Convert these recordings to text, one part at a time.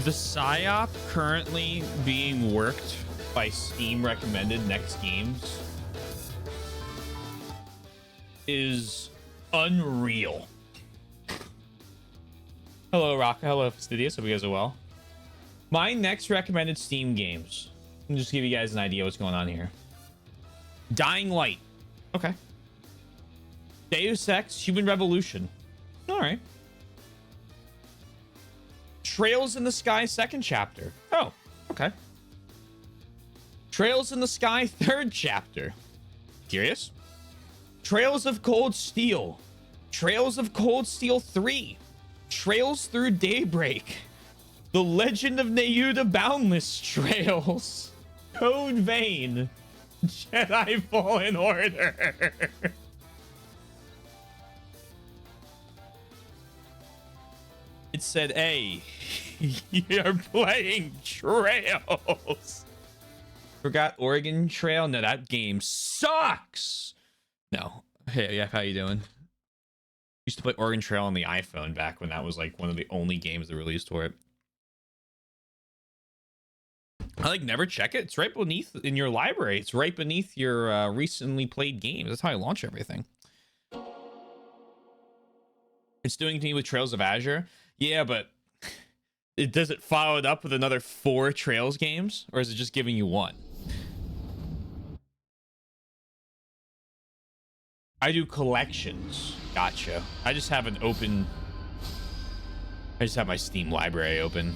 The PSYOP currently being worked by Steam recommended next games is unreal. Hello, Rocka. Hello, Fastidious. Hope you guys are well. My next recommended Steam games. I'll just give you guys an idea what's going on here. Dying Light. Okay. Deus Ex Human Revolution. All right. Trails in the Sky second chapter. Oh, okay. Trails in the Sky third chapter. Curious? Trails of Cold Steel. Trails of Cold Steel 3. Trails Through Daybreak. The Legend of Nayuda Boundless Trails. Code Vein. Jedi Fallen Order. It said, hey, you're playing Trails. Forgot Oregon Trail? No, that game sucks. No. Hey, yeah, how you doing? Used to play Oregon Trail on the iPhone back when that was like one of the only games that released for it. I like never check it. It's right beneath in your library. It's right beneath your recently played games. That's how I launch everything. It's doing to me with Trails of Azure. Yeah, but does it follow it up with another 4 Trails games, or is it just giving you one? I do collections. Gotcha. I just have an open. I just have my Steam library open.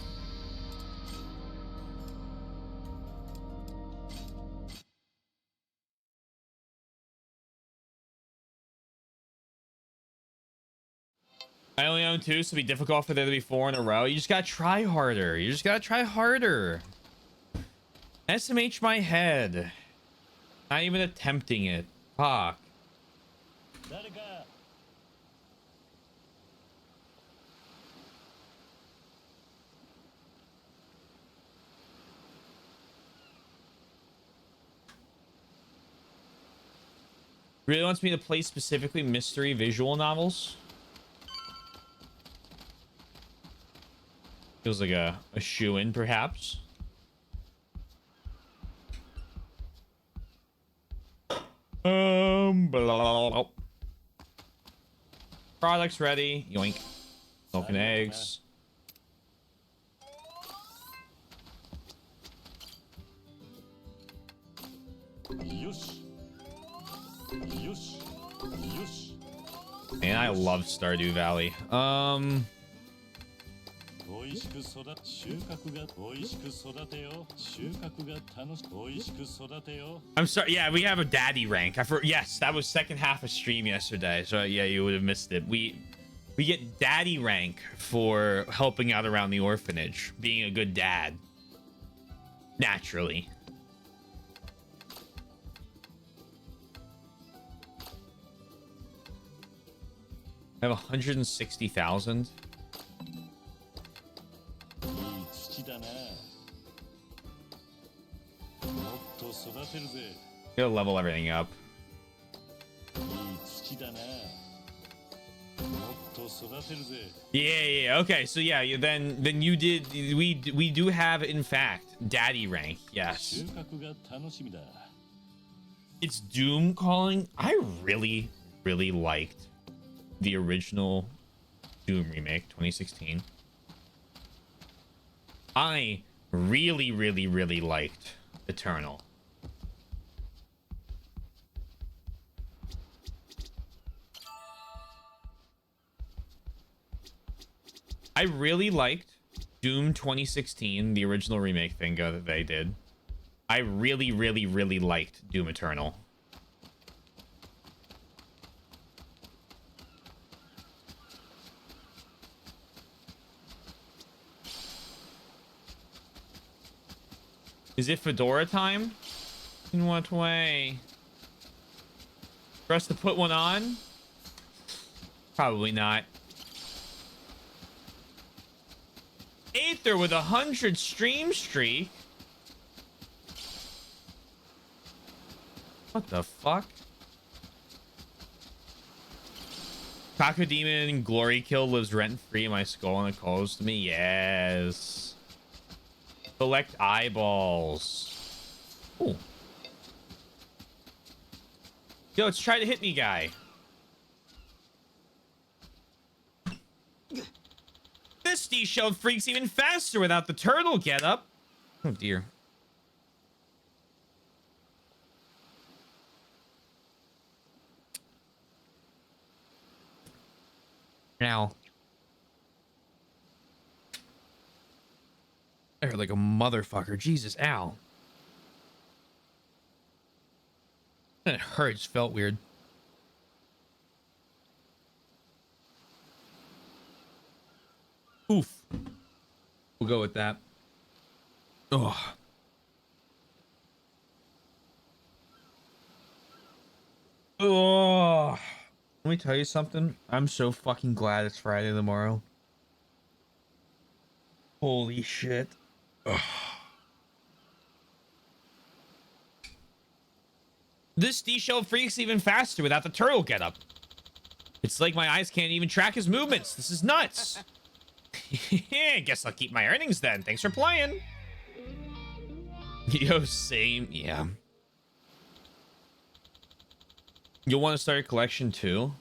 I only own 2, so it'd be difficult for there to be 4 in a row. You just gotta try harder. You just gotta try harder. SMH my head. Not even attempting it. Fuck. Really wants me to play specifically mystery visual novels. Feels like a shoe-in, perhaps. Blah, blah, blah. Products ready. Yoink. Milk and eggs. And I love Stardew Valley. I'm sorry. Yeah, we have a daddy rank. Yes, that was second half of stream yesterday. So yeah, you would have missed it. We get daddy rank for helping out around the orphanage, being a good dad. Naturally. I have 160,000. Gotta level everything up. Yeah. Okay, so yeah, then you did. We do have, in fact, daddy rank. Yes. It's Doom calling. I really liked the original Doom remake 2016. I really liked Eternal. I really liked Doom 2016, the original remake thingo that they did. I really liked Doom Eternal. Is it Fedora time? In what way? For us to put one on? Probably not. Aether with 100 stream streak? What the fuck? Taco Demon Glory Kill lives rent-free in my skull and it calls to me. Yes. Collect eyeballs. Ooh. Yo, let's try to hit me, guy. This D-shell freaks even faster without the turtle getup. Oh, dear. Now. I heard like a motherfucker. Jesus, ow. It hurts. Felt weird. Oof. We'll go with that. Oh. Oh. Let me tell you something. I'm so fucking glad it's Friday tomorrow. Holy shit. Ugh. This D-shell freaks even faster without the turtle getup. It's like my eyes can't even track his movements. This is nuts. Guess I'll keep my earnings then. Thanks for playing. Yo, same. Yeah. You'll want to start a collection too?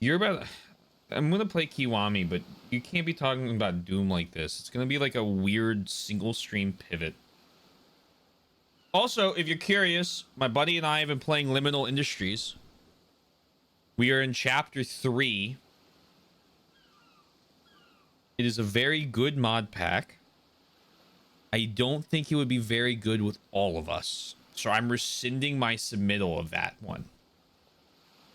You're about... I'm going to play Kiwami, but you can't be talking about Doom like this. It's going to be like a weird single stream pivot. Also, if you're curious, my buddy and I have been playing Liminal Industries. We are in chapter 3. It is a very good mod pack. I don't think it would be very good with all of us. So I'm rescinding my submittal of that one.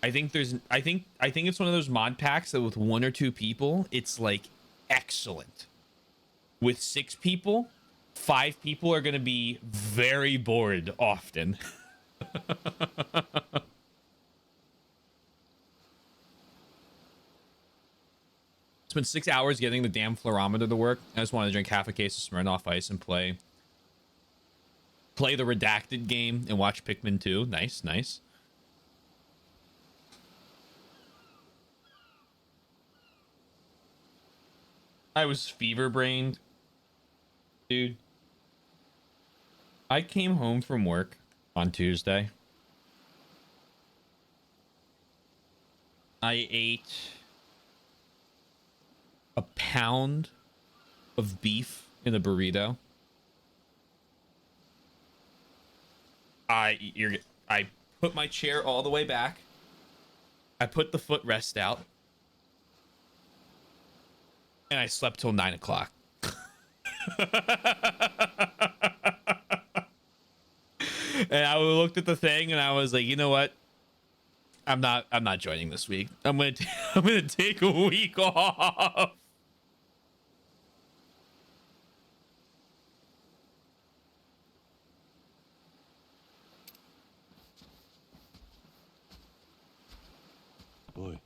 I think it's one of those mod packs that with 1 or 2 people, it's like excellent. With 6 people, 5 people are going to be very bored often. Spent 6 hours getting the damn fluorometer to work. I just wanted to drink half a case of Smirnoff Ice and play the Redacted game and watch Pikmin 2. Nice, nice. I was fever-brained. Dude. I came home from work on Tuesday. I ate a pound of beef in a burrito. I put my chair all the way back. I put the footrest out. And I slept till 9 o'clock. And I looked at the thing and I was like, you know what? I'm not joining this week. I'm gonna take a week off. Boy.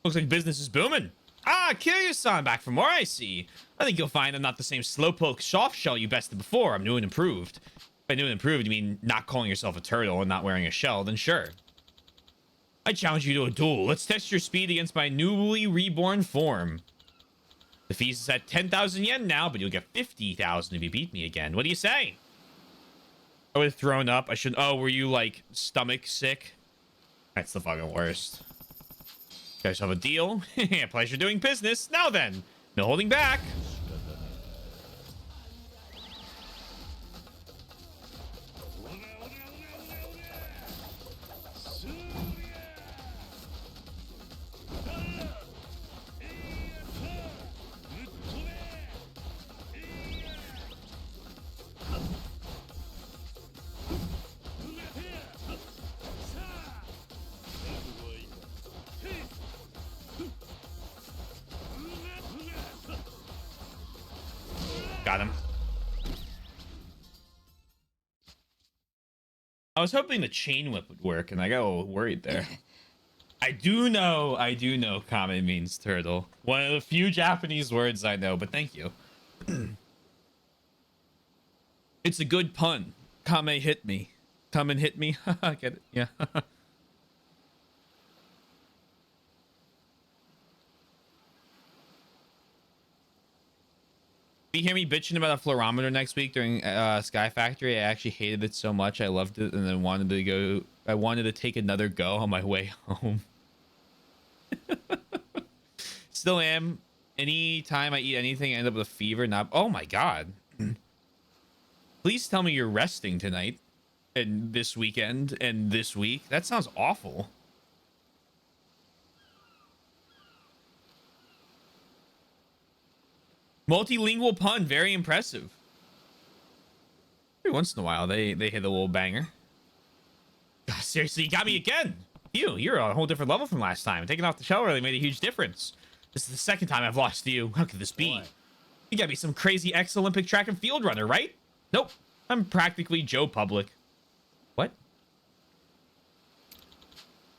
Looks like business is booming. Ah, Kiryu-san, back for more, I see. I think you'll find I'm not the same slowpoke soft shell you bested before. I'm new and improved. By new and improved, you mean not calling yourself a turtle and not wearing a shell, then sure. I challenge you to a duel. Let's test your speed against my newly reborn form. The fees is at 10,000 yen now, but you'll get 50,000 if you beat me again. What do you say? I would have thrown up. I should... Oh, were you, like, stomach sick? That's the fucking worst. You guys have a deal? Pleasure doing business. Now then, no holding back. Got him. I was hoping the chain whip would work, and I got a little worried there. I do know kame means turtle. One of the few Japanese words I know, but thank you. It's a good pun. Kame hit me. Come and hit me. Get it? Yeah. If you hear me bitching about a fluorometer next week during Sky Factory, I actually hated it so much. I loved it and then wanted to go. I wanted to take another go on my way home. Still am. Anytime I eat anything, I end up with a fever. Not. Oh my god. Please tell me you're resting tonight and this weekend and this week. That sounds awful. Multilingual pun, very impressive. Every once in a while, they hit a little banger. God, seriously, you got me again. You're a whole different level from last time. Taking off the shell really made a huge difference. This is the second time I've lost to you. How could this be? You gotta be some crazy ex-Olympic track and field runner, right? Nope. I'm practically Joe Public. What?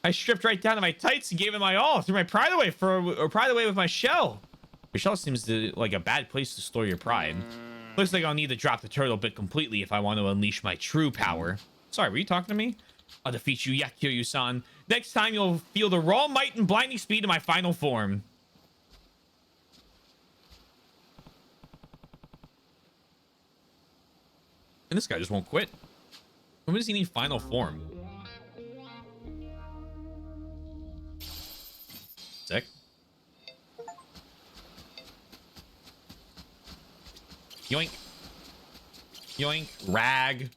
I stripped right down to my tights and gave it my all. Threw my pride away with my shell. Your shell seems like a bad place to store your pride. Looks like I'll need to drop the turtle bit completely if I want to unleash my true power. Sorry, were you talking to me? I'll defeat you, Yakuza-san. Next time you'll feel the raw might and blinding speed of my final form. And this guy just won't quit. When does he need final form? Sick. Yoink. Yoink. Rag.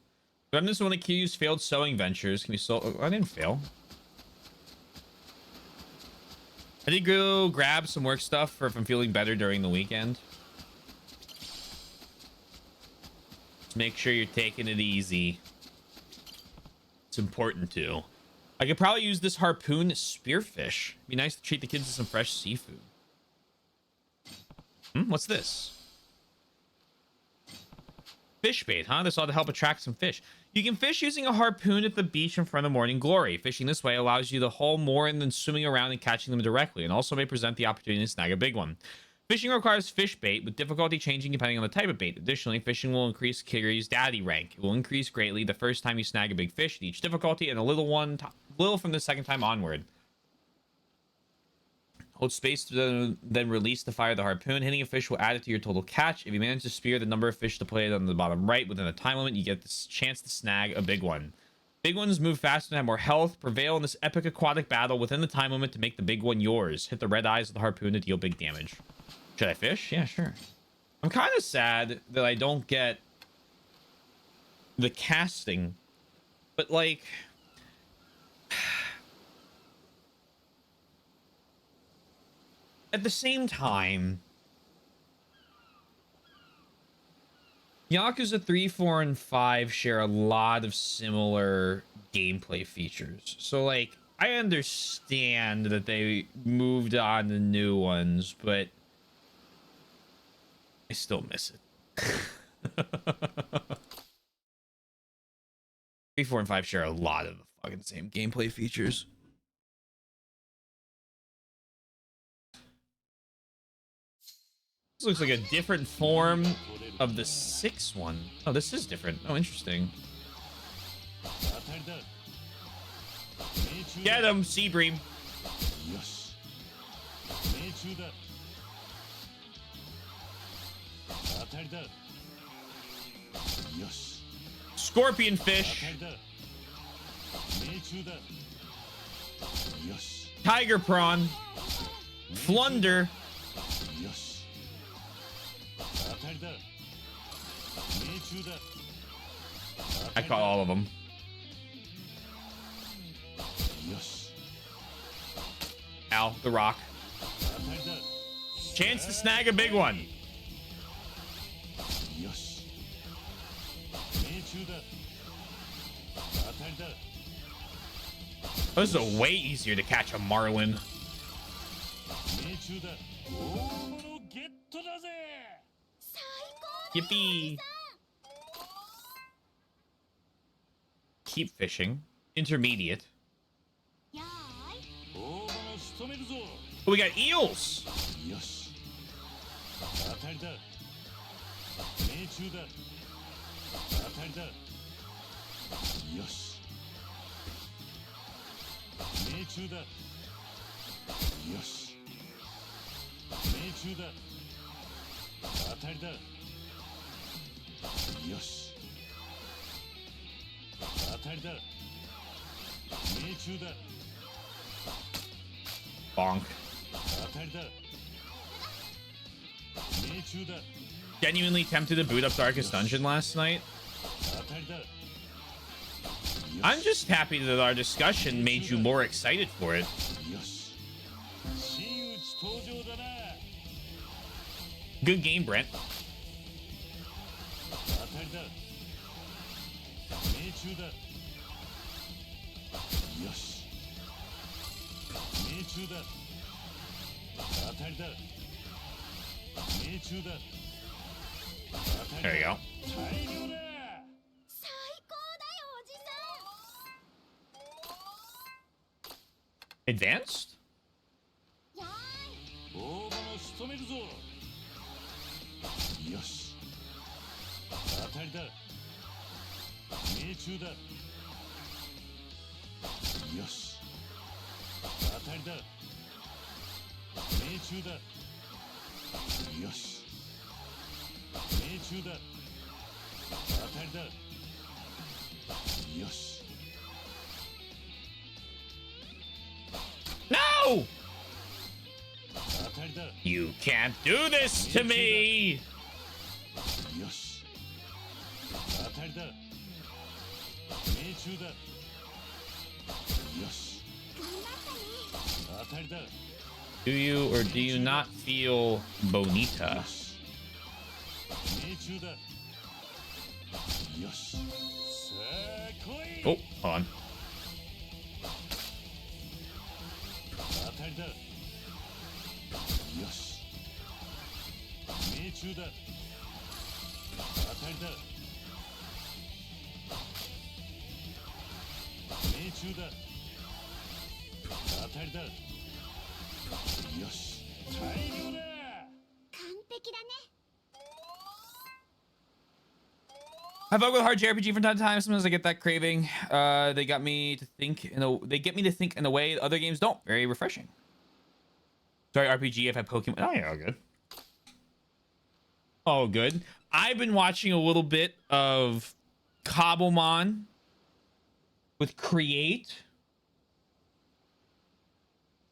Remnants of one of Kiryu's failed sewing ventures. Can we sew? Oh, I didn't fail. I did go grab some work stuff for if I'm feeling better during the weekend. Just make sure you're taking it easy. It's important to. I could probably use this harpoon to spearfish. Be nice to treat the kids to some fresh seafood. What's this? Fish bait, huh? This ought to help attract some fish. You can fish using a harpoon at the beach in front of morning glory. Fishing this way allows you to haul more than swimming around and catching them directly, and also may present the opportunity to snag a big one. Fishing requires fish bait, with difficulty changing depending on the type of bait. Additionally, fishing will increase Kiryu's daddy rank. It will increase greatly the first time you snag a big fish at each difficulty, and a little from the second time onward. Hold space to then release to fire the harpoon. Hitting a fish will add it to your total catch. If you manage to spear the number of fish displayed on the bottom right within a time limit, you get the chance to snag a big one. Big ones move faster and have more health. Prevail in this epic aquatic battle within the time limit to make the big one yours. Hit the red eyes of the harpoon to deal big damage. Should I fish? Yeah, sure. I'm kind of sad that I don't get the casting, but like... At the same time, Yakuza 3, 4, and 5 share a lot of similar gameplay features. So, like, I understand that they moved on to new ones, but I still miss it. 3, 4, and 5 share a lot of the fucking same gameplay features. This looks like a different form of the 6th one. Oh, this is different. Oh, interesting. Get him, Seabream. Scorpion fish. Tiger prawn. Flunder. I caught all of them. Ow, the rock. Chance to snag a big one. Oh, this is way easier to catch a marlin. Yippee. Keep fishing. Intermediate. Oh, we got eels. 当たりだ。よし。当たりだ。命中だ。 Bonk. 当たりだ。命中だ。 Genuinely tempted to boot up Darkest Dungeon last night. I'm just happy that our discussion made you more excited for it. Good game, Brent. There you go. Advanced? No! You can't do this to me! Do you or do you not feel bonita? Oh, hold on. I fuck with hard JRPG from time to time. Sometimes I get that craving. They get me to think in a way other games don't. Very refreshing. Sorry, RPG. I've had Pokemon. Oh yeah, all good. Oh good. I've been watching a little bit of Cobblemon with Create.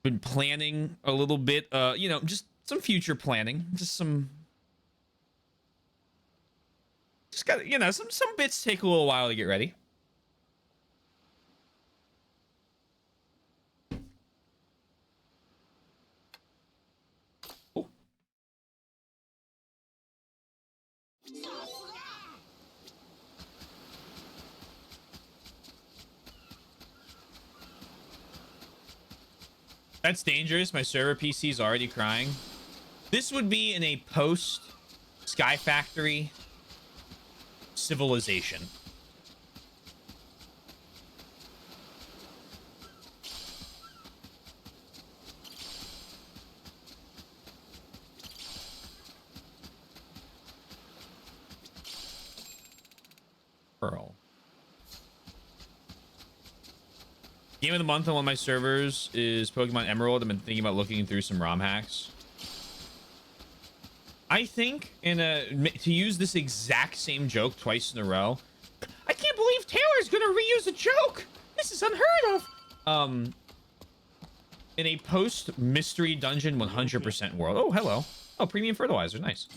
Been planning a little bit. You know, just some future planning. Just got, you know, some bits take a little while to get ready. Oh. That's dangerous. My server PC is already crying. This would be in a post Sky Factory civilization. Pearl. Game of the month on one of my servers is Pokemon Emerald. I've been thinking about looking through some ROM hacks. I think to use this exact same joke twice in a row. I can't believe Taylor's gonna reuse a joke. This is unheard of. In a post mystery dungeon 100% world. Oh, hello. Oh, premium fertilizer. Nice.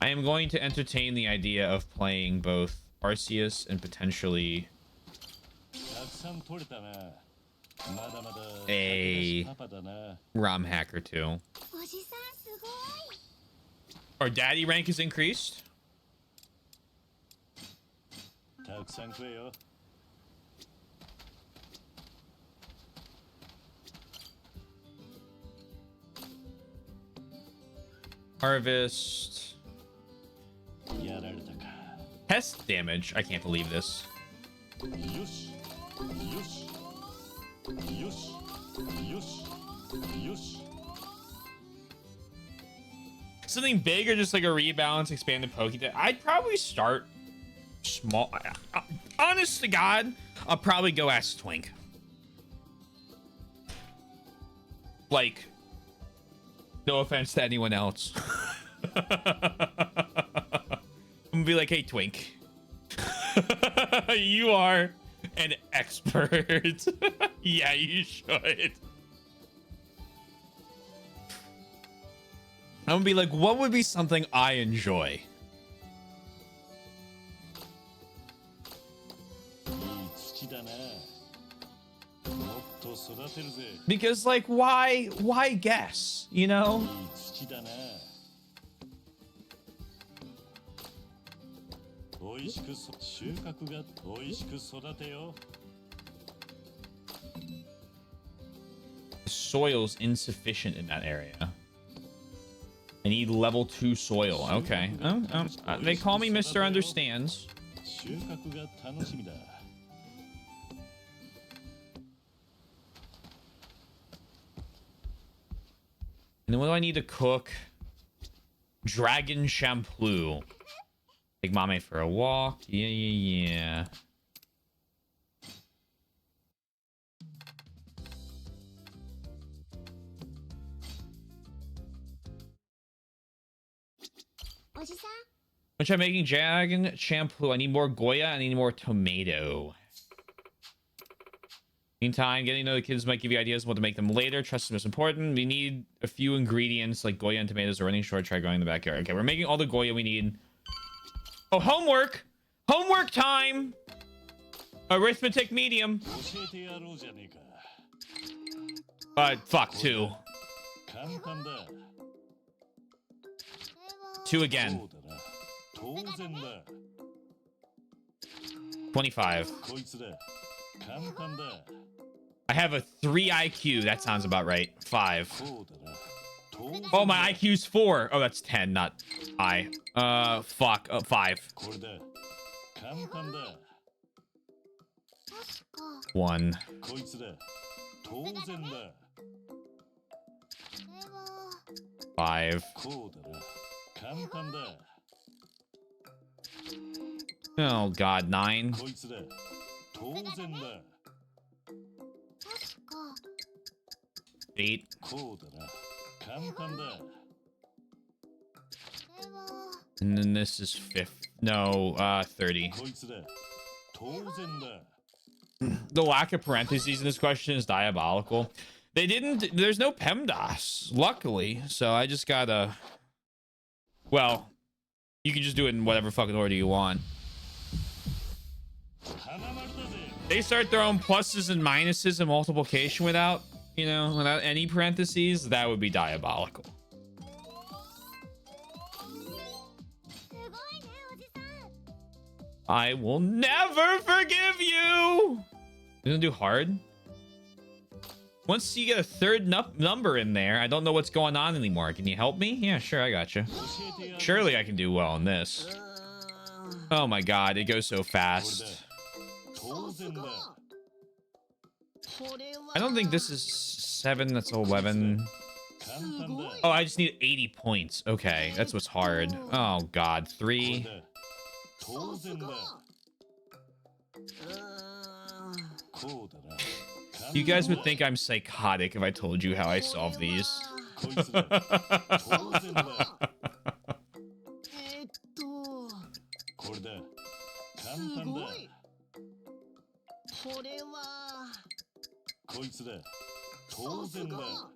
I am going to entertain the idea of playing both Arceus and potentially a ROM hack or two. Our daddy rank is increased. Harvest. Test damage. I can't believe this. Something big or just like a rebalance expanded Pokédex? I'd probably start small. Honest to God, I'll probably go ask Twink. Like No offense to anyone else. I'm gonna be like, hey, Twink. You are an expert. Yeah, you should. I'm gonna be like, what would be something I enjoy? Because, like, why guess, you know? Soil's insufficient in that area. I need level 2 soil. Okay. They call me Mr. Understands. And then what do I need to cook? Dragon shampoo. Take Mame for a walk. Yeah. Which I'm making dragon shampoo. I need more Goya. I need more tomato. Meantime, getting to know the kids might give you ideas on what to make them later. Trust is most important. We need a few ingredients like Goya and tomatoes are running short. Try growing in the backyard. Okay, we're making all the Goya we need. Oh, homework! Homework time! Arithmetic medium. Fuck, 2. 2 again. 25. I have a 3 IQ. That sounds about right. 5. Oh, my IQ's 4. Oh, that's 10, not I. Fuck. 5. 1. 5. Oh god, 9. 8. And then this is 5. No, 30. The lack of parentheses in this question is diabolical. They didn't, there's no PEMDAS, luckily. So I just gotta, well, you can just do it in whatever fucking order you want. They start their own pluses and minuses and multiplication without, you know, without any parentheses. That would be diabolical. I will never forgive you. You're gonna do hard? Once you get a third number in there, I don't know what's going on anymore. Can you help me? Yeah, sure, I got you. Surely I can do well in this. Oh my god, it goes so fast. I don't think this is 7, that's 11. Oh, I just need 80 points. Okay, that's what's hard. Oh god, 3. You guys would think I'm psychotic if I told you how I solve these.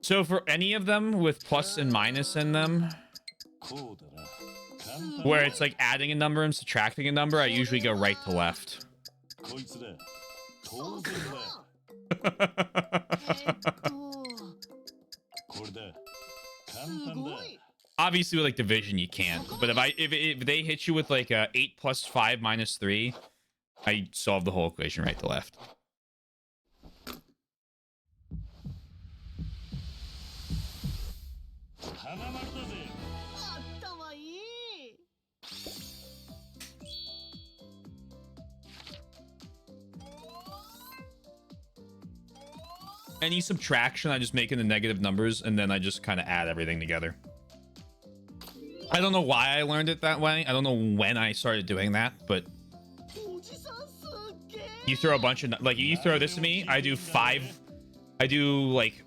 So for any of them with plus and minus in them, where it's like adding a number and subtracting a number, I usually go right to left. Obviously with like division you can't, but if they hit you with like 8 plus 5 minus 3, I solve the whole equation right to left. Any subtraction, I just make in the negative numbers, and then I just kind of add everything together. I don't know why I learned it that way. I don't know when I started doing that, but you throw a bunch of, like, you throw this at me, I do 5. I do like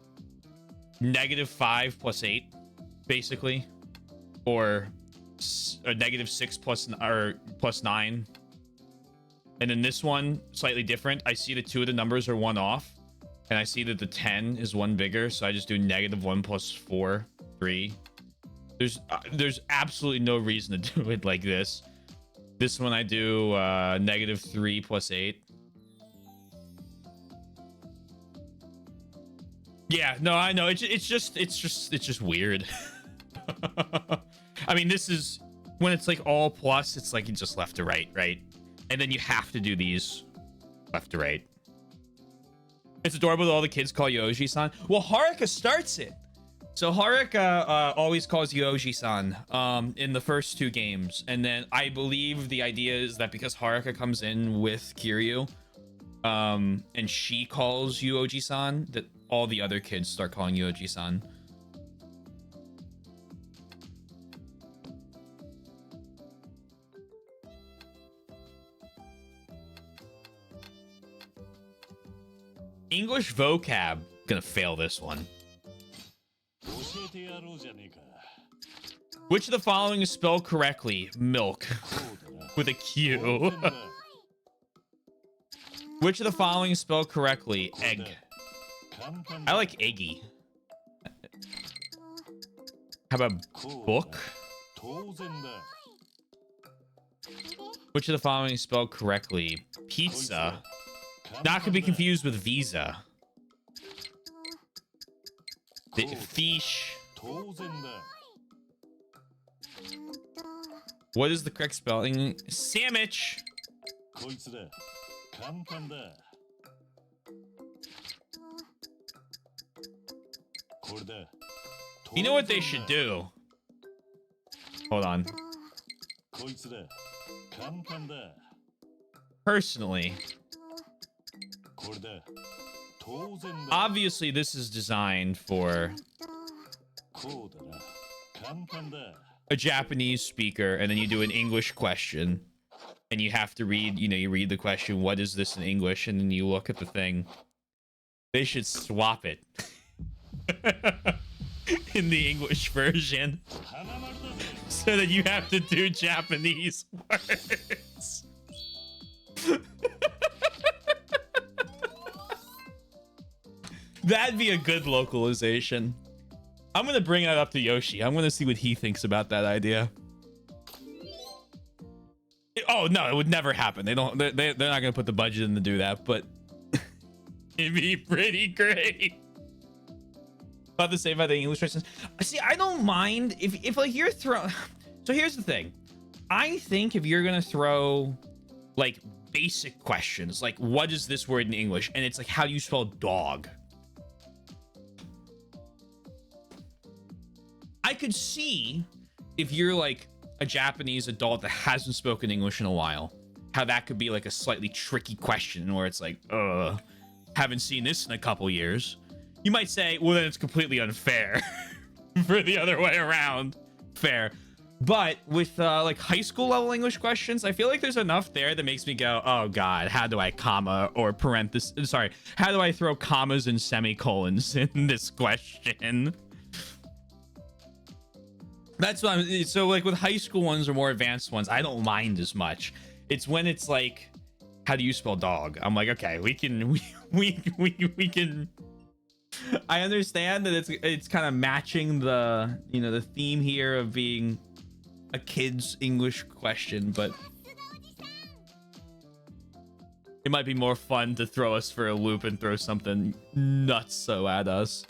-5 plus 8, basically, or a -6 or +9. And then this one, slightly different. I see the 2 of the numbers are 1 off, and I see that the 10 is 1 bigger, so I just do -1 + 4, 3. There's absolutely no reason to do it like this. This one I do -3 + 8. Yeah, no, I know. It's just weird. I mean, this is when it's like all plus, it's like just left to right, right? And then you have to do these left to right. It's adorable that all the kids call you Oji-san. Well, Haruka starts it. So Haruka always calls you Oji-san in the first 2 games. And then I believe the idea is that because Haruka comes in with Kiryu, and she calls you Oji-san, that all the other kids start calling you Oji-san. English vocab. Gonna fail this one. Which of the following is spelled correctly? Milk. With a Q. Which of the following is spelled correctly? Egg. I like eggy. How about book? Which of the following is spelled correctly? Pizza. Not to be confused with visa. Fish. What is the correct spelling? Sandwich. You know what they should do? Hold on. Personally, obviously this is designed for a Japanese speaker, and then you do an English question, and you have to read, you read the question, what is this in English, and then you look at the thing. They should swap it in the English version so that you have to do Japanese words. That'd be a good localization. I'm gonna bring that up to Yoshi. I'm gonna see what he thinks about that idea. Oh no, it would never happen. They're not gonna put the budget in to do that, but it'd be pretty great. About the same about the English versions. See, I don't mind if like you're throwing. So here's the thing. I think if you're gonna throw like basic questions, like what is this word in English, and it's like how do you spell dog. I could see if you're like a Japanese adult that hasn't spoken English in a while, how that could be like a slightly tricky question where it's like, haven't seen this in a couple years. You might say, well, then it's completely unfair for the other way around. Fair. But with like high school level English questions, I feel like there's enough there that makes me go, oh God, how do I comma or parenthesis? Sorry, how do I throw commas and semicolons in this question? That's what I'm, so like with high school ones or more advanced ones, I don't mind as much. It's when it's like, how do you spell dog? I'm like, okay, we can. I understand that it's kind of matching the, the theme here of being a kid's English question, but it might be more fun to throw us for a loop and throw something nutso at us.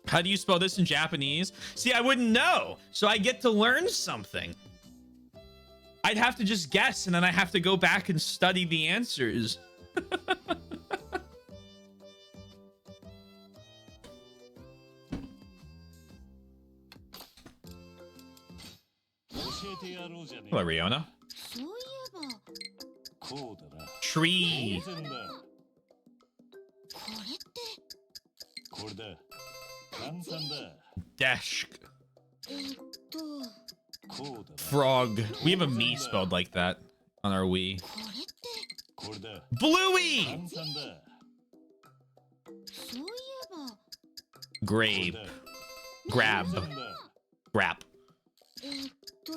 How do you spell this in Japanese? See, I wouldn't know. So I get to learn something. I'd have to just guess, and then I have to go back and study the answers. Hello, Riona. Tree. Desk. Frog. We have a me spelled like that on our Wii. Bluey. Grape. Grab. 当然だ Grab. えっと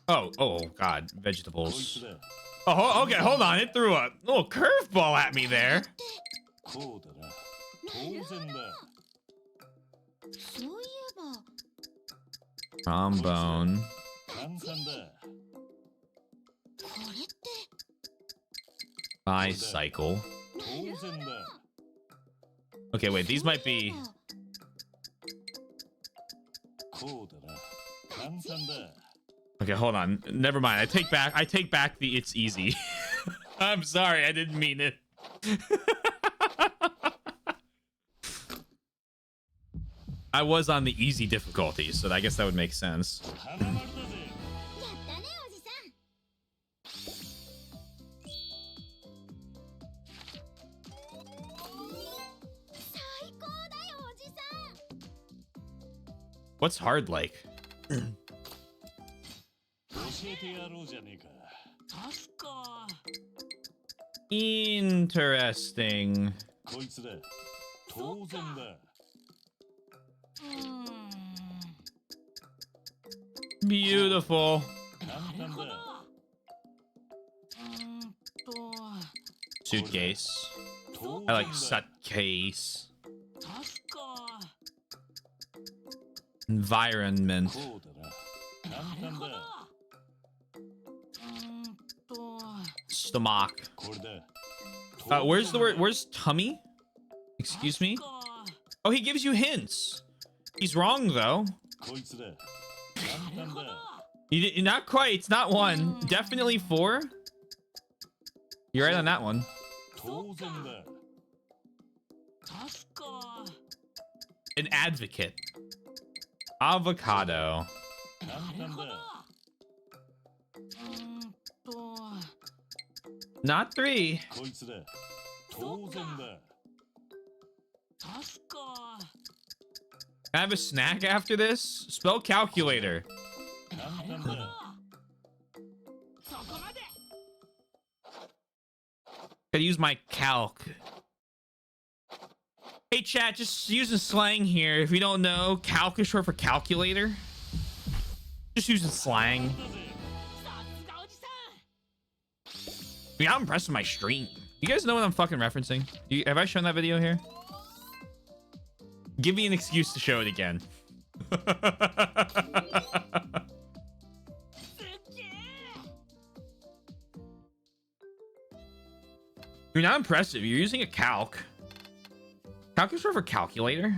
Oh, God. こいつ Vegetables. だ Okay, hold on. It threw a little curveball at me there. こうだな当然だそういえば Trombone. 簡単だこれって Bicycle. 当然だ Okay, wait. These might be... こうだな簡単だ Okay, hold on. Never mind. I take back the it's easy. I'm sorry. I didn't mean it. I was on the easy difficulty, so I guess that would make sense. 花丸だぜやったねおじさん 最高だよおじさん What's hard like? 教えてやろうじゃねえか確か Interesting. こいつだ当然だ Beautiful. 簡単だ Suitcase. 当 I like 然だ suitcase. 確か Environment. こうだな簡単だ Stomach. これだ Where's the word? Where's tummy? Excuse me? Oh, he gives you hints. He's wrong though. こいつだ簡単だ Not quite. It's not one. Definitely four. You're right on that one. 当然だ 確か An advocate. Avocado. 簡単だ Not three. こいつだ当然だ 確か Can I have a snack after this? Spell calculator. 簡単だ そこまで Gotta use my calc. Hey chat, just using slang here. If you don't know, calc is short for calculator. Just using slang. さすがおじさん I mean, I'm impressed with my stream. You guys know what I'm fucking referencing? Have I shown that video here? Give me an excuse to show it again. すっげえ You're not impressive. You're using a calc. Calc is short for calculator.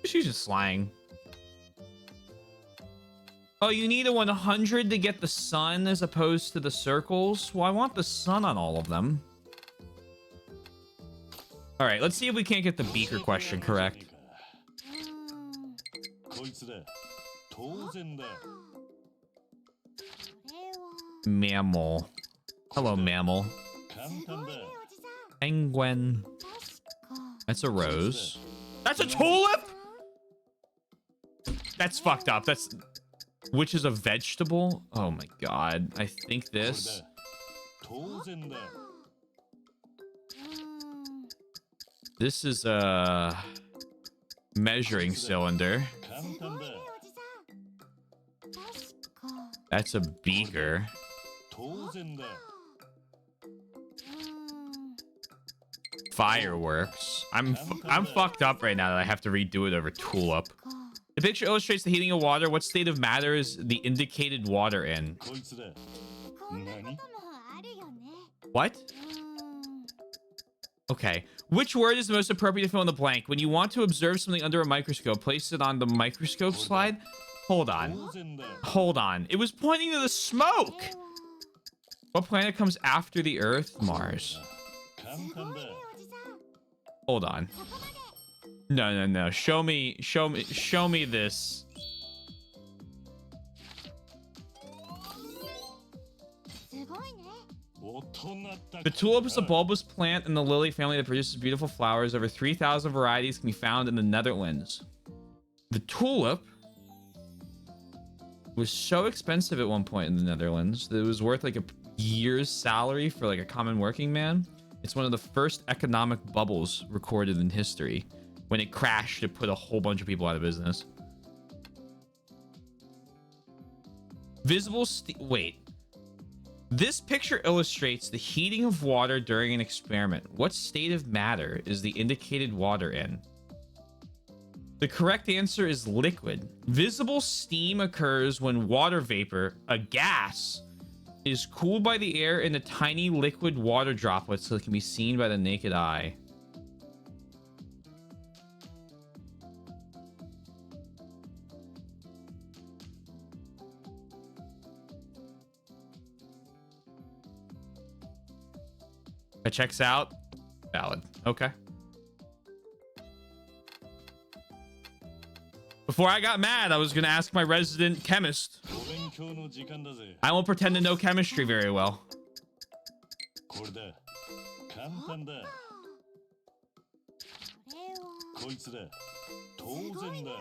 Just using slang. Oh, you need a 100 to get the sun as opposed to the circles? Well, I want the sun on all of them. All right, let's see if we can't get the beaker question correct. こいつだ当然だ これは Mammal. Hello, mammal. 簡単だ おじさん Penguin. 確か That's a rose. That's a tulip? That's fucked up. That's... Which is a vegetable? Oh my god. I think これだ this... 当然だ This is a... measuring cylinder. 簡単だおじさん確か That's a beaker. 当然だ Fireworks. I'm fucked up right now that I have to redo it over tulip. The picture illustrates the heating of water. What state of matter is the indicated water in? こいつだこんなこともあるよね What? Okay. Which word is the most appropriate to fill in the blank? When you want to observe something under a microscope, place it on the microscope slide. Hold on. 当然だ Hold on. It was pointing to the smoke. What planet comes after the Earth? Mars. 簡単だ おじさん Hold on. No. Show me this. すごいね 大人だ The tulip is a bulbous plant in the lily family that produces beautiful flowers. Over 3,000 varieties can be found in the Netherlands. The tulip was so expensive at one point in the Netherlands that it was worth like a year's salary for like a common working man. It's one of the first economic bubbles recorded in history. When it crashed, it put a whole bunch of people out of business. Wait. This picture illustrates the heating of water during an experiment. What state of matter is the indicated water in? The correct answer is liquid. Visible steam occurs when water vapor, a gas, is cooled by the air in the tiny liquid water droplets so it can be seen by the naked eye. That checks out. Valid. Okay. Before I got mad, I was going to ask my resident chemist. I won't pretend to know chemistry very well. これだ。簡単だ。こいつだ。当然だ。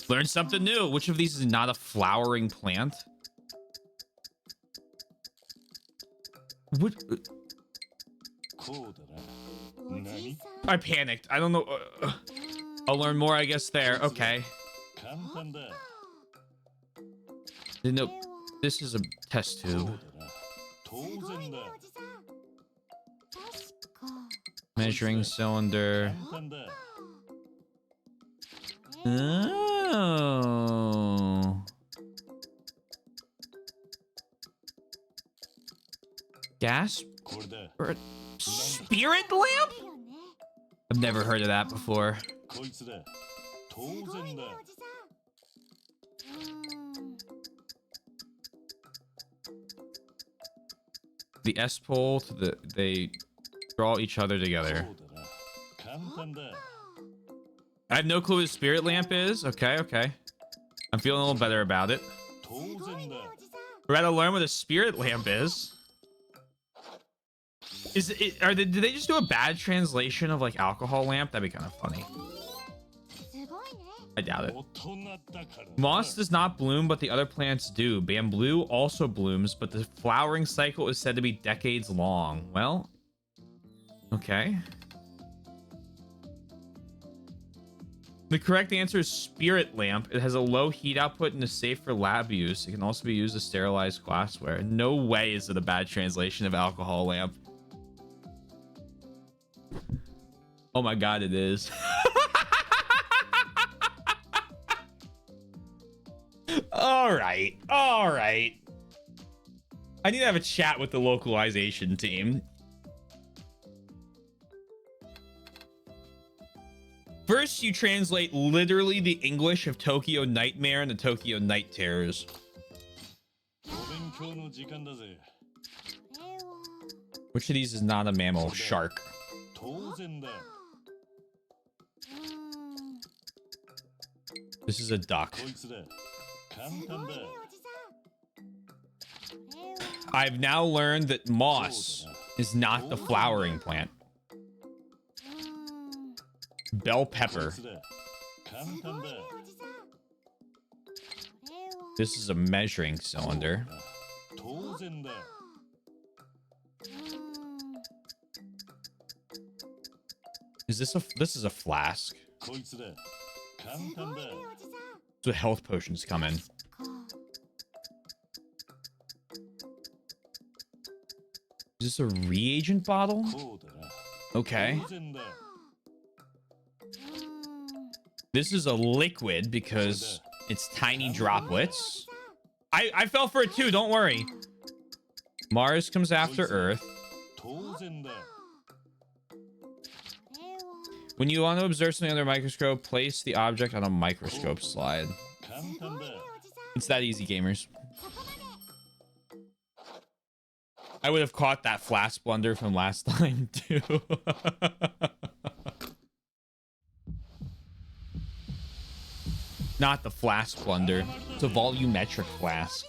Learn something new. Which of these is not a flowering plant? What? こうだな。何？ I panicked. I don't know. I'll learn more, I guess, there. Okay. 簡単だ。 No, this is a test そう tube. だな。当然だ。 Measuring cylinder. 簡単だ。 Oh. Gas? これだ。 Or spirit lamp? I've never heard of that before. こいつだ。当然だ。 The S pole to the they draw each other together. そうだな。簡単だ。 I have no clue what a spirit lamp is. Okay, okay. I'm feeling a little better about it. 当然だ。 We're about to learn what a spirit lamp is. Is it? Did they just do a bad translation of like alcohol lamp? That'd be kind of funny. I doubt it. 大人だからな。 Moss does not bloom, but the other plants do. Bamboo also blooms, but the flowering cycle is said to be decades long. Well, okay. The correct answer is spirit lamp. It has a low heat output and is safe for lab use. It can also be used to sterilize glassware. No way is it a bad translation of alcohol lamp. Oh my god, it is. All right. All right. I need to have a chat with the localization team. First, you translate literally the English of Tokyo Nightmare and the Tokyo Night Terrors. お勉強の時間だぜ。 Which of these is not a mammal? Shark. 当然だ。 This is a duck. こいつだ。簡単だ。 I've now learned that moss is not the flowering plant. Bell こい pepper. つだ。簡単だ。 This is a measuring cylinder. 当然だ。 This is a flask. こいつだ。簡単だ。 So health potions come in. Is this a reagent bottle? こうだな。 Okay. 当然だ。 This is a liquid because it's tiny droplets. I fell for it too, don't worry. Mars comes after Earth. 当然だ。 When you want to observe something under a microscope, place the object on a microscope slide. 簡単だ。 It's that easy, gamers. I would have caught that flask blunder from last time, too. Not the flask blunder. It's a volumetric flask.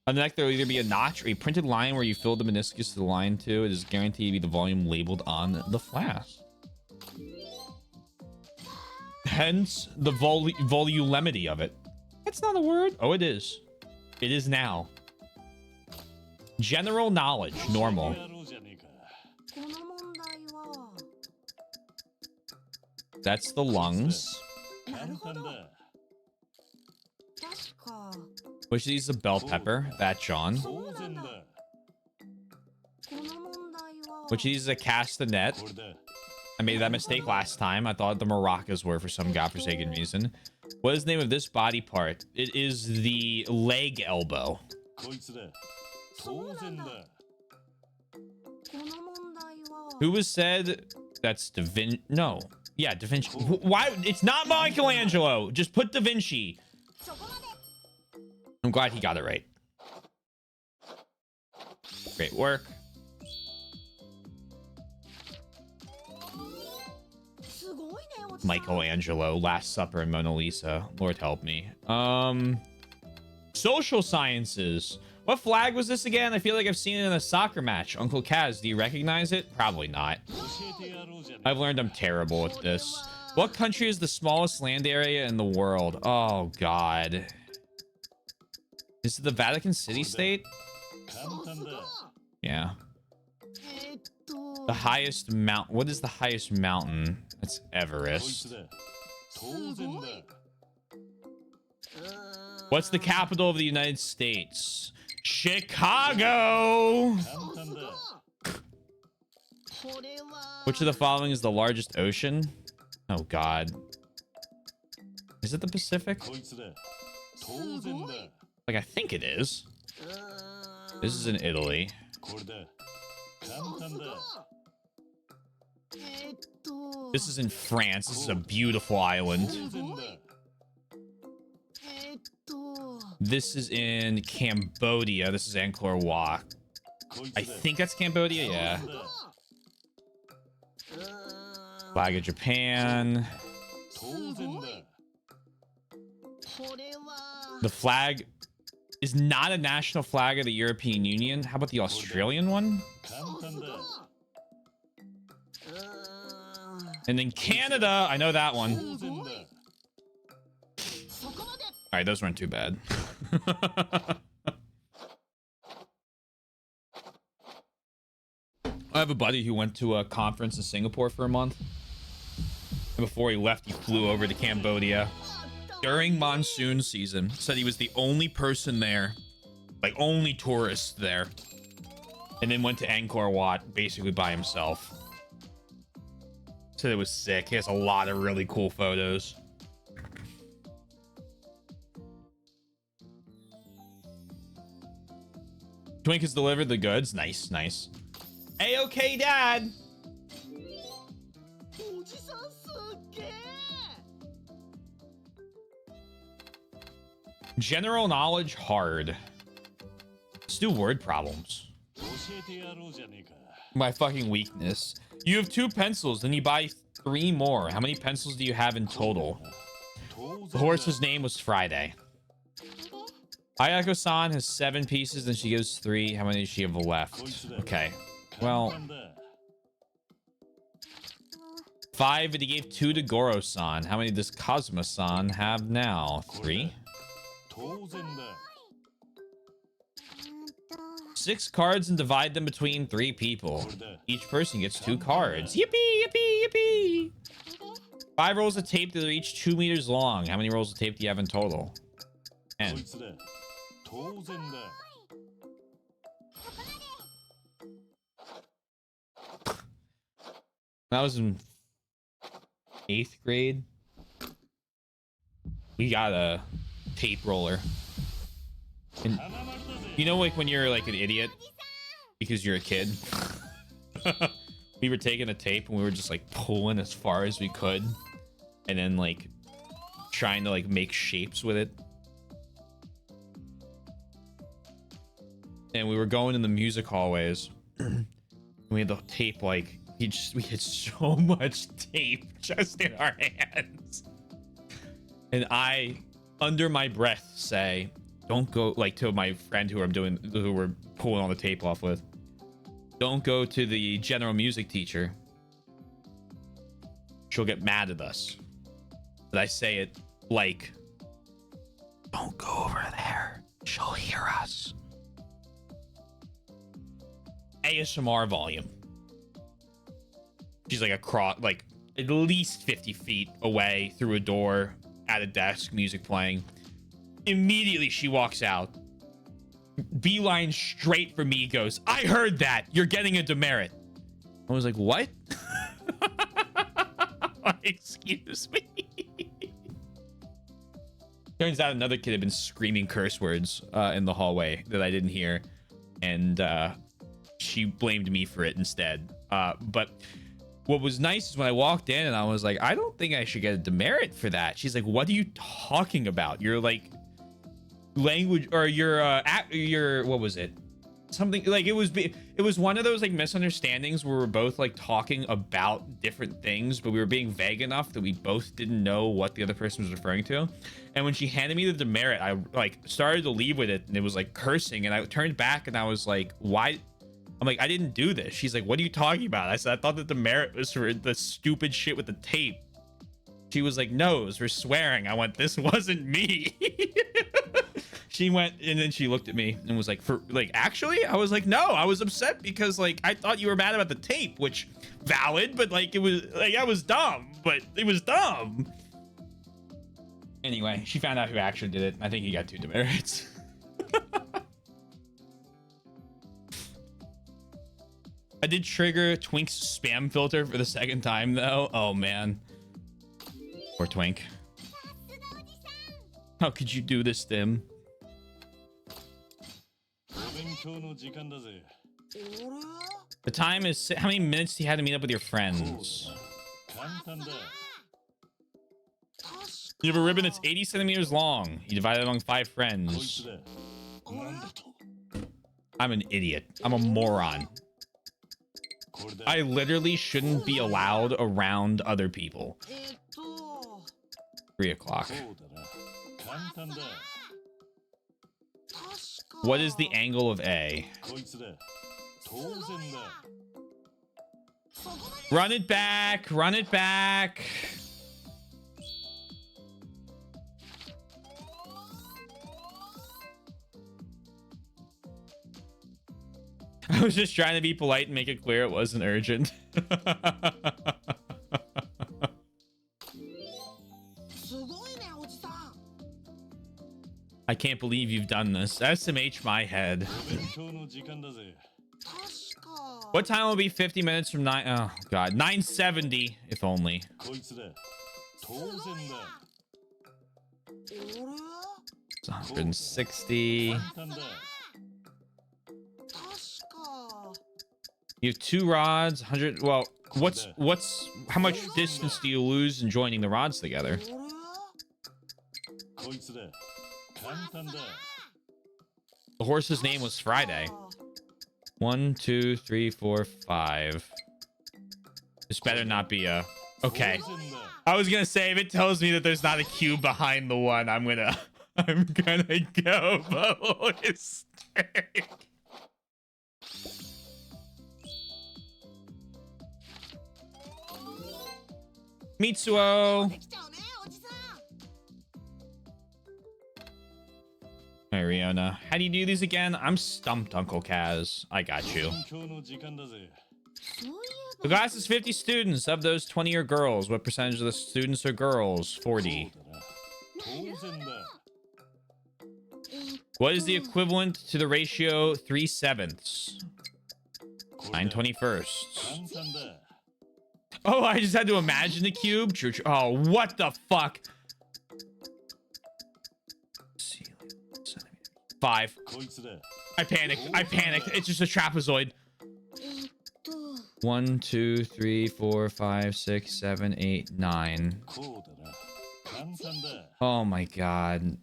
On the neck, there will either be a notch or a printed line where you fill the meniscus to the line to. It is guaranteed to be the volume labeled on the flask. Hence, the volulemity of it. That's not a word. Oh, it is. It is now. General knowledge, normal. やろうじゃねえか。 That's the lungs. 簡単だ。か Which of these is a bell pepper? That John. 当然だ。この問題は Which of these is a castanet? これだ。 I made that mistake last time. I thought the maracas were for some godforsaken reason. What is the name of this body part? It is the leg elbow. こいつだ。当然だ。この問題は Who was said? That's Da Vinci. No. Yeah, Da Vinci. Why? It's not Michelangelo. Just put Da Vinci. そこまで I'm glad he got it right. Great work. すごいねおじさん Michelangelo, Last Supper, and Mona Lisa. Lord help me. Social sciences. What flag was this again? I feel like I've seen it in a soccer match. Uncle Kaz, do you recognize it? Probably not. 教えてやろうじゃね I've learned I'm terrible at this. What country is the smallest land area in the world? Oh, God. Is it the Vatican City State? え。簡単だ。 Yeah. えーっと The highest mount. What is the highest mountain? That's こいつ Everest. だ。当然だ。 What's the capital of the United States? Chicago! 簡単だ。これは Which of the following is the largest ocean? Oh, God. Is it the Pacific? こいつだ。当然だ。 Like, I think it is. うーん This is in Italy. これだ。簡単だ。えーっと This is in France. This is a beautiful island. 当然だ。えーっと This is in Cambodia. This is Angkor Wat. こいつ I だ。 think that's Cambodia, yeah. 当然だ。うーん Flag of Japan. 当然だ。これは The flag is not a national flag of the European Union. How about the Australian one? 簡単だ。うーん And then Canada. I know that one. 当然だ。そこまで All right, those weren't too bad. I have a buddy who went to a conference in Singapore for a month. And before he left, he flew over to Cambodia during monsoon season. Said he was the only person there, like only tourist there. And then went to Angkor Wat basically by himself. Said it was sick. He has a lot of really cool photos. Twink has delivered the goods. Nice, nice. A-okay, Dad. おじさんすっげえ General knowledge hard. Let's do word problems. 教えてやろうじゃねえか。 My fucking weakness. You have 2 pencils, then you buy 3 more. How many pencils do you have in total? 当 The 然だ。 horse's name was Friday. Ayako-san has 7 pieces, then she gives 3. How many does she have left? Okay. Well, 簡単だ。 5, but he gave 2 to Goro-san. How many does Kazuma-san have now? 3? 当然だ。 6 cards and divide them between 3 people. Each person gets 2 cards. Yippee, yippee, yippee! 5 rolls of tape that are each 2 meters long. How many rolls of tape do you have in total? こ 10. いつだ。当然だ。 That was in 8th grade. We got a tape roller. And 花丸だぜ。 you know, like when you're like an idiot because you're a kid? We were taking a tape and we were just like pulling as far as we could and then like trying to like make shapes with it. And we were going in the music hallways. We had the tape like we had so much tape just in our hands. And I, under my breath, say, don't go, like, to my friend who we're pulling all the tape off with, don't go to the general music teacher. She'll get mad at us. But I say it like, don't go over there. She'll hear us. ASMR volume. She's like like at least 50 feet away through a door at a desk, music playing. Immediately she walks out. Beeline straight for me, goes, I heard that. You're getting a demerit. I was like, what? Excuse me. Turns out another kid had been screaming curse words in the hallway that I didn't hear. And she blamed me for it instead. But what was nice is when I walked in and I was like, I don't think I should get a demerit for that. She's like, what are you talking about? You're like language or your what was it? Something like it was one of those like misunderstandings where we're both like talking about different things, but we were being vague enough that we both didn't know what the other person was referring to. And when she handed me the demerit, I like started to leave with it and it was like cursing, and I turned back and I was like, why? I'm like, I didn't do this. She's like, what are you talking about? I said, I thought that the demerit was for the stupid shit with the tape. She was like, no, it was for swearing. I went, this wasn't me. She went and then she looked at me and was like, for like, actually? I was like, no, I was upset because like I thought you were mad about the tape, which valid, but like it was like I was dumb, but it was dumb. Anyway, she found out who actually did it. I think he got 2 demerits. I did trigger Twink's spam filter for the second time though. Oh man. Poor Twink. How could you do this, Tim? The time is how many minutes you had to meet up with your friends. You have a ribbon that's 80 centimeters long. You divide it among 5 friends. I'm an idiot. I'm a moron. I literally shouldn't be allowed around other people. 3 o'clock. What is the angle of A? Run it back. Run it back. I was just trying to be polite and make it clear it wasn't urgent. I can't believe you've done this. SMH my head. What time will be 50 minutes from 9? Oh god, 9:70 if only. It's 160. You have 2 rods, 100. Well, how much distance do you lose in joining the rods together? The horse's name was Friday. 1, 2, 3, 4, 5. This better not be a. Okay. I was gonna say if it tells me that there's not a cube behind the one, I'm gonna go ballistic. Mitsuo. Hey, Riona. How do you do these again? I'm stumped, Uncle Kaz. I got you. The class is 50 students. Of those, 20 are girls. What percentage of the students are girls? 40. What is the equivalent to the ratio 3/7? 9/21. Oh, I just had to imagine the cube. Oh, what the fuck? 5. I panicked. It's just a trapezoid. 1, 2, 3, 4, 5, 6, 7, 8, 9. Oh my god.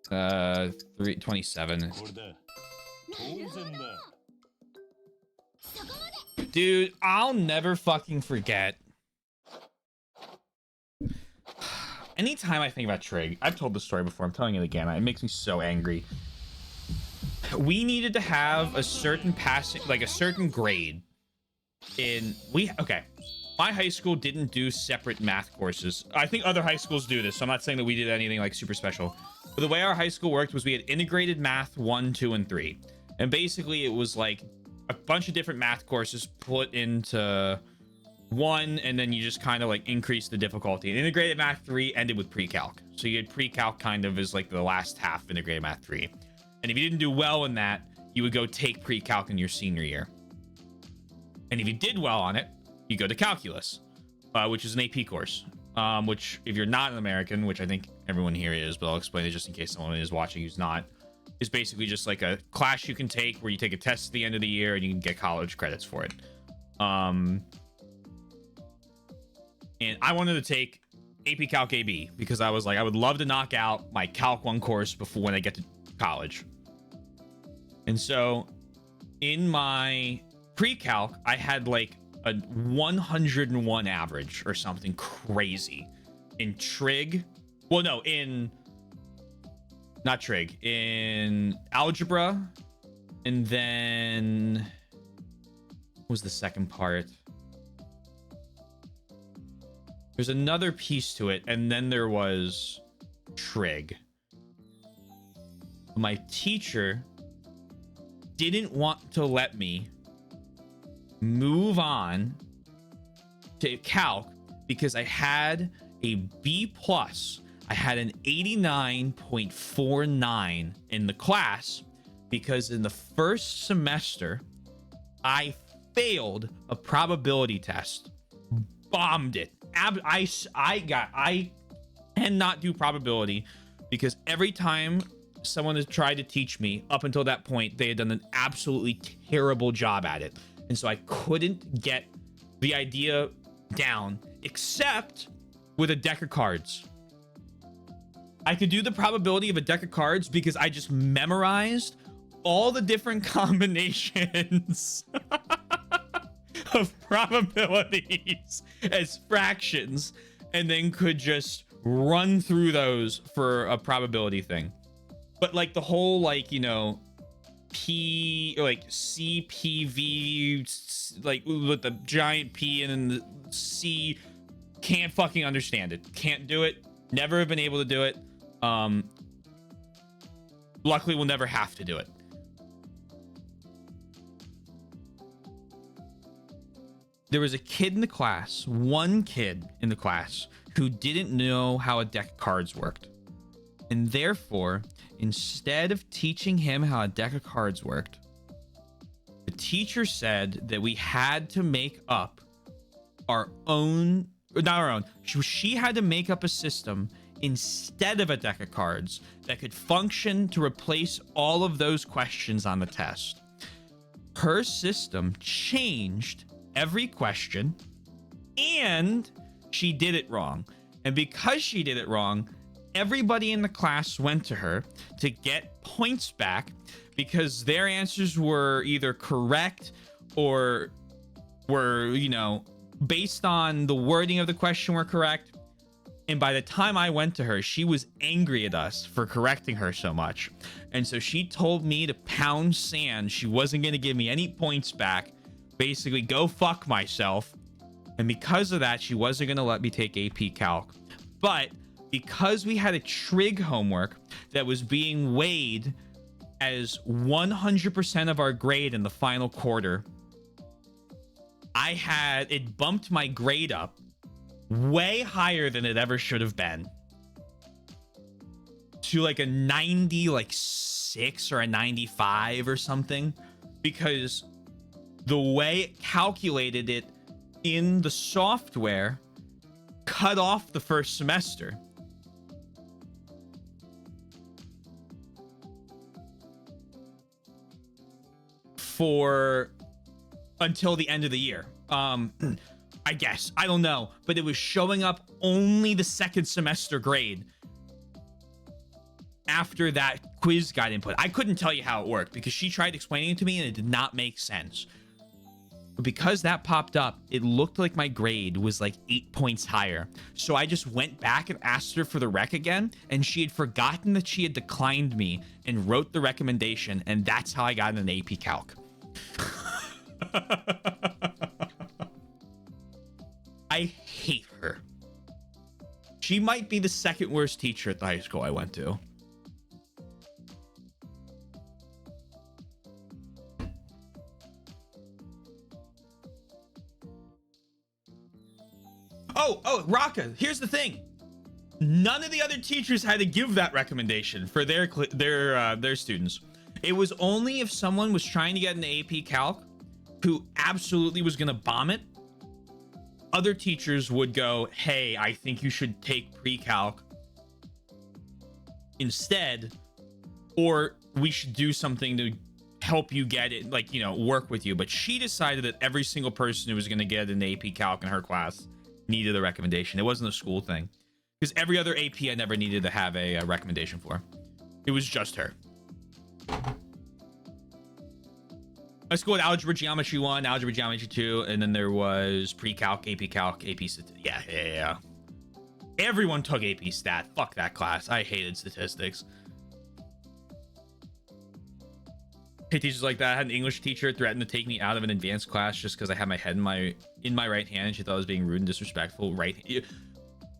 27. Dude, I'll never fucking forget. Anytime I think about Trig, I've told this story before, I'm telling it again, it makes me so angry. We needed to have a certain passing, like a certain grade in, okay. My high school didn't do separate math courses. I think other high schools do this, so I'm not saying that we did anything like super special. But the way our high school worked was we had integrated math 1, 2, and 3. And basically it was like a bunch of different math courses put into 1, and then you just kind of like increase the difficulty. And integrated math 3 ended with pre-calc, so you had pre-calc kind of as like the last half of integrated math 3. And if you didn't do well in that, you would go take pre-calc in your senior year. And if you did well on it, you go to calculus, which is an AP course, which if you're not an American, which I think everyone here is, but I'll explain it just in case someone is watching who's not, is basically just like a class you can take where you take a test at the end of the year and you can get college credits for it. And I wanted to take AP Calc AB because I was like, I would love to knock out my Calc 1 course before when I get to college. And so in my pre-calc, I had like a 101 average or something crazy in trig. Well, no, not trig, in algebra. And then what was the second part? There's another piece to it, and then there was trig. My teacher didn't want to let me move on to calc because I had a B plus. I had an 89.49 in the class because in the first semester I failed a probability test, bombed it. I cannot do probability because every time someone has tried to teach me up until that point, they had done an absolutely terrible job at it. And so I couldn't get the idea down except with a deck of cards. I could do the probability of a deck of cards because I just memorized all the different combinations of probabilities as fractions and then could just run through those for a probability thing. But like the whole, like, you know, P, like CPV, like with the giant P and then the C, can't fucking understand it. Can't do it. Never have been able to do it. Luckily we'll never have to do it. There was a kid in the class, one kid in the class, who didn't know how a deck of cards worked. And therefore, instead of teaching him how a deck of cards worked, the teacher said that we had to make up our own, not our own, she had to make up a system instead of a deck of cards that could function to replace all of those questions on the test. Her system changed every question and she did it wrong. And because she did it wrong, everybody in the class went to her to get points back because their answers were either correct or were, you know, based on the wording of the question were correct. And by the time I went to her, she was angry at us for correcting her so much. And so she told me to pound sand. She wasn't going to give me any points back. Basically, go fuck myself. And because of that, she wasn't going to let me take AP Calc. But because we had a trig homework that was being weighed as 100% of our grade in the final quarter, it bumped my grade up way higher than it ever should have been to like a 96 or a 95 or something, because the way it calculated it in the software cut off the first semester. For until the end of the year. I guess. I don't know. But it was showing up only the second semester grade after that quiz got input. I couldn't tell you how it worked because she tried explaining it to me and it did not make sense. But because that popped up, it looked like my grade was like 8 points higher. So I just went back and asked her for the rec again, and she had forgotten that she had declined me and wrote the recommendation, and that's how I got an AP Calc. I hate her. She might be the second worst teacher at the high school I went to. Oh, Raka, here's the thing. None of the other teachers had to give that recommendation for their students. It was only if someone was trying to get an AP Calc who absolutely was going to bomb it, other teachers would go, hey, I think you should take pre-calc instead, or we should do something to help you get it, like, you know, work with you. But she decided that every single person who was going to get an AP Calc in her class needed a recommendation. It wasn't a school thing, because every other AP I never needed to have a recommendation for. It was just her. I scored Algebra Geometry 1, Algebra Geometry 2, and then there was Pre-Calc, AP Calc, AP yeah. Everyone took AP Stat. Fuck that class. I hated statistics. Hey, teachers like that. I had an English teacher threaten to take me out of an advanced class just because I had my head in my right hand, and she thought I was being rude and disrespectful.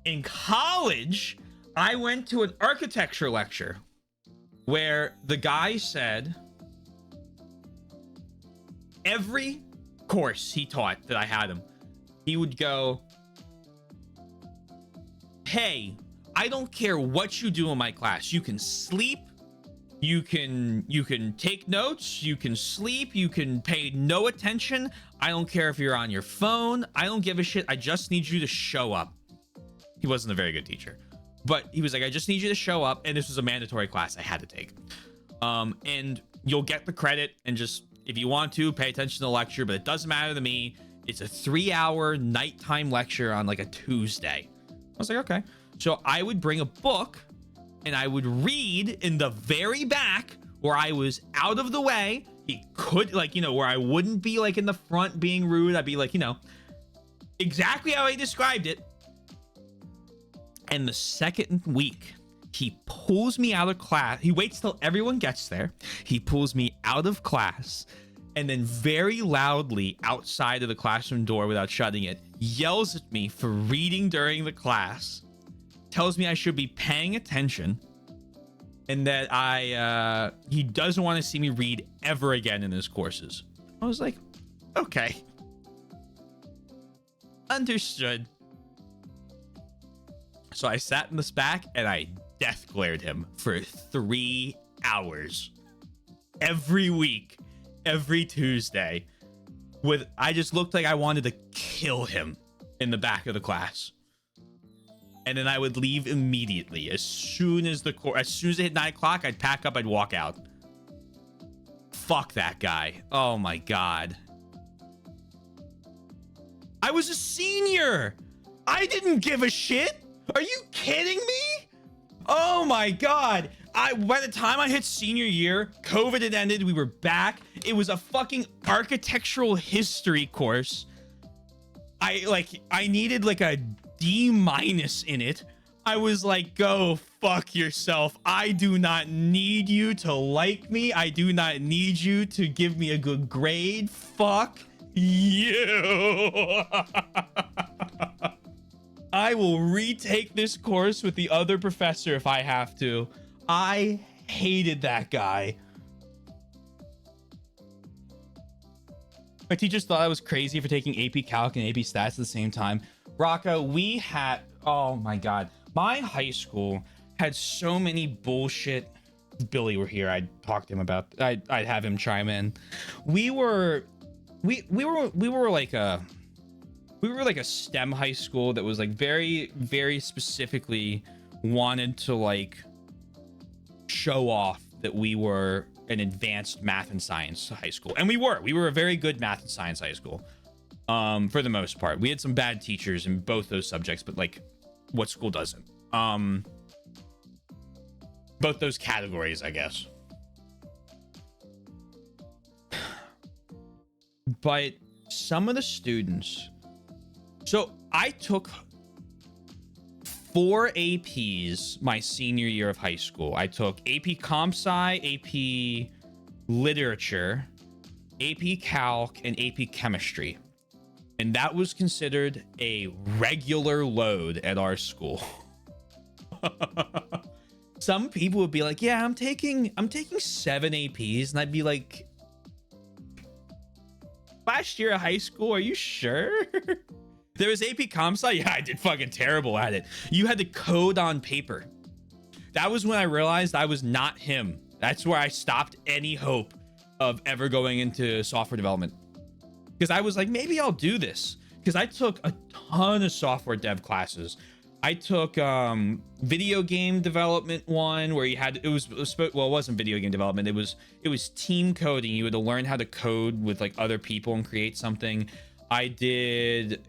In college, I went to an architecture lecture where the guy said every course he taught that I had him, he would go, hey, I don't care what you do in my class. You can sleep, you can take notes, you can sleep, you can pay no attention. I don't care if you're on your phone. I don't give a shit. I just need you to show up. He wasn't a very good teacher, but he was like, I just need you to show up. And this was a mandatory class I had to take. And you'll get the credit, and just, if you want to, pay attention to the lecture, but it doesn't matter to me. It's a 3-hour nighttime lecture on like a Tuesday. I was like, okay. So I would bring a book and I would read in the very back where I was out of the way. He could, like, you know, where I wouldn't be like in the front being rude. I'd be like, you know, exactly how I described it. And the second week, he pulls me out of class. He waits till everyone gets there. He pulls me out of class, and then very loudly outside of the classroom door without shutting it, yells at me for reading during the class, tells me I should be paying attention, and that he doesn't want to see me read ever again in his courses. I was like, okay. Understood. So I sat in this back and I death glared him for 3 hours every week, every Tuesday. I just looked like I wanted to kill him in the back of the class. And then I would leave immediately. As soon as it hit 9 o'clock, I'd pack up, I'd walk out. Fuck that guy. Oh my God. I was a senior. I didn't give a shit. Are you kidding me? Oh my God. By the time I hit senior year, COVID had ended. We were back. It was a fucking architectural history course. I needed like a D- in it. I was like, go fuck yourself. I do not need you to like me. I do not need you to give me a good grade. Fuck you. I will retake this course with the other professor if I have to. I hated that guy. My teachers thought I was crazy for taking AP Calc and AP Stats at the same time. Rocco, we had, oh my God. My high school had so many bullshit. If Billy were here, I'd talk to him about, I'd have him chime in. We were like a STEM high school that was like very, very specifically wanted to like show off that we were an advanced math and science high school. And we were a very good math and science high school. For the most part, we had some bad teachers in both those subjects, but like what school doesn't? Both those categories, I guess. But some of the students, so I took 4 APs my senior year of high school. I took AP Comp Sci, AP Literature, AP Calc, and AP Chemistry. And that was considered a regular load at our school. Some people would be like, yeah, I'm taking 7 APs. And I'd be like, last year of high school, are you sure? There was AP Comp Sci. Yeah, I did fucking terrible at it. You had to code on paper. That was when I realized I was not him. That's where I stopped any hope of ever going into software development. Because I was like, maybe I'll do this. Because I took a ton of software dev classes. I took video game development one where you had it wasn't video game development. It was team coding. You had to learn how to code with like other people and create something. I did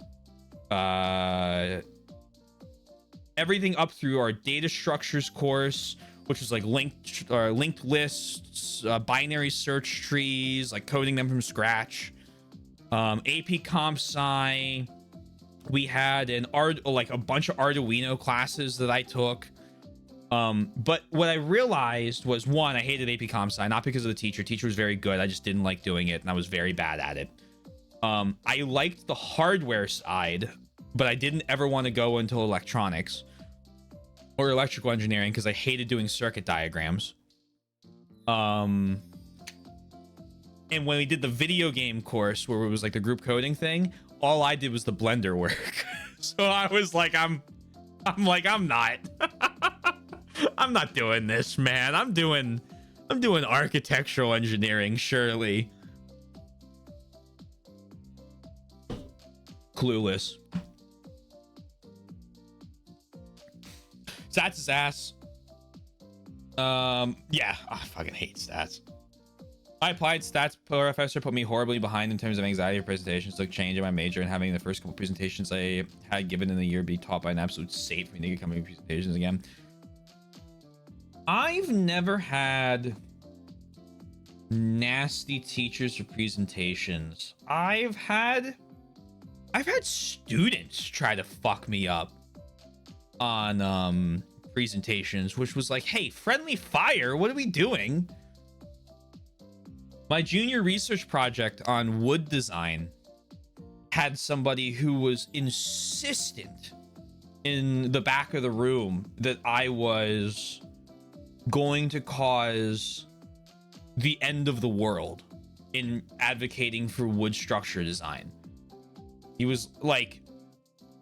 everything up through our data structures course, which was like linked lists, binary search trees, like coding them from scratch. AP Comp Sci. We had a bunch of Arduino classes that I took. But what I realized was, one, I hated AP Comp Sci, not because of the teacher. Teacher was very good. I just didn't like doing it, and I was very bad at it. I liked the hardware side, but I didn't ever want to go into electronics or electrical engineering because I hated doing circuit diagrams. And when we did the video game course where it was like the group coding thing, all I did was the Blender work. So I was like, I'm not I'm not doing this, man. I'm doing architectural engineering, surely. Clueless. Stats is ass. Yeah, I fucking hate stats. My applied stats professor put me horribly behind in terms of anxiety of presentations, like changing my major and having the first couple presentations I had given in the year be taught by an absolute saint for me to get coming presentations again. I've never had nasty teachers or presentations. I've had students try to fuck me up on presentations, which was like, hey, friendly fire, what are we doing? My junior research project on wood design had somebody who was insistent in the back of the room that I was going to cause the end of the world in advocating for wood structure design. He was like,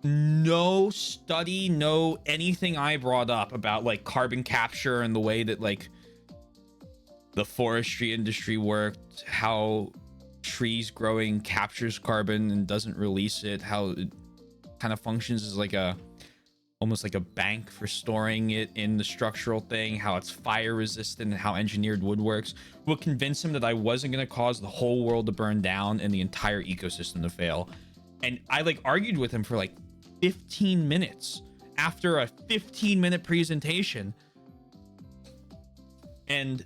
no study, no anything I brought up about like carbon capture and the way that like the forestry industry worked, how trees growing captures carbon and doesn't release it, how it kind of functions as like almost like a bank for storing it in the structural thing, how it's fire resistant and how engineered wood works, would convince him that I wasn't going to cause the whole world to burn down and the entire ecosystem to fail. And I like argued with him for like 15 minutes after a 15-minute presentation. And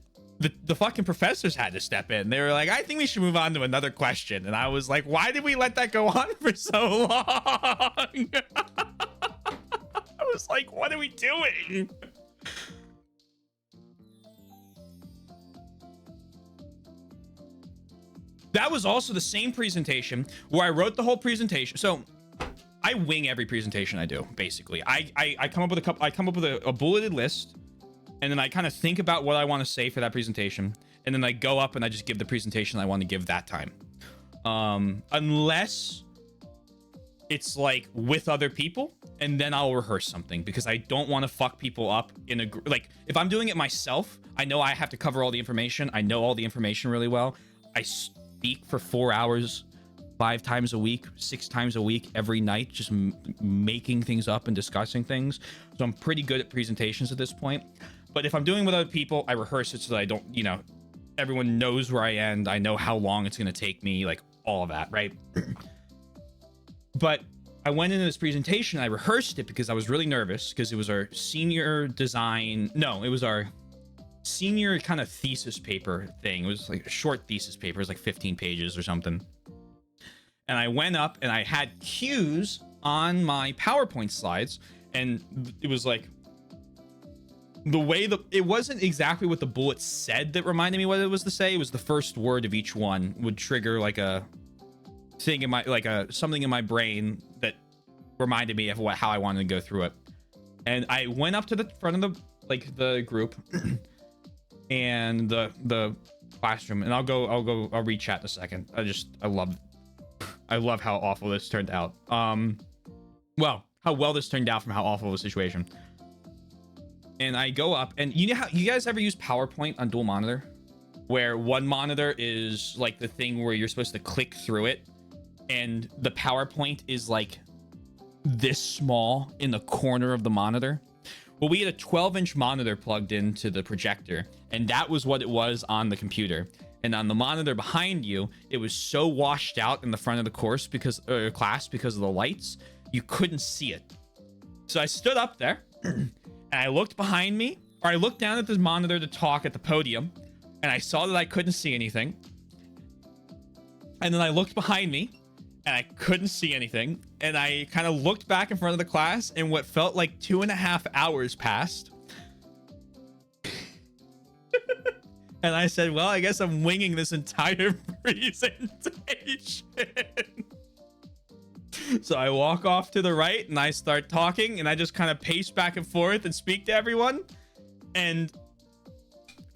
the fucking professors had to step in. They were like, I think we should move on to another question. And I was like, why did we let that go on for so long? I was like, what are we doing? That was also the same presentation where I wrote the whole presentation. So I wing every presentation I do, basically. I come up with a bulleted list, and then I kind of think about what I want to say for that presentation, and then I go up and I just give the presentation I want to give that time. Unless it's like with other people, and then I'll rehearse something because I don't want to fuck people up in a like if I'm doing it myself, I know I have to cover all the information. I know all the information really well. I speak for 4 hours 5 times a week, 6 times a week, every night, just making things up and discussing things. So I'm pretty good at presentations at this point. But if I'm doing with other people, I rehearse it so that I don't, you know, everyone knows where I end. I know how long it's going to take me, like all of that, right? But I went into this presentation, I rehearsed it because I was really nervous because it was our senior design. No, it was our senior kind of thesis paper thing. It was like a short thesis paper. It was like 15 pages or something. And I went up and I had cues on my PowerPoint slides, and it was like the way it wasn't exactly what the bullet said that reminded me what it was to say. It was the first word of each one would trigger like a thing in my something in my brain that reminded me of how I wanted to go through it. And I went up to the front of the group and the classroom, and I'll read chat in a second. I love how awful this turned out. Well, how well this turned out from how awful of a situation. And I go up, and you know how you guys ever use PowerPoint on dual monitor, where one monitor is like the thing where you're supposed to click through it, and the PowerPoint is like this small in the corner of the monitor. Well, we had a 12-inch monitor plugged into the projector, and that was what it was on the computer. And on the monitor behind you, it was so washed out in the front of the course class because of the lights, you couldn't see it. So I stood up there and I looked behind me, or I looked down at this monitor to talk at the podium, and I saw that I couldn't see anything. And then I looked behind me and I couldn't see anything. And I kind of looked back in front of the class, and what felt like 2.5 hours passed. And I said, well, I guess I'm winging this entire presentation. So I walk off to the right and I start talking, and I just kind of pace back and forth and speak to everyone and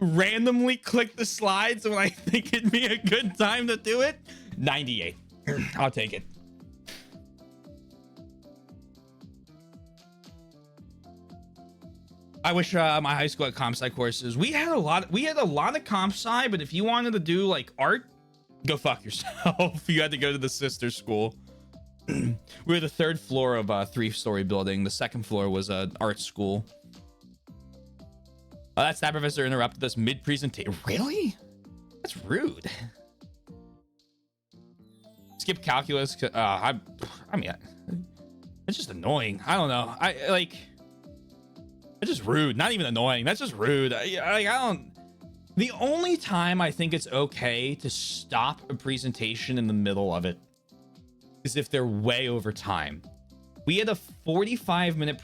randomly click the slides when I think it'd be a good time to do it. 98. I'll take it. I wish my high school had comp sci courses. We had a lot of comp sci, but if you wanted to do like art, go fuck yourself. You had to go to the sister school. We were the 3rd floor of a 3-story building. The 2nd floor was an art school. That staff professor interrupted us mid-presentation. Really? That's rude. Skip calculus. I mean, it's just annoying. I don't know. It's just rude. Not even annoying. That's just rude. I don't. The only time I think it's okay to stop a presentation in the middle of it is if they're way over time. We had a 45-minute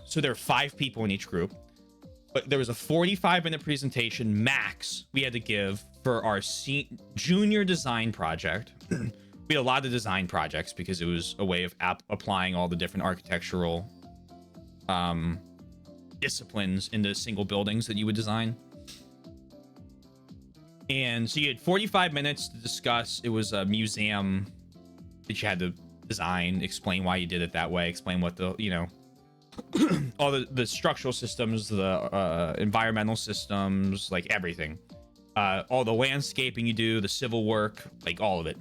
so there are 5 people in each group, but there was a 45-minute presentation max we had to give for our junior design project. We had a lot of design projects because it was a way of applying all the different architectural disciplines into single buildings that you would design. And so you had 45 minutes to discuss. It was a museum that you had to design, explain why you did it that way, explain what the, you know, all the structural systems, the environmental systems, like everything, all the landscaping you do, the civil work, like all of it.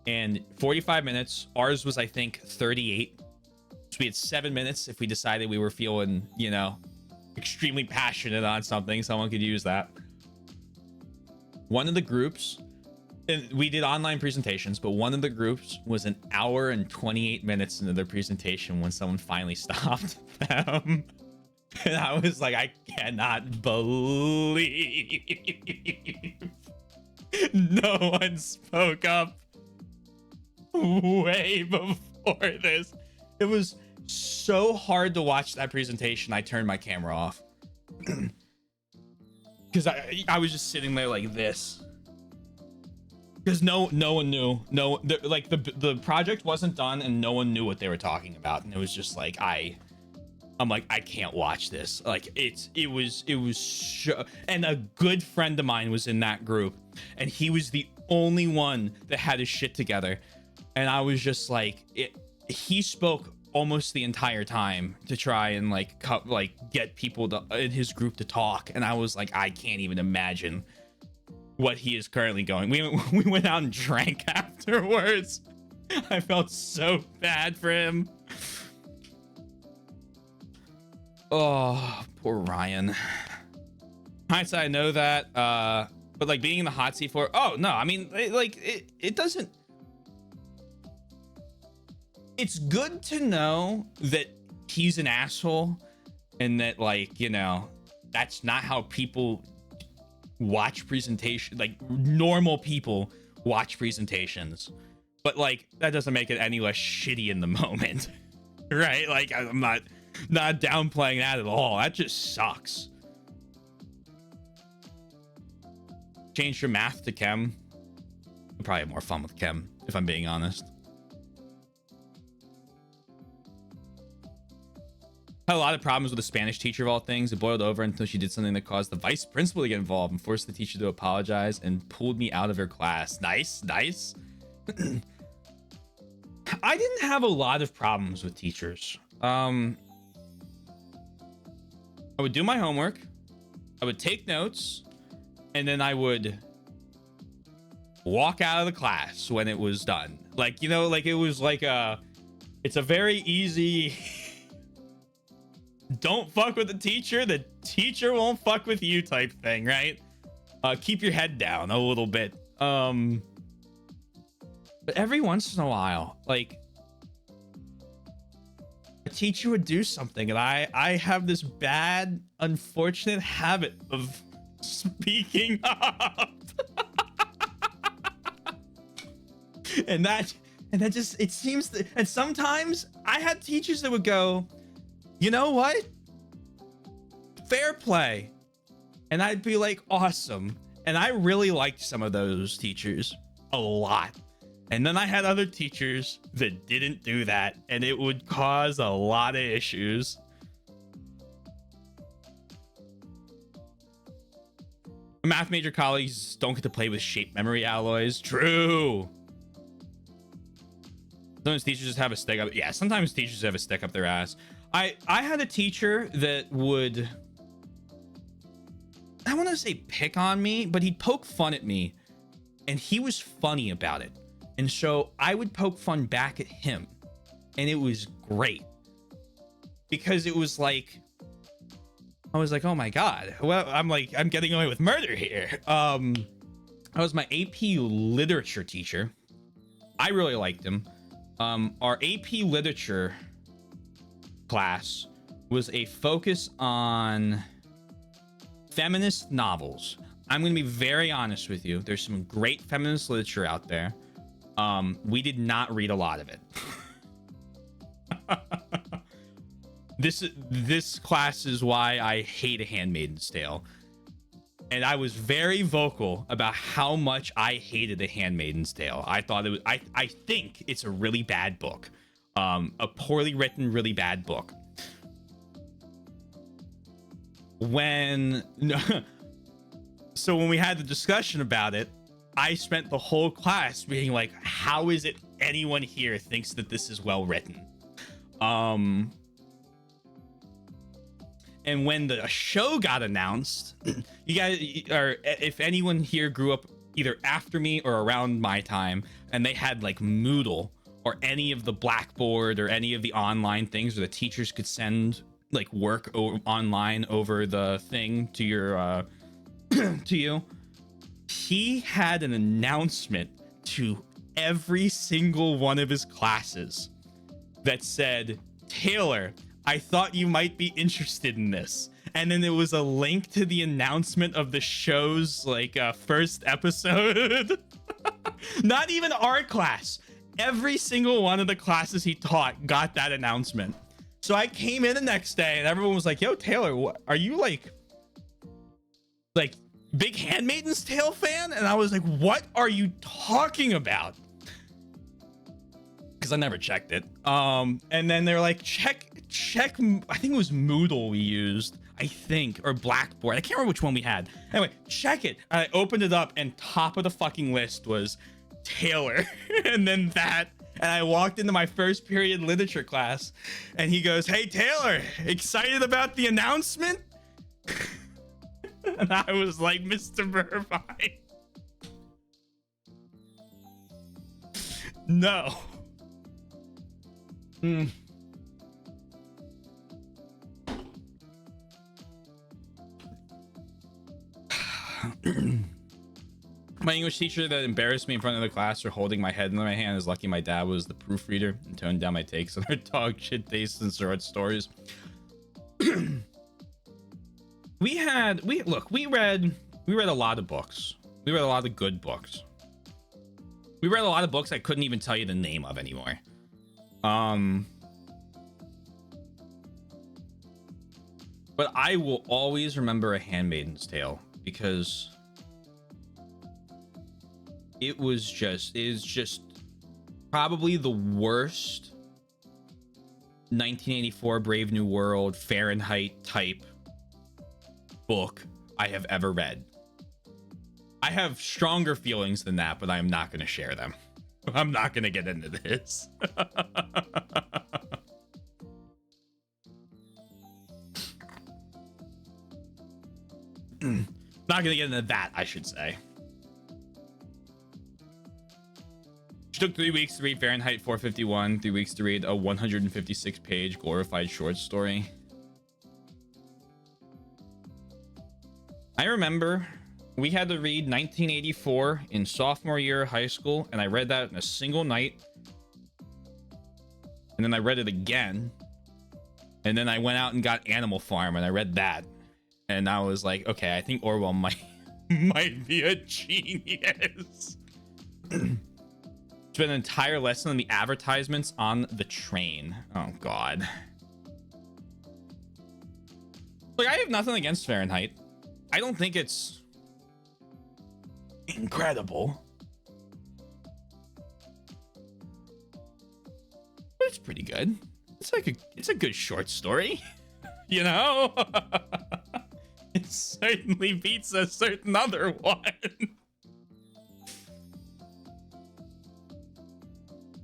And 45 minutes. Ours was, I think, 38. So we had 7 minutes if we decided we were feeling, you know, extremely passionate on something. Someone could use that. One of the groups, and we did online presentations, but one of the groups was an hour and 28 minutes into their presentation when someone finally stopped them. And I was like, I cannot believe no one spoke up way before this. It was so hard to watch that presentation. I turned my camera off because I was just sitting there like this, because no one knew. The project wasn't done and no one knew what they were talking about, and it was just like I'm like, I can't watch this. Like it was and a good friend of mine was in that group, and he was the only one that had his shit together. And I was just like, he spoke almost the entire time to try and get people in his group to talk. And I was like, I can't even imagine what he is currently going. We went out and drank afterwards. I felt so bad for him. Oh, poor Ryan. Hindsight, I know that, but like being in the hot seat for, oh no, I mean, it doesn't. It's good to know that he's an asshole and that, like, you know, that's not how people watch presentation. Like, normal people watch presentations, but like that doesn't make it any less shitty in the moment. Right? Like, I'm not downplaying that at all. That just sucks. Change your math to chem. I'll probably have more fun with chem, if I'm being honest. Had a lot of problems with the Spanish teacher of all things. It boiled over until she did something that caused the vice principal to get involved and forced the teacher to apologize and pulled me out of her class. Nice. I didn't have a lot of problems with teachers. I would do my homework, I would take notes, and then I would walk out of the class when it was done. Like, you know, like it was like it's a very easy don't fuck with the teacher won't fuck with you type thing, right? Keep your head down a little bit. But every once in a while, like, a teacher would do something, and I have this bad, unfortunate habit of speaking up. and that just, it seems that, and sometimes I had teachers that would go, you know what? Fair play. And I'd be like, awesome. And I really liked some of those teachers a lot. And then I had other teachers that didn't do that, and it would cause a lot of issues. Math major colleagues don't get to play with shape memory alloys. True. Sometimes teachers just have a stick up. Yeah, sometimes teachers have a stick up their ass. I had a teacher that would, I want to say pick on me, but he'd poke fun at me, and he was funny about it. And so I would poke fun back at him, and it was great because it was like, I was like, oh my God, well, I'm getting away with murder here. I was my AP literature teacher. I really liked him. Our AP literature class was a focus on feminist novels. I'm going to be very honest with you. There's some great feminist literature out there. We did not read a lot of it. This class is why I hate A Handmaid's Tale. And I was very vocal about how much I hated A Handmaid's Tale. I thought it was, I think it's a really bad book. A poorly written, really bad book. So when we had the discussion about it, I spent the whole class being like, how is it anyone here thinks that this is well written? And when the show got announced, you guys, or if anyone here grew up either after me or around my time, and they had like Moodle or any of the Blackboard or any of the online things where the teachers could send like work online over the thing to your to you, he had an announcement to every single one of his classes that said, Taylor, I thought you might be interested in this. And then there was a link to the announcement of the show's like first episode. Not even our class. Every single one of the classes he taught got that announcement. So I came in the next day and everyone was like, yo, Taylor, what, are you like big Handmaid's Tale fan? And I was like, what are you talking about? Because I never checked it. And then they're like, check, I think it was Moodle we used, I think, or Blackboard. I can't remember which one we had. Anyway, check it. And I opened it up and top of the fucking list was Taylor. And then that. And I walked into my first period literature class and he goes, hey, Taylor, excited about the announcement? And I was like, Mr. Burvine. No. My English teacher that embarrassed me in front of the class for holding my head in my hand is lucky my dad was the proofreader and toned down my takes on our dog shit tastes and short stories. we read a lot of books. We read a lot of good books. We read a lot of books I couldn't even tell you the name of anymore. But I will always remember A Handmaid's Tale because it is just probably the worst 1984 Brave New World Fahrenheit type book I have ever read. I have stronger feelings than that, but I am not going to share them. I'm not gonna get into this. Not gonna get into that, I should say. She took 3 weeks to read Fahrenheit 451, 3 weeks to read a 156-page glorified short story. I remember we had to read 1984 in sophomore year of high school, and I read that in a single night. And then I read it again. And then I went out and got Animal Farm, and I read that. And I was like, okay, I think Orwell might be a genius. Spent an entire lesson on the advertisements on the train. Oh, God. Like, I have nothing against Fahrenheit. I don't think it's incredible, but it's pretty good. It's a good short story, you know. It certainly beats a certain other one.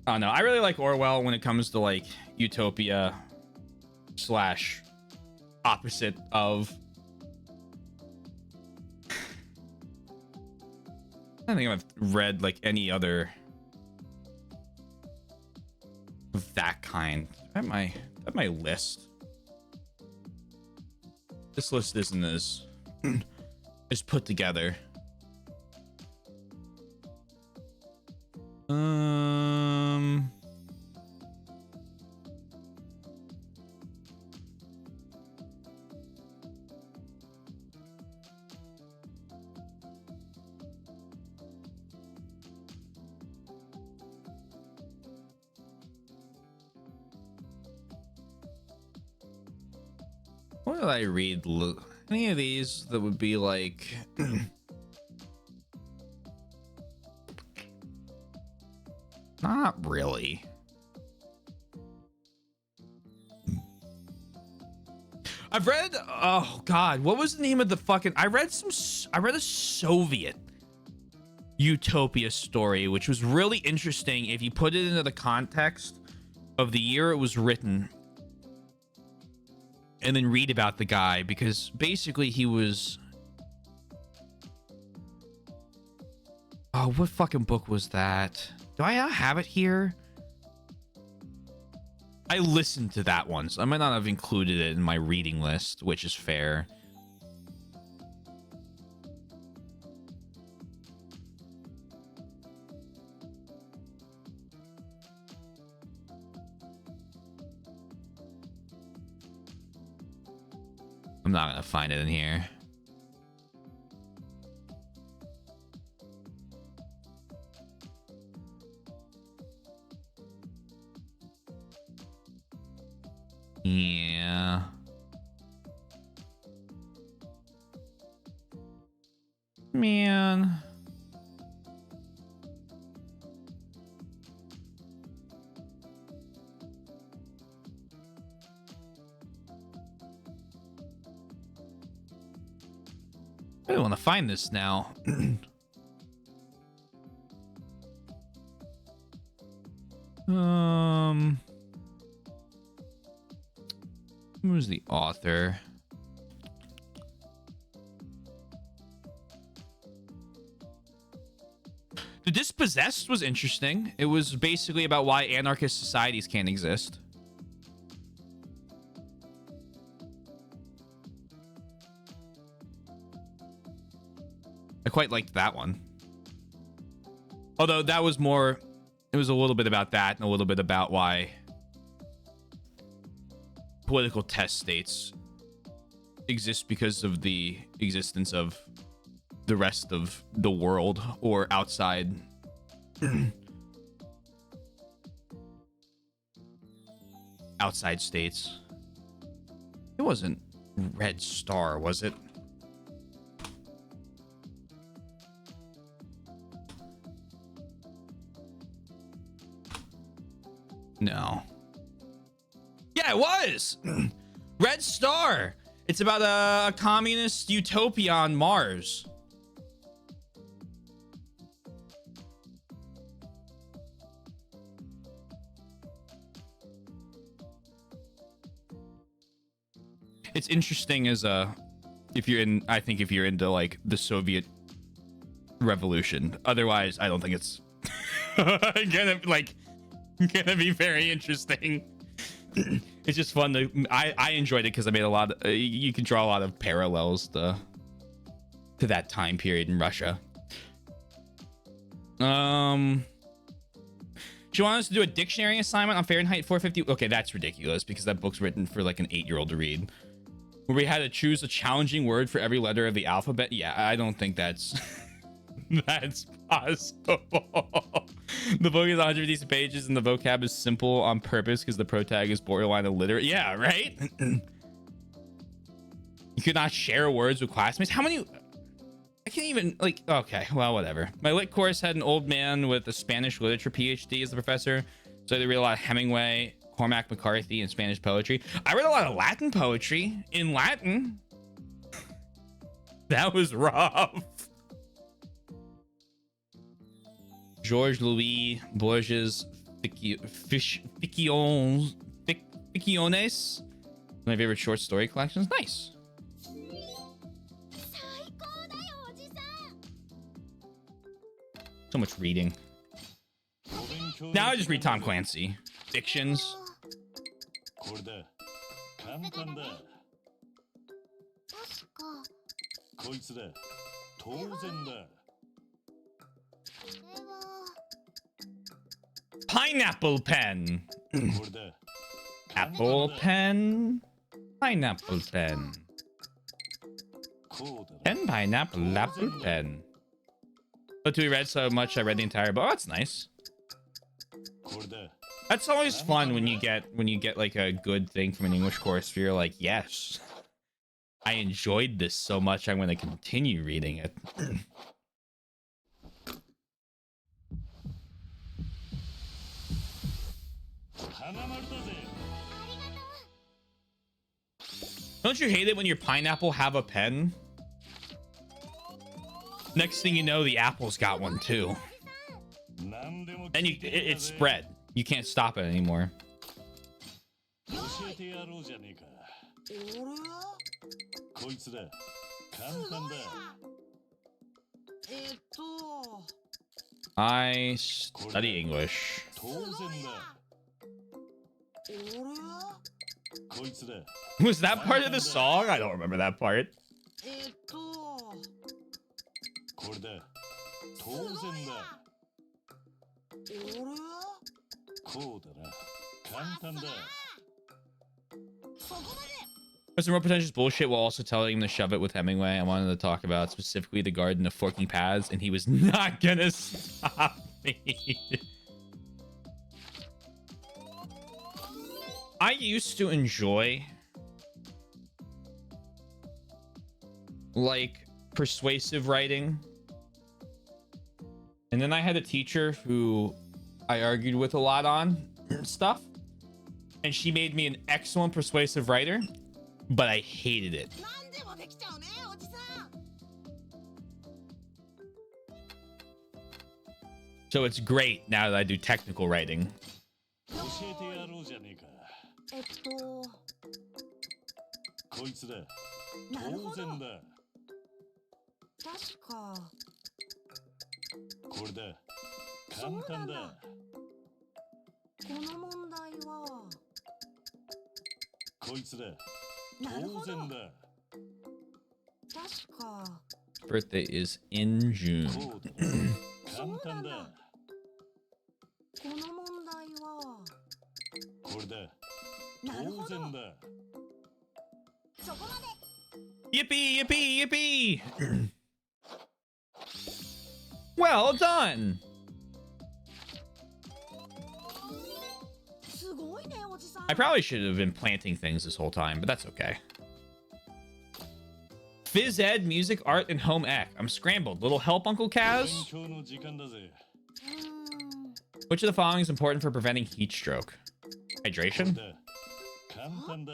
Oh no, I really like Orwell when it comes to like utopia slash opposite of. I don't think I've read like any other of that kind. At my list. This list isn't as put together. What did I read? Any of these that would be like not really. I've read, oh God, what was the name of the fucking, I read a Soviet utopia story, which was really interesting if you put it into the context of the year it was written. And then read about the guy, because basically he was, oh, what fucking book was that? Do I not have it here? I listened to that one, so I might not have included it in my reading list, which is fair. I'm not gonna find it in here. Yeah. Man. I really want to find this now. Who's the author? The Dispossessed was interesting. It was basically about why anarchist societies can't exist. I quite liked that one. Although that was more, it was a little bit about that and a little bit about why political test states exist because of the existence of the rest of the world or outside. Outside states. It wasn't Red Star, was it? No. Yeah, it was. Red Star. It's about a communist utopia on Mars. it's interesting as a if you're in. I think if you're into like the Soviet Revolution. Otherwise, I don't think it's gonna be very interesting. It's just fun to. I enjoyed it because I made a lot. You can draw a lot of parallels to that time period in Russia. She wanted us to do a dictionary assignment on Fahrenheit 450. Okay, that's ridiculous because that book's written for like an 8-year-old to read. Where we had to choose a challenging word for every letter of the alphabet. Yeah, I don't think that's that's possible. The book is 150 pages and the vocab is simple on purpose because the pro tag is borderline illiterate. Yeah, right? You could not share words with classmates. How many? I can't even, like, okay, well, whatever. My lit course had an old man with a Spanish literature PhD as the professor, so I had to read a lot of Hemingway, Cormac McCarthy, and Spanish poetry. I read a lot of Latin poetry in Latin. That was rough. George Louis Borges Ficciones, my favorite short story collections. Nice. So much reading. Now I just read Tom Clancy. Fictions. これだ。簡単だ。確かこいつだ。当然だ。これは Pineapple pen. これだ。 Apple pen. Pineapple pen. こうだな。 Pen, pineapple, apple pen. But we read so much, I read the entire book. Oh, that's nice. これだ。 That's always fun when you get like a good thing from an English course where you're like, yes, I enjoyed this so much, I'm going to continue reading it. Don't you hate it when your pineapple have a pen? Next thing you know, the apple's got one too. Then it's spread. You can't stop it anymore. 教えてやろうじゃねえか。俺はこいつだ。簡単だ。I study English. 当然だ。俺はこいつだ。 Was that part of the song? I don't remember that part. これだ。当然だ。俺はこうだな。簡単だ。 Some more pretentious bullshit while also telling him to shove it with Hemingway. I wanted to talk about specifically the garden of forking paths, and he was not gonna stop me. I used to enjoy like persuasive writing, and then I had a teacher who I argued with a lot on stuff, and she made me an excellent persuasive writer, but I hated it. 何でもできちゃうねおじさん So it's great now that I do technical writing. 教えてやろうじゃねえか。こいつだ。なるほど当然だ。確かこれだ。簡単だ。この問題はこいつだ。なるほど当然だ。確か Birthday is in June. こうだな。簡単だ。この問題はこれだ。なるほど当然だ。そこまで Yippee, yippee, yippee! Well done! すごいねおじさん I probably should have been planting things this whole time, but that's okay. Phys ed, music, art, and home ec. I'm scrambled. Little help, Uncle 勉 Kaz? 強の時間だぜ。 Which of the following is important for preventing heat stroke? これ Hydration? だ。簡単だ。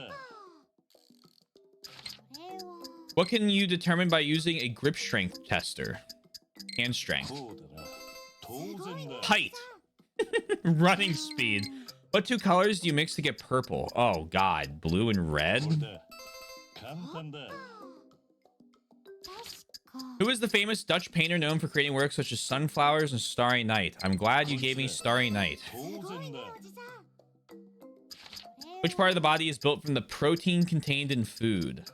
これは What can you determine by using a grip strength tester? Hand strength. こうだな。当然だ。 Height. Running speed. What two colors do you mix to get purple? Oh god, blue and これ red? だ。簡単だ。 Who is the famous Dutch painter known for creating works such as Sunflowers and Starry Night? I'm glad you gave me Starry Night. 当然だ。 Which part of the body is built from the protein contained in food?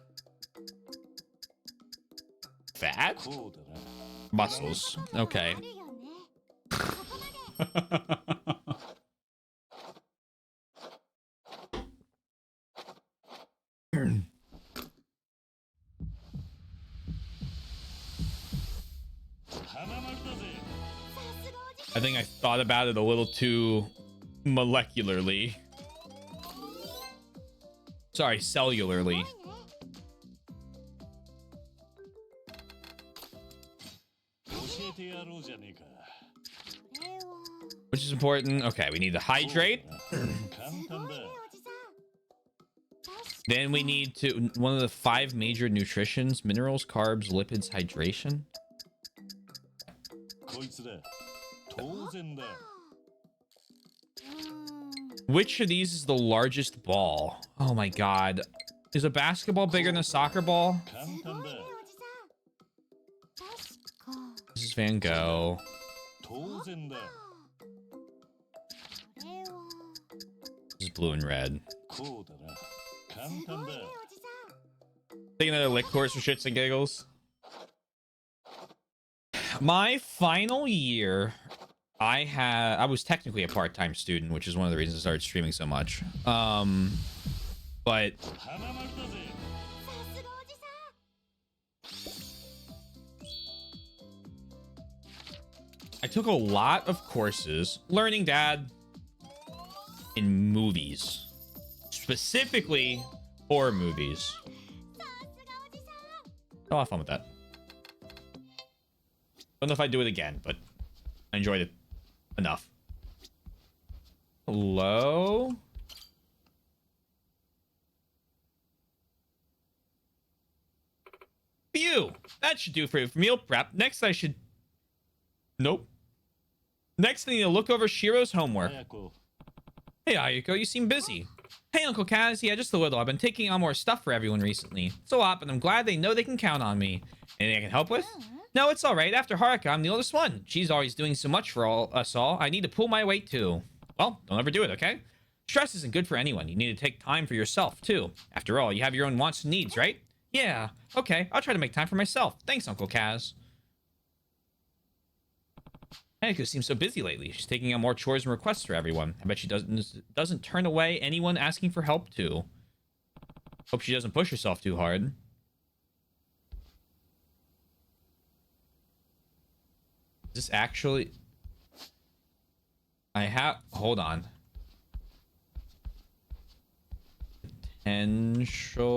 Fat? こうだな。 Muscles. Okay. 花丸だぜ。 I think I thought about it a little too molecularly. Sorry, cellularly. 教えてやろうじゃねえか。 Which is important. Okay, we need to hydrate. 簡単だ。 Then we need to one of the 5 major nutritions: minerals, carbs, lipids, hydration. こいつだ。当然だ。 Which of these is the largest ball? Oh my god. Is a basketball bigger than a soccer ball? 簡単だ。 This is Van Gogh. 当然だ。 This is blue and red. こうだな。簡単だ。 Take another lick course for shits and giggles. My final year, I was technically a part-time student, which is one of the reasons I started streaming so much. But 花丸だぜ。 I took a lot of courses learning dad in movies, specifically horror movies. I'll have fun with that. Don't know if I'd do it again, but I enjoyed it enough. Hello? Phew! That should do for meal prep. Next, I should... Nope. Next, I need to look over Shiro's homework. 早く。 Hey, Ayuko, you seem busy. Hey, Uncle Kaz. Yeah, just a little. I've been taking on more stuff for everyone recently. It's a lot, but I'm glad they know they can count on me. Anything I can help with? No, it's all right. After Haruka, I'm the oldest one. She's always doing so much for us all. I need to pull my weight, too. Well, don't overdo it, okay? Stress isn't good for anyone. You need to take time for yourself, too. After all, you have your own wants and needs, right? Yeah. Okay, I'll try to make time for myself. Thanks, Uncle Kaz. Ayuko seems so busy lately. She's taking on more chores and requests for everyone. I bet she doesn't turn away anyone asking for help, too. Hope she doesn't push herself too hard. Is this actually... Hold on. Potentially...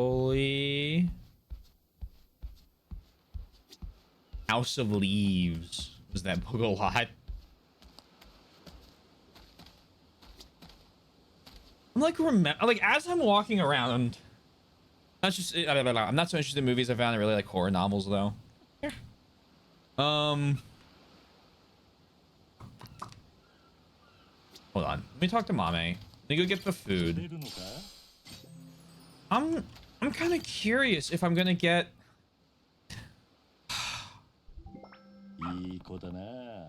House of Leaves. Was that book a lot? I'm like, as I'm walking around, I'm not so interested in movies. I found I really like horror novels though. Here. Hold on. Let me talk to Mame. Let me go get the 出 food. るのか。 I'm kind of curious if I'm gonna get. いい子だな。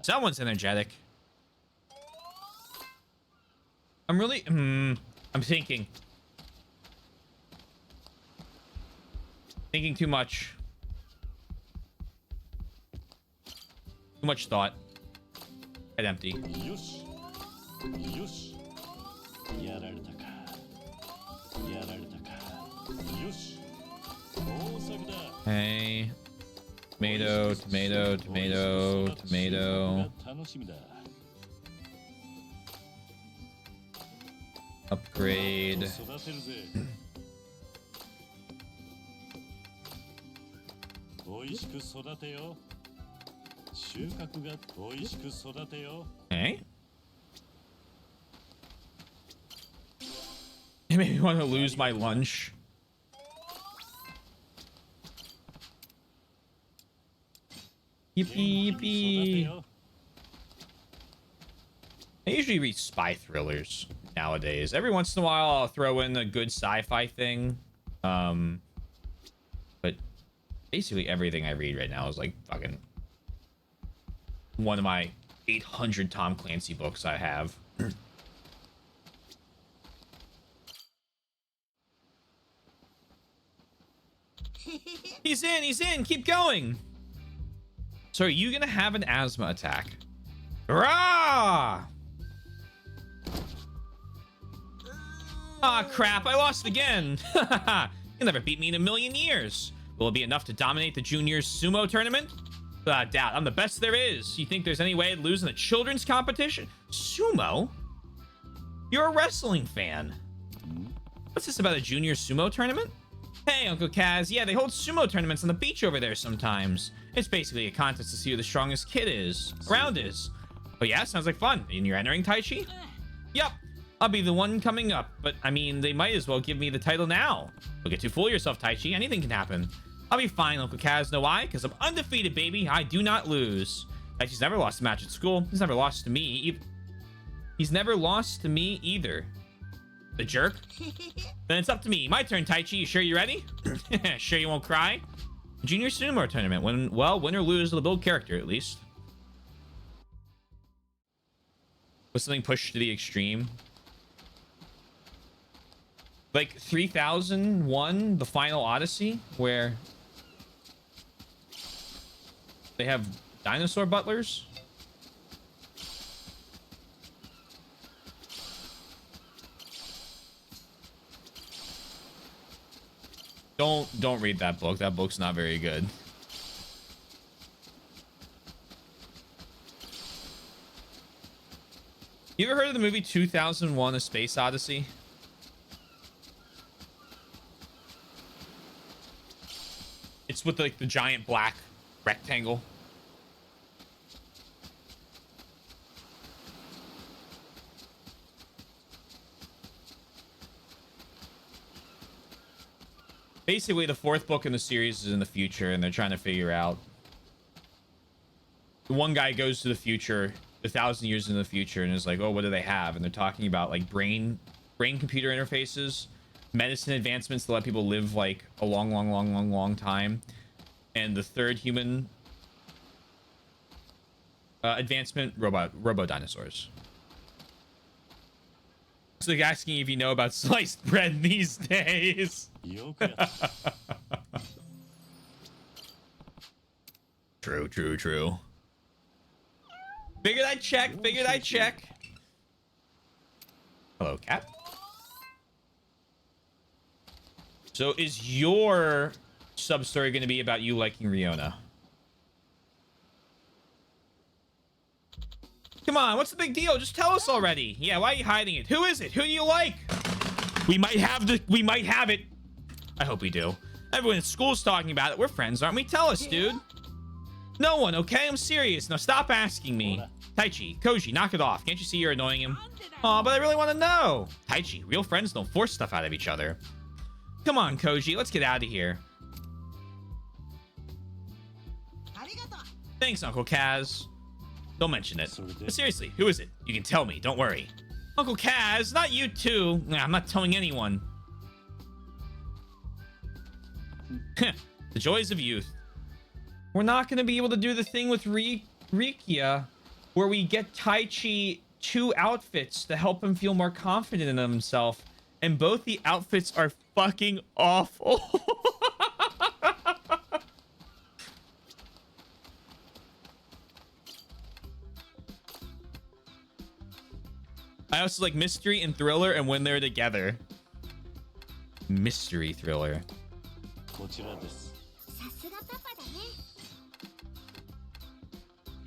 Someone's energetic. I'm really. I'm thinking. Thinking too much. Too much thought. Head empty. よし。よし。やられたか。やられたか。よし。大騒ぎだ。 Hey. Tomato, tomato, tomato, tomato. 楽しみだ。 Upgrade. 育てるぜ。美味しく育てよ。収穫が美味しく育てよ。 Hey. It made me want to lose my lunch. Yippee, 育て yippee. よ。 I usually read spy thrillers nowadays. Every once in a while, I'll throw in a good sci-fi thing. Basically everything I read right now is like fucking one of my 800 Tom Clancy books I have. He's in, keep going. So are you gonna have an asthma attack? Rah! Ah, crap, I lost again. You'll never beat me in a million years. Will it be enough to dominate the juniors sumo tournament? Doubt. I'm the best there is. You think there's any way I'd lose in a children's competition? Sumo? You're a wrestling fan. What's this about a junior sumo tournament? Hey, Uncle Kaz. Yeah, they hold sumo tournaments on the beach over there sometimes. It's basically a contest to see who the strongest kid is. Around is. Oh yeah, sounds like fun. And you're entering Taichi? Yup. I'll be the one coming up. But, I mean, they might as well give me the title now. Don't get too full of yourself, Taichi. Anything can happen. I'll be fine, Uncle Kaz. Know why? Because I'm undefeated, baby. I do not lose. Taichi's never lost a match at school. He's never lost to me. He's never lost to me either. The jerk? Then it's up to me. My turn, Taichi. You sure you're ready? Sure you won't cry? Junior sumo tournament. Win or lose, it'll build character at least. Was something pushed to the extreme? Like 3001, the final Odyssey, where they have dinosaur butlers. Don't read that book. That book's not very good. You ever heard of the movie 2001: A Space Odyssey? It's with like the giant black rectangle. Basically, the fourth book in the series is in the future, and they're trying to figure out. The one guy goes to the future, 1,000 years in the future, and is like, "Oh, what do they have?" And they're talking about like brain-computer interfaces, medicine advancements to let people live like a long time, and the third human advancement, robo dinosaurs. It's like asking if you know about sliced bread these days. True. Figured I'd check. Hello, cat. So is your sub-story going to be about you liking Riona? Come on, what's the big deal? Just tell us already. Yeah, why are you hiding it? Who is it? Who do you like? We might have it. I hope we do. Everyone at school's talking about it. We're friends, aren't we? Tell us, dude. No one, okay? I'm serious. Now stop asking me. Taichi, Koji, knock it off. Can't you see you're annoying him? Aw, but I really want to know. Taichi, real friends don't force stuff out of each other. Come on, Koji, let's get out of here. Thanks, Uncle Kaz. Don't mention it. But seriously, who is it? You can tell me, don't worry. Uncle Kaz, not you too. Nah, I'm not telling anyone. The joys of youth. We're not going to be able to do the thing with Rikia, where we get Taichi 2 outfits to help him feel more confident in himself. And both the outfits are fucking awful. I also like mystery and thriller and when they're together. Mystery thriller. こちらです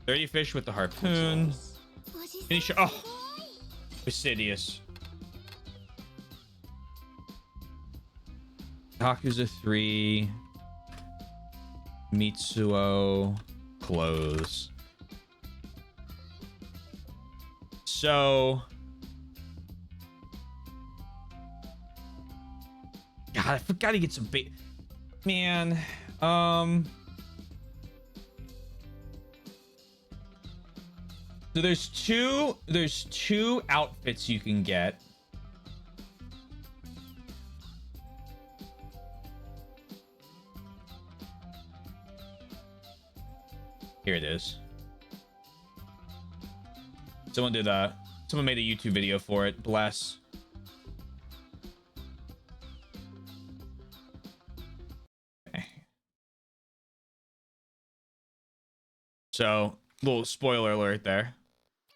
30 fish with the harpoon. Finish. Oh, Fastidious. Yakuza 3. Mitsuo. Clothes. So. God, I forgot to get some bait. Man. So there's two outfits you can get. Here it is. Someone made a YouTube video for it. Bless. Okay. So, little spoiler alert there.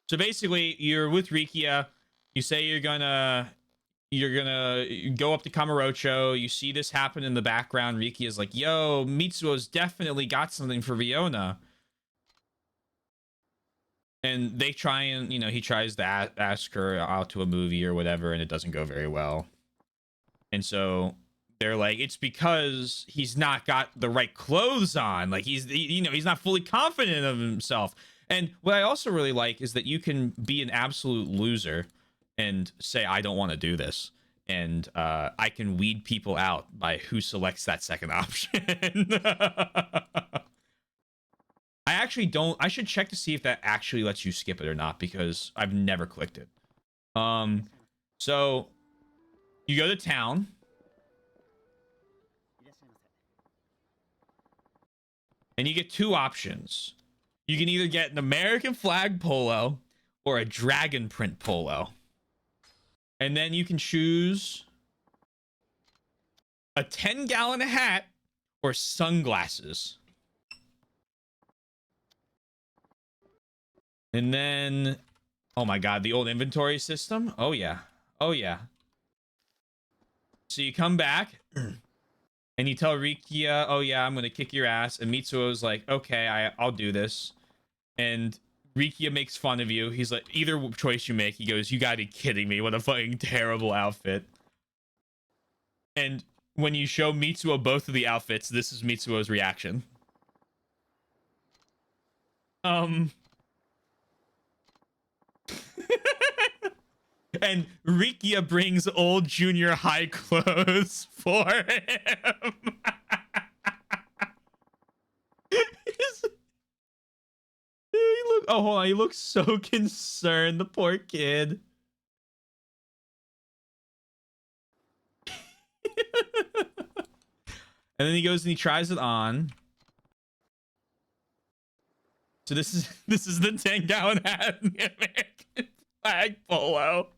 So basically, you're with Rikia. You say you're gonna go up to Kamurocho. You see this happen in the background. Rikia's like, yo, Mitsuo's definitely got something for Fiona. And they try and, he tries to ask her out to a movie or whatever, and it doesn't go very well. And so they're like, it's because he's not got the right clothes on. Like he's not fully confident of himself. And what I also really like is that you can be an absolute loser and say, I don't want to do this. And I can weed people out by who selects that second option. I should check to see if that actually lets you skip it or not, because I've never clicked it. So you go to town. And you get two options. You can either get an American flag polo or a dragon print polo. And then you can choose a 10-gallon hat or sunglasses. And then, oh my God, the old inventory system. Oh yeah. Oh yeah. So you come back and you tell Rikia, oh yeah, I'm going to kick your ass. And Mitsuo's like, okay, I'll do this. And Rikia makes fun of you. He's like, either choice you make, he goes, you gotta be kidding me. What a fucking terrible outfit. And when you show Mitsuo both of the outfits, this is Mitsuo's reaction. And Rikia brings old junior high clothes for him. Oh, hold on. He looks so concerned. The poor kid. And then he goes and he tries it on. So this is the 10-gallon hat and the American flag polo.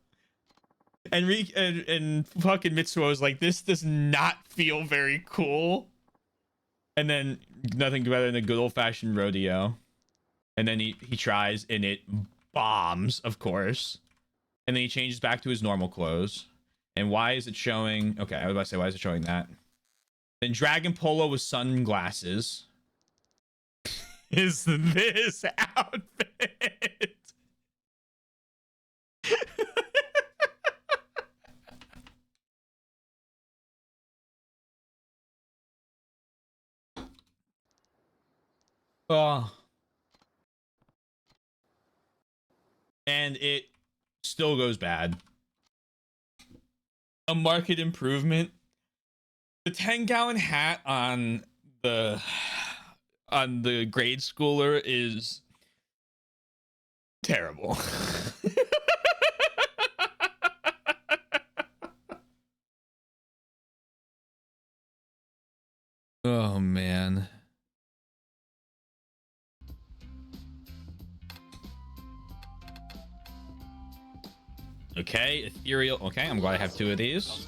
And fucking Mitsuo is like, this does not feel very cool. And then nothing better than a good old-fashioned rodeo. And then he tries and it bombs, of course. And then he changes back to his normal clothes. And why is it showing? Okay, I was about to say, why is it showing that? Then dragon polo with sunglasses. Is this outfit? Oh. And it still goes bad. A market improvement. The 10-gallon hat on the grade schooler is terrible. Oh man. Okay, ethereal. Okay, I'm glad I have two of these.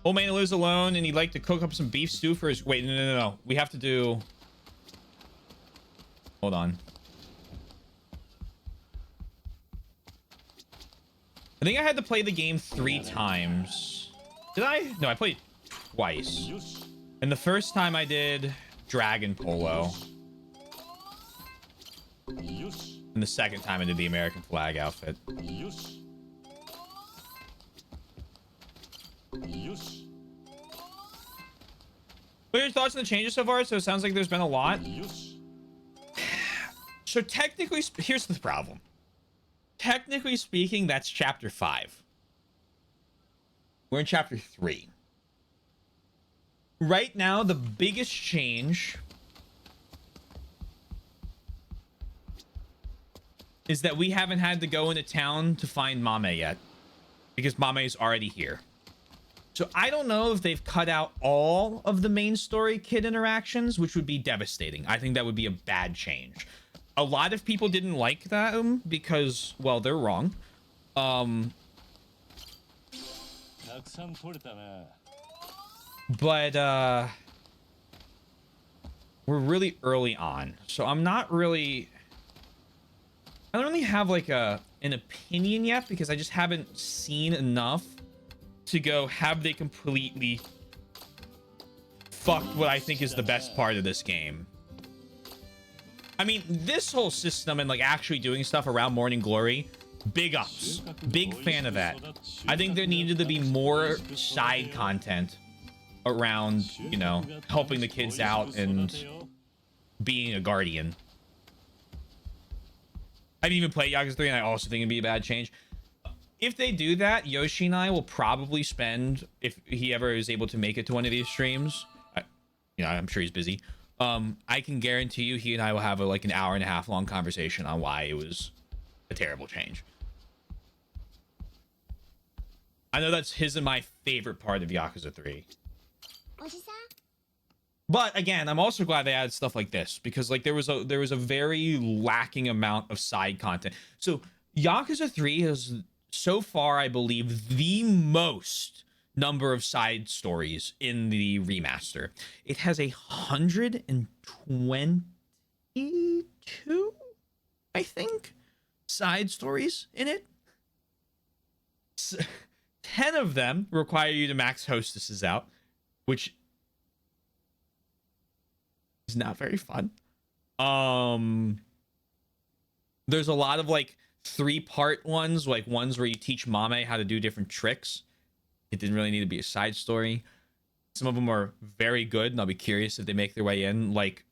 Old man lives alone and he'd like to cook up some beef stew for his... Wait, no. We have to do... Hold on. I think I had to play the game 3 times. Did I? No, I played twice. And the first time I did Dragon Polo. And the second time I did the American flag outfit. What are your thoughts on the changes so far? So it sounds like there's been a lot. So technically, here's the problem. Technically speaking, that's chapter 5. We're in chapter 3. Right now, the biggest change is that we haven't had to go into town to find Mame yet. Because Mame is already here. So I don't know if they've cut out all of the main story kid interactions, which would be devastating. I think that would be a bad change. A lot of people didn't like that because, well, they're wrong. たくさん取れたな。 But we're really early on, so I'm not really, I don't really have like an opinion yet because I just haven't seen enough to go, have they completely fucked what I think is the best part of this game. I mean, this whole system and like actually doing stuff around Morning Glory, big ups, big fan of that. I think there needed to be more side content around, you know, helping the kids out and being a guardian. I didn't even play Yakuza 3 and I also think it'd be a bad change. If they do that, Yoshi and I will probably spend, if he ever is able to make it to one of these streams, you know, I'm sure he's busy. I can guarantee you he and I will have like an hour and a half long conversation on why it was a terrible change. I know that's his and my favorite part of Yakuza 3. But again, I'm also glad they added stuff like this because like there was a very lacking amount of side content. So Yakuza 3 has so far, I believe, the most number of side stories in the remaster. It has 122, I think, side stories in it. 10 of them require you to max hostesses out, which is not very fun. There's a lot of like 3-part ones, like ones where you teach Mame how to do different tricks. It didn't really need to be a side story. Some of them are very good, and I'll be curious if they make their way in. Like,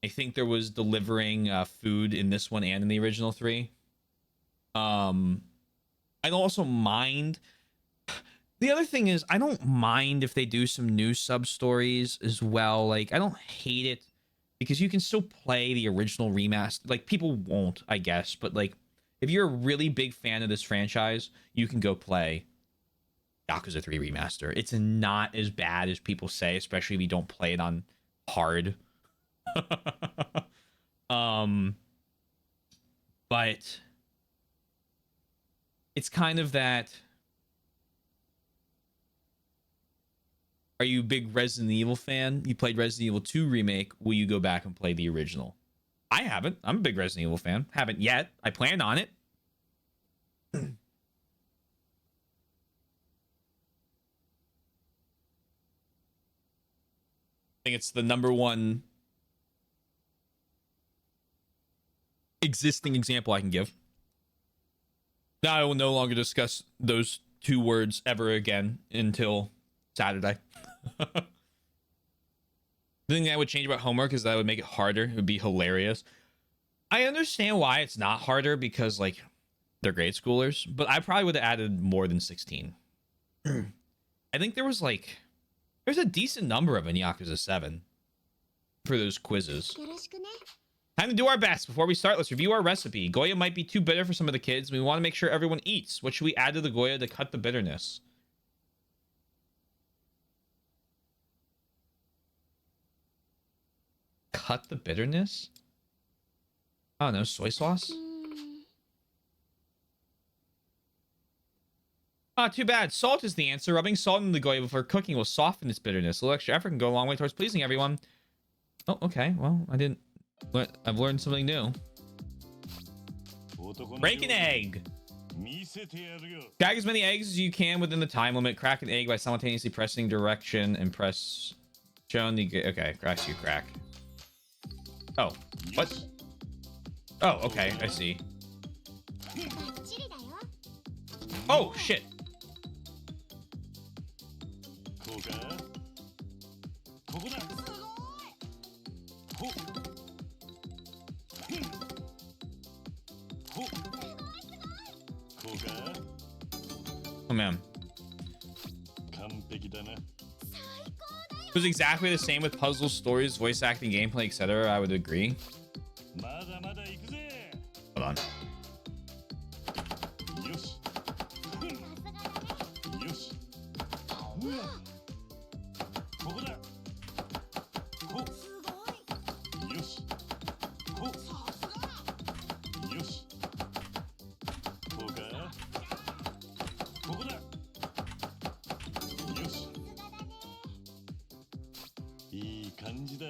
I think there was delivering food in this one and in the original 3. I don't also mind. The other thing is, I don't mind if they do some new sub stories as well. Like, I don't hate it because you can still play the original remaster. Like, people won't, I guess, but like, if you're a really big fan of this franchise, you can go play Yakuza 3 Remaster. It's not as bad as people say, especially if you don't play it on hard. But it's kind of that. Are you a big Resident Evil fan? You played Resident Evil 2 Remake. Will you go back and play the original? I haven't. I'm a big Resident Evil fan. Haven't yet. I plan on it. I think it's the #1 existing example I can give. Now I will no longer discuss those 2 words ever again until Saturday. The thing I would change about homework is that I would make it harder. It would be hilarious. I understand why it's not harder because like they're grade schoolers, but I probably would have added more than 16. I think there's a decent number of in Yakuza 7 for those quizzes. Time to do our best. Before we start, let's review our recipe. Goya might be too bitter for some of the kids. We want to make sure everyone eats. What should we add to the Goya to cut the bitterness? Cut the bitterness? I don't know, soy sauce? Too bad. Salt is the answer. Rubbing salt in the Goya before cooking will soften its bitterness. A little extra effort can go a long way towards pleasing everyone. Oh, okay. Well, I've learned something new. Break an egg. Crack as many eggs as you can within the time limit. Crack an egg by simultaneously pressing direction and press... Okay, crack you crack. Oh, what? Oh, okay, I see. Oh, shit. Oh, man. It was exactly the same with puzzles, stories, voice acting, gameplay, etc. I would agree. Hold on. ここだほすごい。よしほさすが。よしこうかここだよしいい感じだ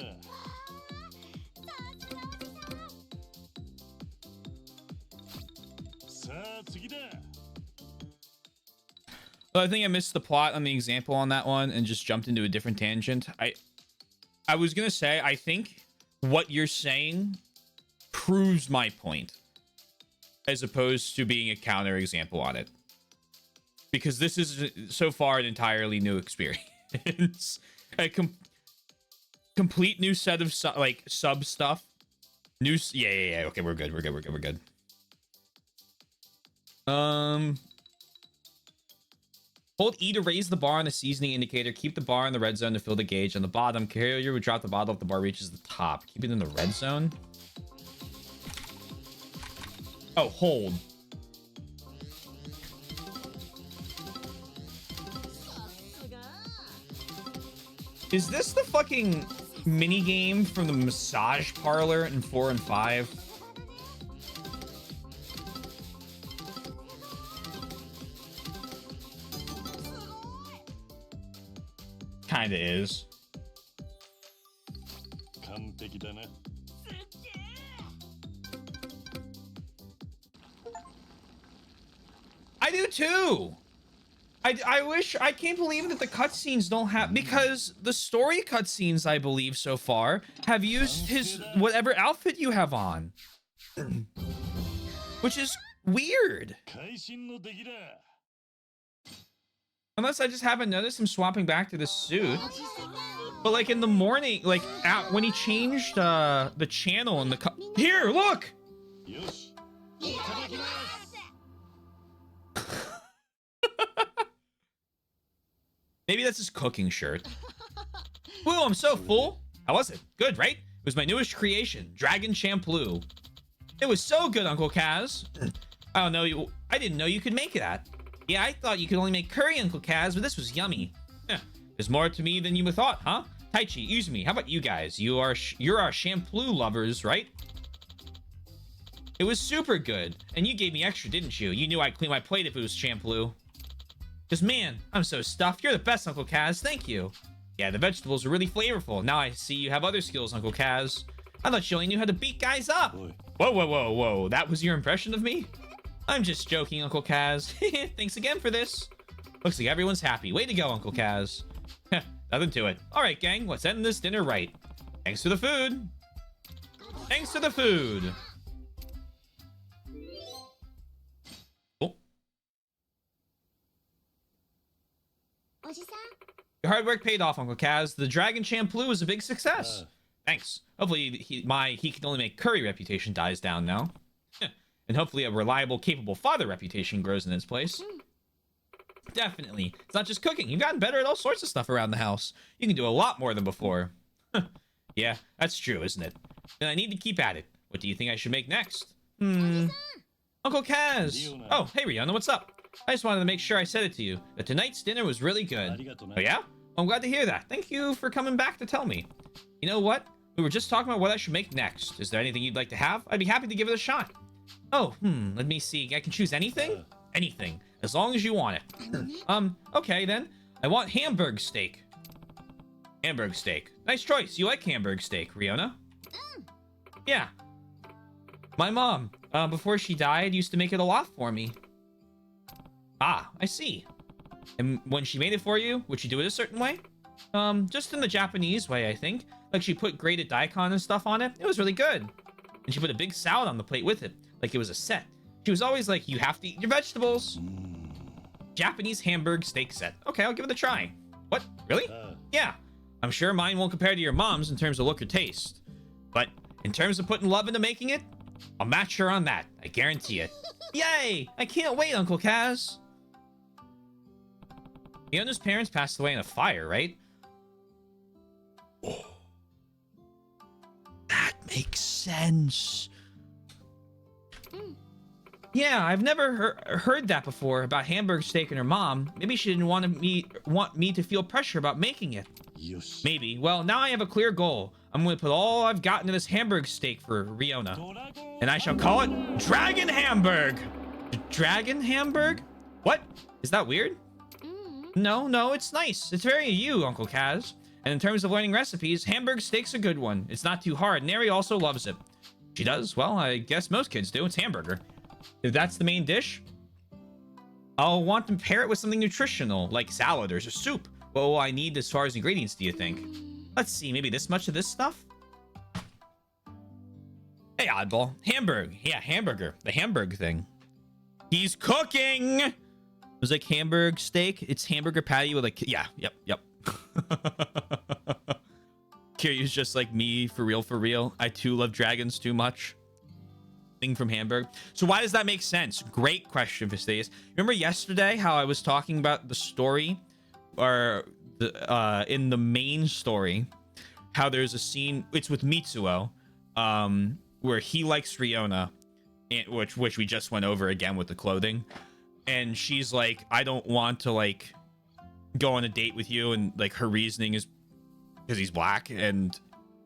さあ次だ Well, I think I missed the plot on the example on that one and just jumped into a different tangent. I was gonna say, I think what you're saying proves my point, as opposed to being a counter example on it. Because this is so far an entirely new experience. A complete new set of sub stuff. Yeah. Okay, we're good. Hold E to raise the bar on the seasoning indicator. Keep the bar in the red zone to fill the gauge. On the bottom, carrier would drop the bottle if the bar reaches the top. Keep it in the red zone. Oh, hold. Is this the fucking mini game from the massage parlor in 4 and 5? Kinda is. 完璧だな I do too. I wish, I can't believe that the cutscenes don't have, because the story cutscenes, I believe so far, have used his whatever outfit you have on, which is weird. 会心の出来だ Unless I just haven't noticed him swapping back to the suit. But like in the morning, like when he changed the channel in the here, look. よしいただきます Maybe that's his cooking shirt. Whoa, I'm so full. How was it? Good, right? It was my newest creation, Dragon Champloo. It was so good, Uncle Kaz. I don't know, I didn't know you could make that. Yeah, I thought you could only make curry, Uncle Kaz, but this was yummy. There's more to me than you thought, huh? Taichi, Uzumi, how about you guys? You're our Champloo lovers, right? It was super good, and you gave me extra, didn't you? You knew I'd clean my plate if it was Champloo. Because, man, I'm so stuffed. You're the best, Uncle Kaz. Thank you. Yeah, the vegetables are really flavorful. Now I see you have other skills, Uncle Kaz. I thought you only knew how to beat guys up. Whoa. That was your impression of me? I'm just joking, Uncle Kaz. Thanks again for this. Looks like everyone's happy. Way to go, Uncle Kaz. Nothing to it. All right, gang. Let's end this dinner right. Thanks for the food. Thanks for the food. Your hard work paid off, Uncle Kaz. The Dragon Champloo was a big success. Thanks. Hopefully he can only make curry reputation dies down now. And hopefully a reliable, capable father reputation grows in its place. Definitely. It's not just cooking. You've gotten better at all sorts of stuff around the house. You can do a lot more than before. Yeah, that's true, isn't it? Then I need to keep at it. What do you think I should make next? Uncle Kaz! Oh, hey Rihanna, what's up? I just wanted to make sure I said it to you, that tonight's dinner was really good. Oh yeah? Well, I'm glad to hear that. Thank you for coming back to tell me. You know what? We were just talking about what I should make next. Is there anything you'd like to have? I'd be happy to give it a shot. Oh, let me see. I can choose anything? Anything. As long as you want it. Okay then. I want Hamburg steak. Hamburg steak. Nice choice. You like Hamburg steak, Rihanna? Yeah. My mom, before she died, used to make it a lot for me. Ah, I see. And when she made it for you, would she do it a certain way? Just in the Japanese way, I think. Like she put grated daikon and stuff on it. It was really good. And she put a big salad on the plate with it, like it was a set. She was always like, you have to eat your vegetables. Japanese Hamburg steak set. Okay, I'll give it a try. What? Really? Yeah. I'm sure mine won't compare to your mom's in terms of look or taste. But in terms of putting love into making it, I'll match her on that. I guarantee it. Yay! I can't wait, Uncle Kaz. Fiona's parents passed away in a fire, right? Oh. That makes sense. Yeah, I've never heard that before about hamburger steak and her mom. Maybe she didn't want me to feel pressure about making it. よし Maybe. Well, now I have a clear goal. I'm going to put all I've got into this hamburger steak for Riona. ドラゴン And I shall call it Dragon Hamburg. Dragon Hamburg? What? Is that weird? No, it's nice. It's very you, Uncle Kaz. And in terms of learning recipes, hamburg steak's a good one. It's not too hard. Neri also loves it. She does? Well, I guess most kids do. It's hamburger. If that's the main dish, I'll want to pair it with something nutritional, like salad or soup. What will I need as far as ingredients, do you think? Let's see, maybe this much of this stuff? Hey, oddball. Hamburg. Yeah, hamburger. The hamburg thing. He's cooking! It was like hamburg steak. It's hamburger patty with like... Yeah, yep. Kiryu's just like me, for real. I too love dragons too much. Thing from Hamburg. So why does that make sense? Great question, Fastidious. Remember yesterday how I was talking about the story, or the in the main story, how there's a scene, it's with Mitsuo, where he likes Riona, and which we just went over again with the clothing, and she's like, I don't want to like go on a date with you, and like her reasoning is because he's black, and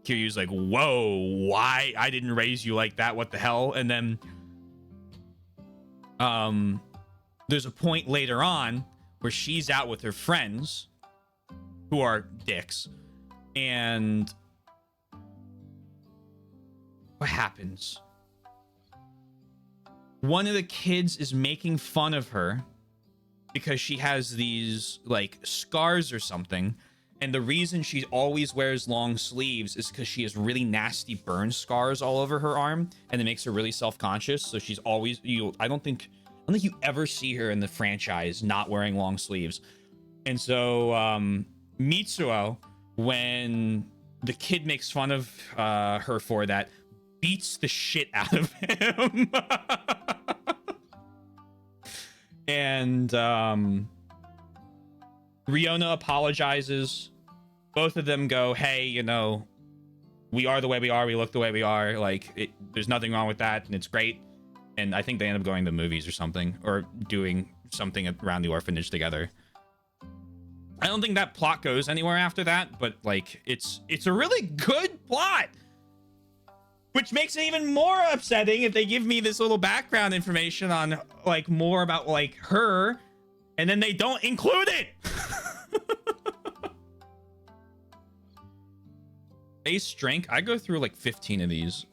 Kiryu's like, whoa, why? I didn't raise you like that, what the hell? And then there's a point later on where she's out with her friends who are dicks, and what happens? One of the kids is making fun of her because she has these like scars or something. And the reason she always wears long sleeves is because she has really nasty burn scars all over her arm, and it makes her really self-conscious. So she's always, I don't think you ever see her in the franchise not wearing long sleeves. And so Mitsuo, when the kid makes fun of her for that, beats the shit out of him. And Riona apologizes. Both of them go, hey, you know, we are the way we are. We look the way we are. Like, there's nothing wrong with that, and it's great. And I think they end up going to movies or something, or doing something around the orphanage together. I don't think that plot goes anywhere after that, but like, it's a really good plot. Which makes it even more upsetting if they give me this little background information on like more about like her, and then they don't include it. Base drink, I go through like 15 of these.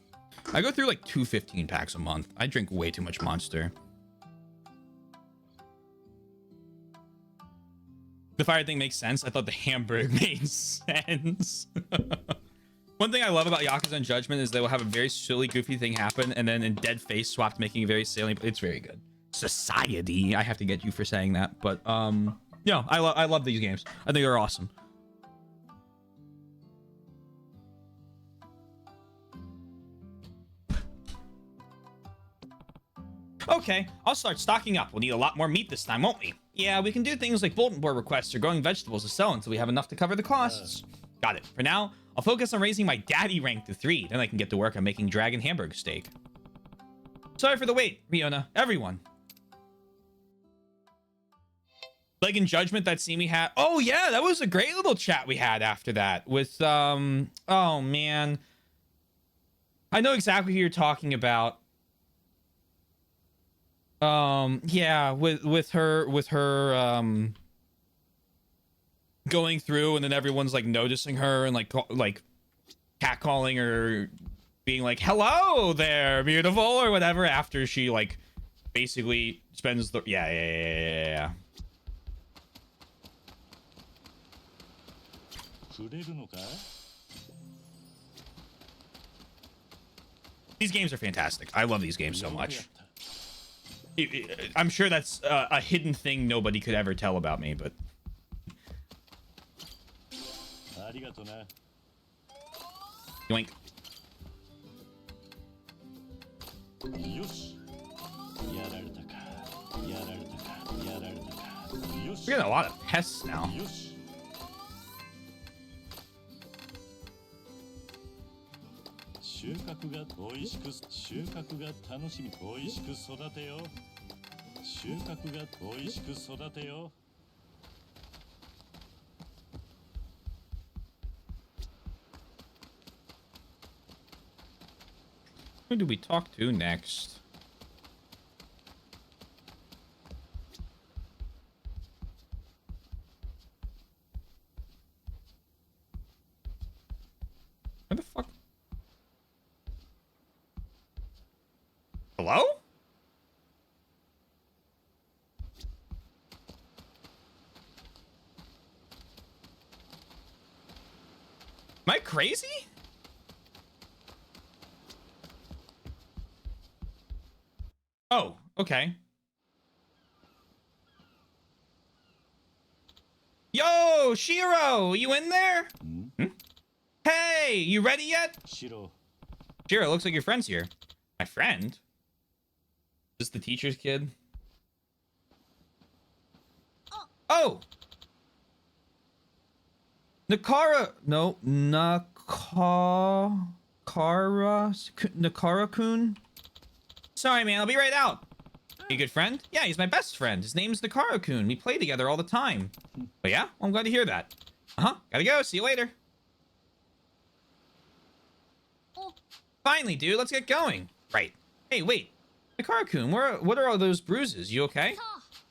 I go through like 2 15 packs a month. I drink way too much Monster. The fire thing makes sense. I thought the hamburg made sense. One thing I love about Yakuza and Judgment is they will have a very silly, goofy thing happen, and then in dead face swapped, making a very salient. It's very good. Society. I have to get you for saying that, but no, I love these games. I think they're awesome. Okay, I'll start stocking up. We'll need a lot more meat this time, won't we? Yeah, we can do things like bulletin board requests or growing vegetables to sell until we have enough to cover the costs. Got it. For now, I'll focus on raising my daddy rank to 3. Then I can get to work on making dragon hamburg steak. Sorry for the wait, Riona. Everyone. Like in Judgment, that scene we had. Oh, yeah, that was a great little chat we had after that with, oh, man. I know exactly who you're talking about. Yeah, with her going through, and then everyone's like noticing her and like catcalling her, being like, hello there, beautiful, or whatever, after she like basically spends the yeah. 触れるのか These games are fantastic. I love these games so much. I'm sure that's a hidden thing nobody could ever tell about me, but ありがとな yoink. よしやられたかやられたかやられたかよし We're getting a lot of pests now. よし収穫が美味しく収穫が楽しみ美味しく育てよ収穫が美味しく育てよ Who do we talk to next? Where the fuck? Hello? Am I crazy? Oh, okay. Yo, Shiro, you in there? Hmm? Hey, you ready yet? 白 Shiro, looks like your friend's here. My friend? Is this the teacher's kid? Oh! Nakara-kun? Sorry, man, I'll be right out. You a good friend? Yeah, he's my best friend. His name's Nakara-kun. We play together all the time. But yeah, well, I'm glad to hear that. Uh-huh, gotta go. See you later. Finally, dude, let's get going. Right. Hey, wait. Nakara-kun, what are all those bruises? You okay?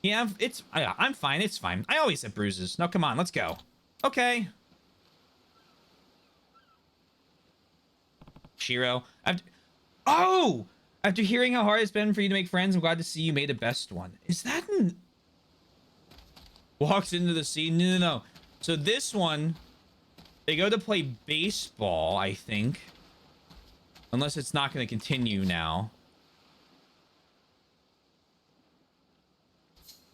Yeah, I'm fine. It's fine. I always have bruises. Now, come on, let's go. Okay. Shiro. Oh! After hearing how hard it's been for you to make friends, I'm glad to see you made the best one. Is that an... Walks into the scene? No. So this one, they go to play baseball, I think. Unless it's not going to continue now.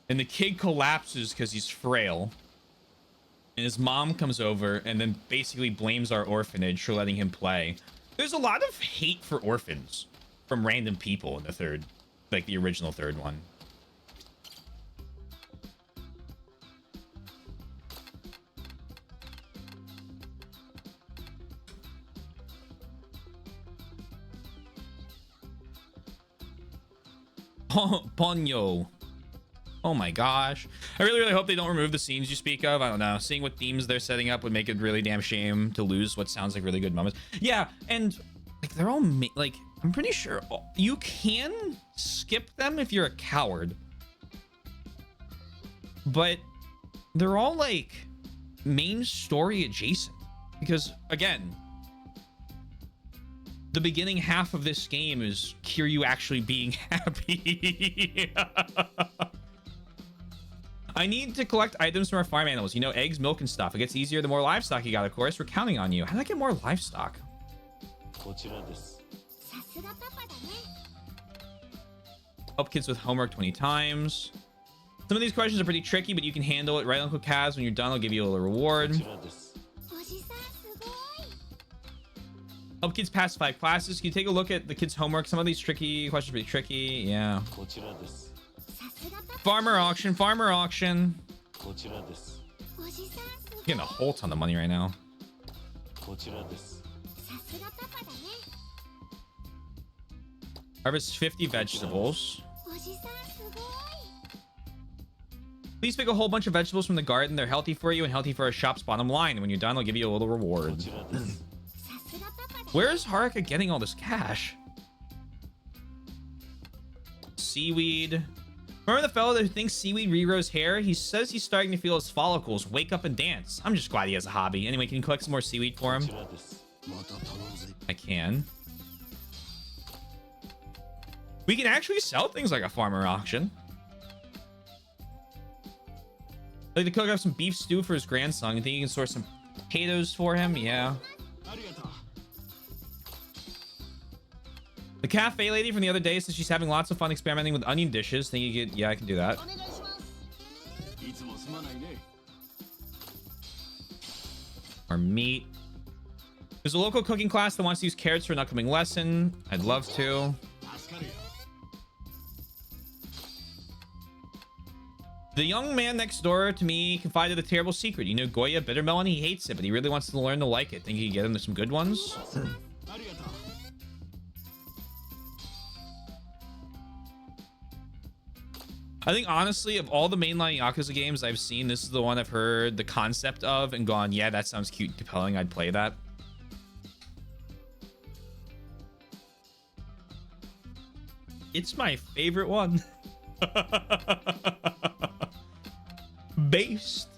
And the kid collapses because he's frail. And his mom comes over and then basically blames our orphanage for letting him play. There's a lot of hate for orphans from random people in the third, like the original third one. Ponyo. Oh my gosh. I really hope they don't remove the scenes you speak of. I don't know. Seeing what themes they're setting up would make it really damn shame to lose what sounds like really good moments. Yeah, and like they're all like I'm pretty sure you can skip them if you're a coward. But they're all like main story adjacent because again, the beginning half of this game is Kiryu actually being happy. I need to collect items from our farm animals. You know, eggs, milk, and stuff. It gets easier the more livestock you got, of course. We're counting on you. How do I get more livestock? こちらです さすがパパだね Help kids with homework 20 times. Some of these questions are pretty tricky, but you can handle it. Right, Uncle Kaz? When you're done, I'll give you a little reward. こちらです おじさんすごい Help kids pass 5 classes. Can you take a look at the kids' homework? Some of these tricky questions are pretty tricky. Yeah. こちらです さすがパパ Farmer auction. Farmer auction. こちらです おじさんすごい Getting a whole ton of money right now. こちらです さすがパパだね Harvest 50 vegetables. おじさんすごい Please pick a whole bunch of vegetables from the garden. They're healthy for you and healthy for our shop's bottom line. And when you're done, I'll give you a little こ reward. ちらです さすがパパだ Where is Haruka getting all this cash? Seaweed. Remember the fellow that thinks seaweed regrows hair? He says he's starting to feel his follicles wake up and dance. I'm just glad he has a hobby. Anyway, can you collect some more seaweed for こ him? ちらです I can. We can actually sell things like a farmer auction. Like to cook up some beef stew for his grandson. You think you can source some potatoes for him? Yeah. ありがとう The cafe lady from the other day says she's having lots of fun experimenting with onion dishes. Think you could... Yeah, I can do that. お願いします いつもすまないね Or meat. There's a local cooking class that wants to use carrots for an upcoming lesson. I'd love to. 助かるよ The young man next door to me confided a terrible secret. You know Goya Bittermelon? He hates it, but he really wants to learn to like it. Think you can get him some good ones? ありがとう I think honestly, of all the mainline Yakuza games I've seen, this is the one I've heard the concept of and gone, yeah, that sounds cute and compelling. I'd play that. It's my favorite one. Based.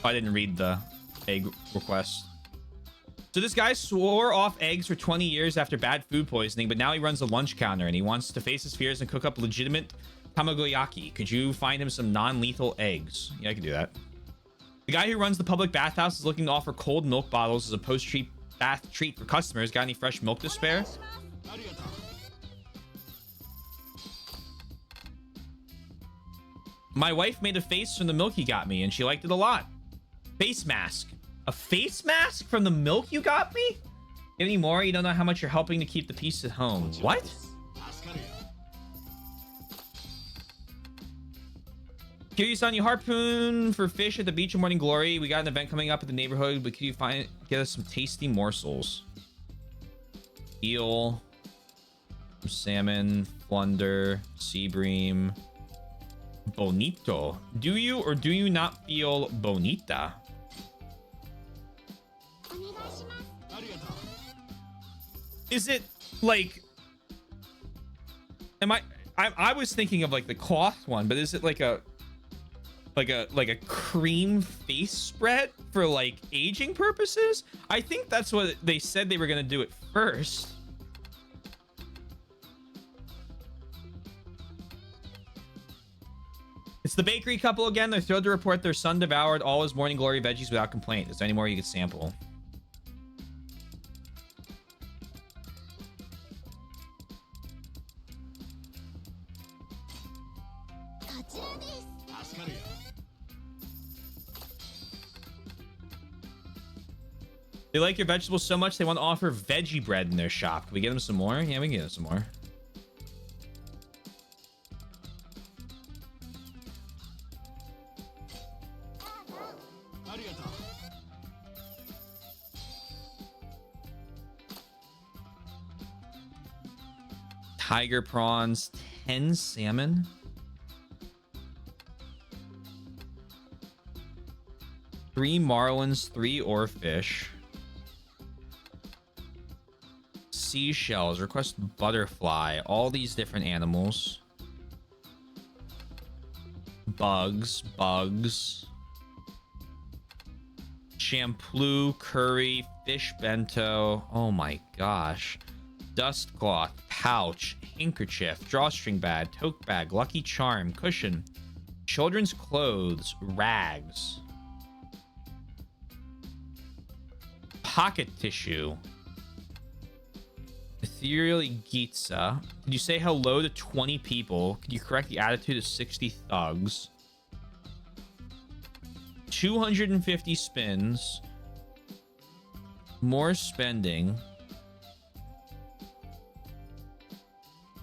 I didn't read the egg request. So this guy swore off eggs for 20 years after bad food poisoning, but now he runs a lunch counter and he wants to face his fears and cook up legitimate tamagoyaki. Could you find him some non-lethal eggs? Yeah, I can do that. The guy who runs the public bathhouse is looking to offer cold milk bottles as a post-treat bath treat for customers. Got any fresh milk to spare? My wife made a face from the milk he got me and she liked it a lot. Face mask. A face mask from the milk you got me? You have any more? You don't know how much you're helping to keep the peace at home. What? Kiryu-san, you harpoon for fish at the beach of Morning Glory. We got an event coming up at the neighborhood, but could you get us some tasty morsels? Eel, salmon, flounder, sea bream, bonito. Do you or do you not feel bonita? Is it like, I was thinking of like the cloth one, but is it like a cream face spread for like aging purposes? I think that's what they said they were gonna do at first. It's the bakery couple again. They're thrilled to report their son devoured all his Morning Glory veggies without complaint. Is there any more you could sample? They like your vegetables so much they want to offer veggie bread in their shop. Can we get them some more? Yeah, we can get them some more. Tiger prawns, 10 salmon. Three marlins, 3 oarfish. Seashells, request butterfly, all these different animals. Bugs. Shampoo, curry, fish bento. Oh my gosh. Dust cloth, pouch, handkerchief, drawstring bag, tote bag, lucky charm, cushion, children's clothes, rags, pocket tissue, ethereally Gitza. Did you say hello to 20 people? Could you correct the attitude of 60 thugs? 250 spins. More spending.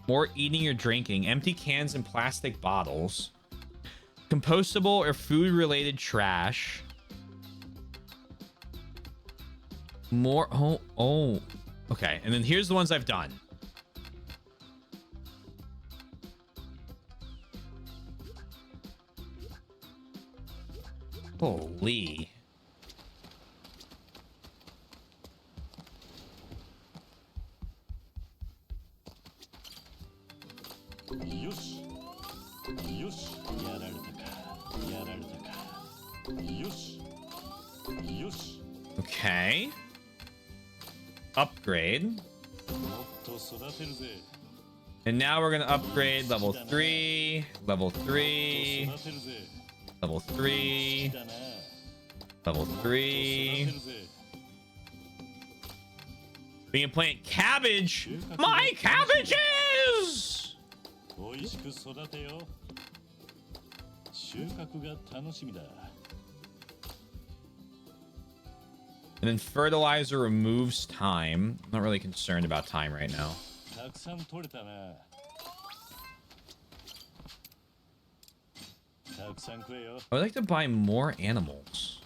More eating or drinking. Empty cans and plastic bottles. Compostable or food-related trash. More... Oh. Okay, and then here's the ones I've done. Holy. Okay. Upgrade. And now we're gonna upgrade level 3, level 3, level 3, level 3. We can plant cabbage. My cabbages! And then fertilizer removes time. I'm not really concerned about time right now. I would like to buy more animals.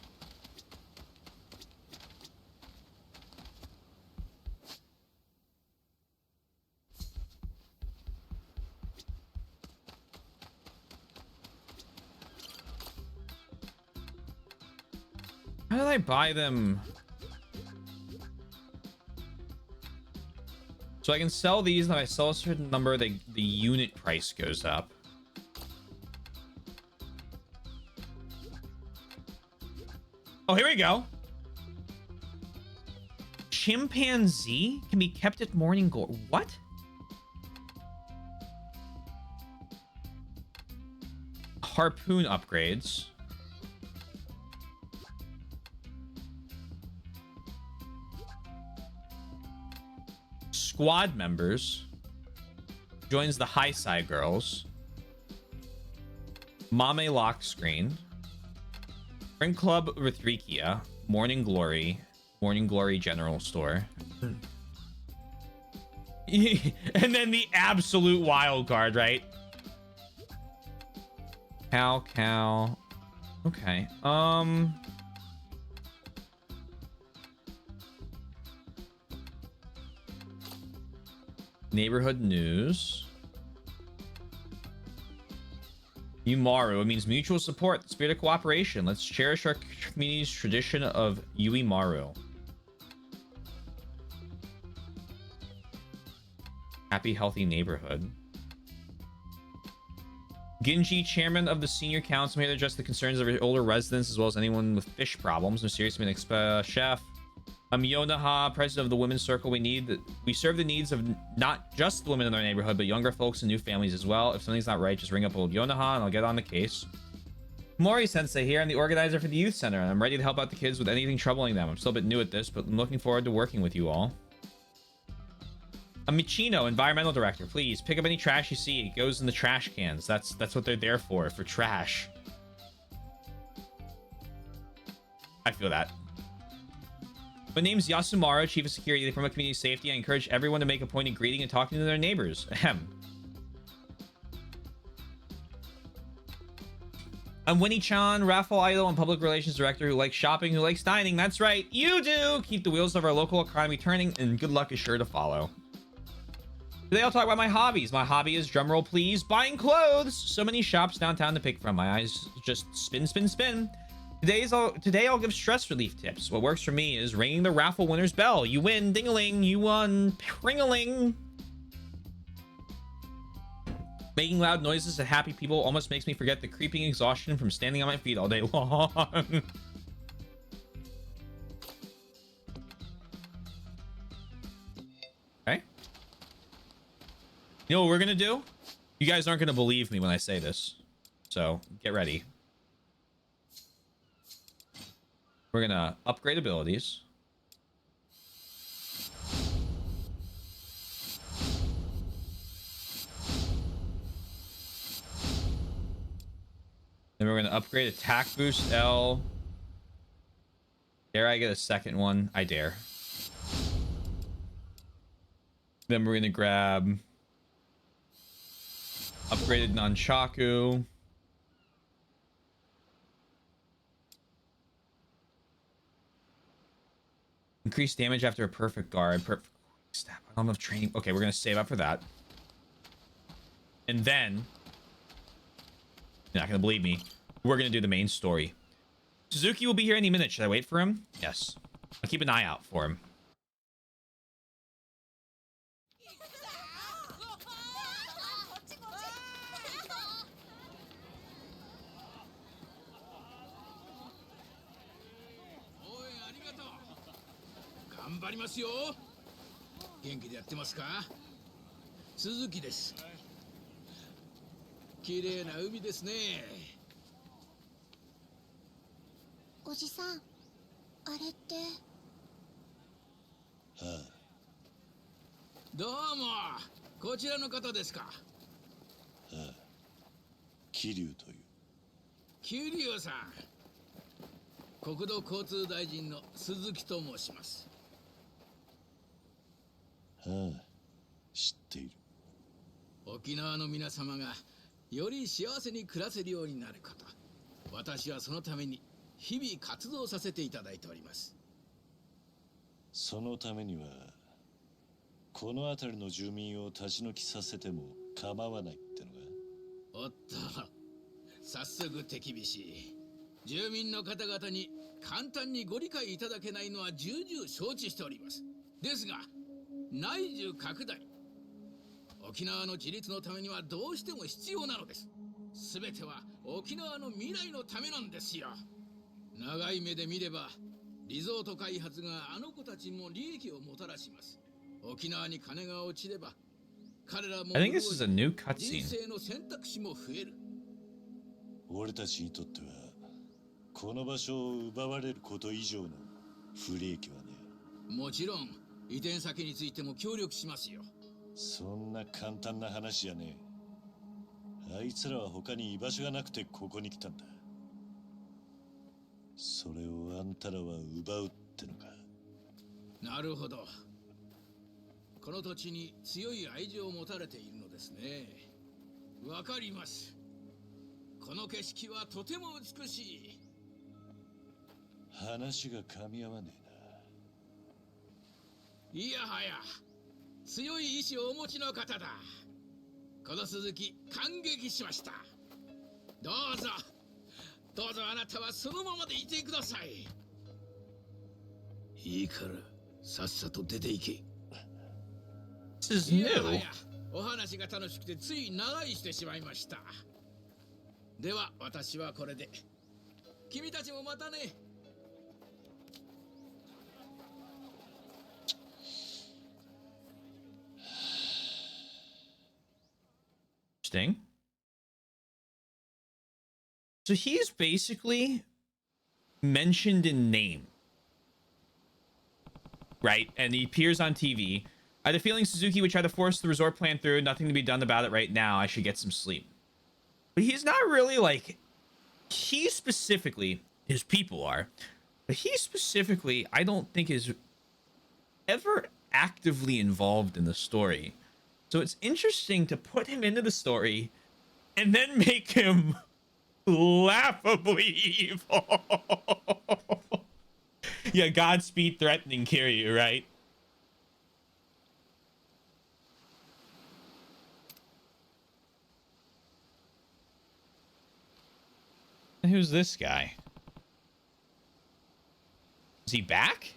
How did I buy them? So I can sell these, and if I sell a certain number, the unit price goes up. Oh, here we go. Chimpanzee can be kept at morning glory. What? Harpoon upgrades. Squad members. Joins the high side girls. Mame lock screen. Spring Club Rithrikia. Morning Glory. Morning Glory General Store. And then the absolute wild card, right? Cow. Okay. Neighborhood news. Yumaru. It means mutual support, the spirit of cooperation. Let's cherish our community's tradition of Yuimaru. Happy, healthy neighborhood. Ginji, chairman of the senior council, here to address the concerns of older residents as well as anyone with fish problems. Mysteriously, chef. Yonaha, president of the women's circle. We serve the needs of not just the women in our neighborhood, but younger folks and new families as well. If something's not right, just ring up old Yonaha and I'll get on the case. Mori Sensei here. I'm the organizer for the youth center, and I'm ready to help out the kids with anything troubling them. I'm still a bit new at this, but I'm looking forward to working with you all. Michino, environmental director. Please pick up any trash you see. It goes in the trash cans. That's what they're there for trash. I feel that. My name's Yasumaru, Chief of Security from Community Safety. I encourage everyone to make a point of greeting and talking to their neighbors. Ahem. I'm Winnie-chan, raffle idol and public relations director who likes shopping, who likes dining. That's right, you do! Keep the wheels of our local economy turning, and good luck is sure to follow. Today I'll talk about my hobbies. My hobby is, drumroll please, buying clothes. So many shops downtown to pick from. My eyes just spin. Today I'll give stress relief tips. What works for me is ringing the raffle winner's bell. You win, ding-a-ling. You won, pring-a-ling. Making loud noises to happy people almost makes me forget the creeping exhaustion from standing on my feet all day long. Okay. You know what we're gonna do? You guys aren't gonna believe me when I say this, so get ready. We're gonna upgrade abilities. Then we're gonna upgrade attack boost L. Dare I get a second one? I dare. Then we're gonna grab upgraded nunchaku. Increase damage after a perfect guard. Perfect stab. I don't have enough training. Okay, we're gonna save up for that. And then, you're not gonna believe me, we're gonna do the main story. Suzuki will be here any minute. Should I wait for him? Yes. I'll keep an eye out for him. 簡単にご理解いただけないのは重々承知しております。ですが、内需拡大、沖縄の自立のためにはどうしても必要なのです。すべては沖縄の未来のためなんですよ。長い目で見れば、リゾート開発があの子たちも利益をもたらします。沖縄に金が落ちれば、彼らも I think this is a new 人 cutscene. 生の選択肢も増える。俺たちにとってはこの場所を奪われること以上の不利益はね。もちろん移転先についても協力しますよ。そんな簡単な話じゃねえ。あいつらは他に居場所がなくてここに来たんだ。それをあんたらは奪うってのか。なるほど。この土地に強い愛情を持たれているのですね。わかります。この景色はとても美しい。話が噛み合わねいやはや、強い意志をお持ちの方だ。この鈴木、感激しました。どうぞ、どうぞあなたはそのままでいてください。いいから、さっさと出て行け。This is いやは new. や、お話が楽しくてつい長居してしまいました。では、私はこれで。君たちもまたね。Interesting. So he's basically mentioned in name, right? And he appears on TV. I had a feeling Suzuki would try to force the resort plan through. Nothing to be done about it right now. I should get some sleep. But he's not really like... He specifically, his people are, but he specifically, I don't think is ever actively involved in the story. So it's interesting to put him into the story and then make him laughably evil. Yeah, Godspeed threatening Kiryu, right? And who's this guy? Is he back?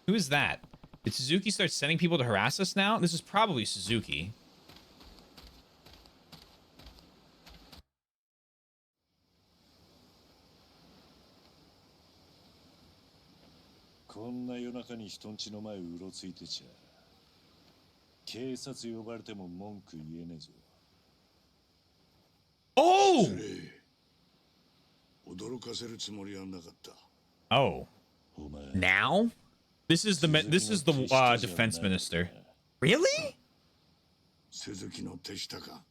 Who is that? Did Suzuki start sending people to harass us now? This is probably Suzuki. Oh! 驚かせるつもりはなかった。 Oh. Now? This is the defense minister. Really? 鈴木の手下か。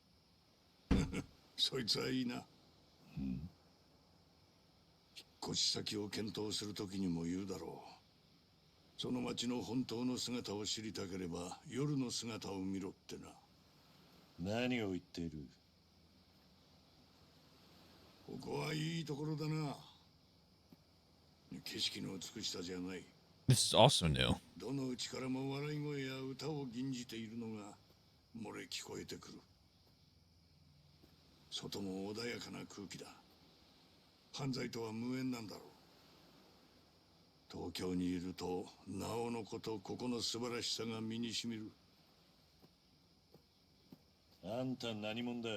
そいつはいいな。引っ越し先を検討するときにも言うだろう。その町の本当の姿を知りたければ夜の姿を見ろってな。何を言っている。ここはいいところだな。景色の美しさじゃない。This is also new. どのうちからも笑い声や歌を吟じているのが漏れ聞こえてくる。外も穏やかな空気だ。犯罪とは無縁なんだろう。東京にいるとなおのことここの素晴らしさが身にしみる。あんた何者だ。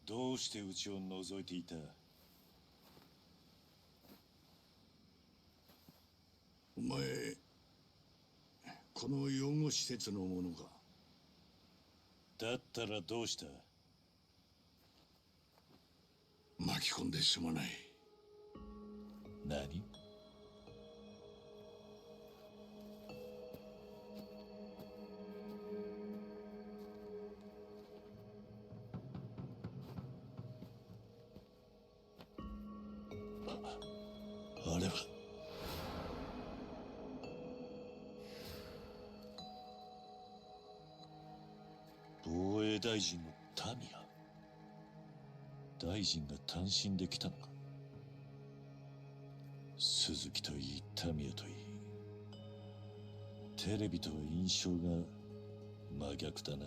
どうしてうちを覗いていた。お前この養護施設のものか。だったらどうした。巻き込んですまない。何。あれは。防衛大臣のタミヤ。大臣が単身で来たのか。鈴木といいタミヤといい、テレビとは印象が真逆だな。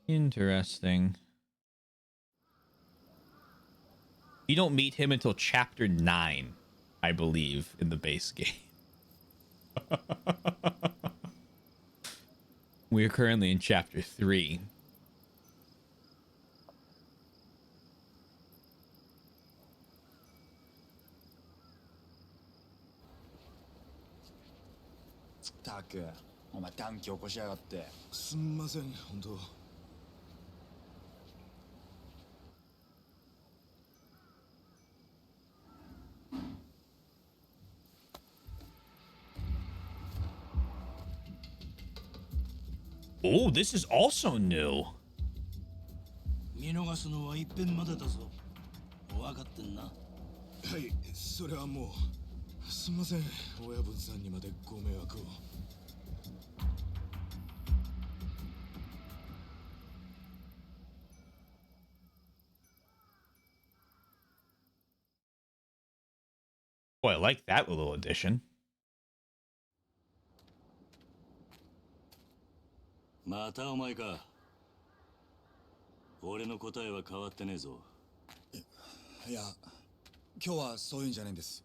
Interesting. You don't meet him until chapter 9, I believe, in the base game. We are currently in chapter 3.たく、お前短期起こしやがって。すんません、本当。Oh, this is also new. 見逃すのは一遍までだぞ。分かってんな。はい、それはもう。すんません、親分さんにまでご迷惑を。Boy, I like that little addition. またお前か。俺の答えは変わってねえぞ。いや、今日はそういうんじゃねえんです。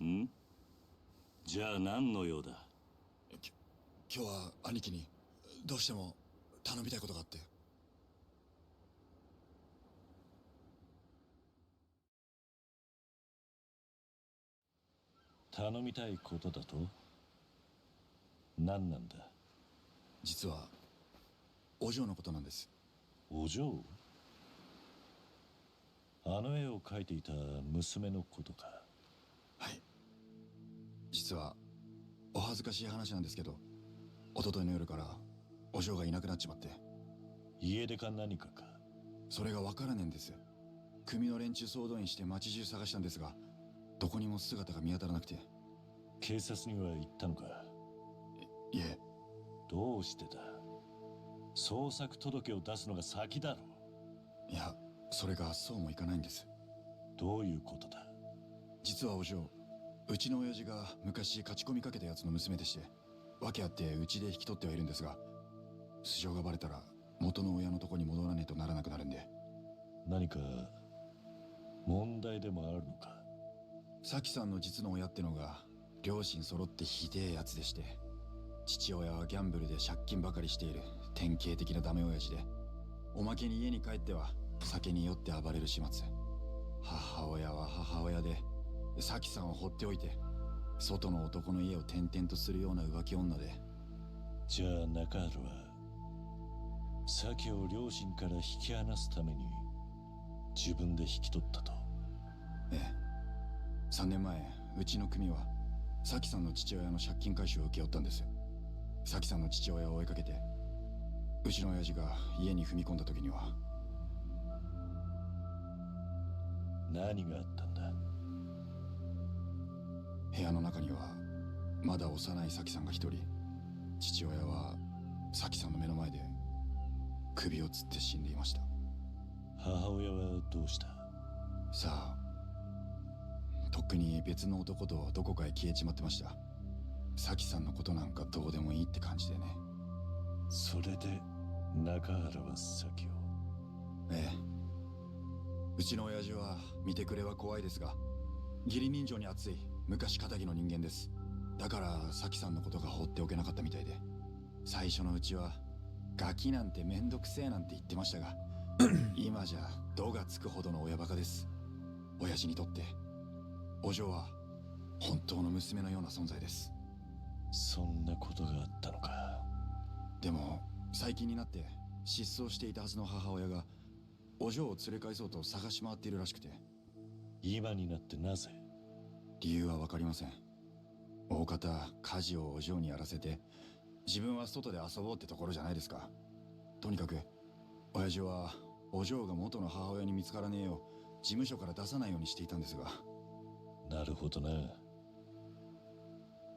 ん？じゃあ何の用だ？今日は兄貴にどうしても頼みたいことがあって。頼みたいことだと？何なんだ？実はお嬢のことなんです。お嬢？あの絵を描いていた娘のことか。はい。実はお恥ずかしい話なんですけど、一昨日の夜からお嬢がいなくなっちまって。家出か何かか？それがわからねえんです。組の連中総動員して街中探したんですが、どこにも姿が見当たらなくて。警察には行ったのか？いえ。どうしてだ？捜索届を出すのが先だろ。いや、それがそうもいかないんです。どういうことだ？実はお嬢、うちの親父が昔勝ち込みかけたやつの娘でして、訳あってうちで引き取ってはいるんですが、素性がバレたら元の親のとこに戻らねえとならなくなるんで。何か問題でもあるのか？サキさんの実の親ってのが両親揃ってひでえやつでして、父親はギャンブルで借金ばかりしている典型的なダメ親父で、おまけに家に帰っては酒に酔って暴れる始末。母親は母親でサキさんを放っておいて、外の男の家を転々とするような浮気女で。じゃあ中原はサキを両親から引き離すために自分で引き取ったと？ええ。3年前、うちの組はサキさんの父親の借金回収を請け負ったんです。サキさんの父親を追いかけて、うちの親父が家に踏み込んだ時には。何があったんだ？部屋の中にはまだ幼いサキさんが一人。父親はサキさんの目の前で首をつって死んでいました。母親はどうした？さあ、とっくに別の男とどこかへ消えちまってました。サキさんのことなんかどうでもいいって感じでね。それで中原はサキを？ええ。うちの親父は見てくれは怖いですが、義理人情に熱い昔仇の人間です。だからサキさんのことが放っておけなかったみたいで、最初のうちはガキなんてめんどくせえなんて言ってましたが今じゃ度がつくほどの親バカです。親父にとってお嬢は本当の娘のような存在です。そんなことがあったのか。でも最近になって失踪していたはずの母親がお嬢を連れ返そうと探し回っているらしくて。今になってなぜ？理由は分かりません。大方家事をお嬢にやらせて、自分は外で遊ぼうってところじゃないですか。とにかく親父はお嬢が元の母親に見つからねえよう事務所から出さないようにしていたんですが。なるほどな。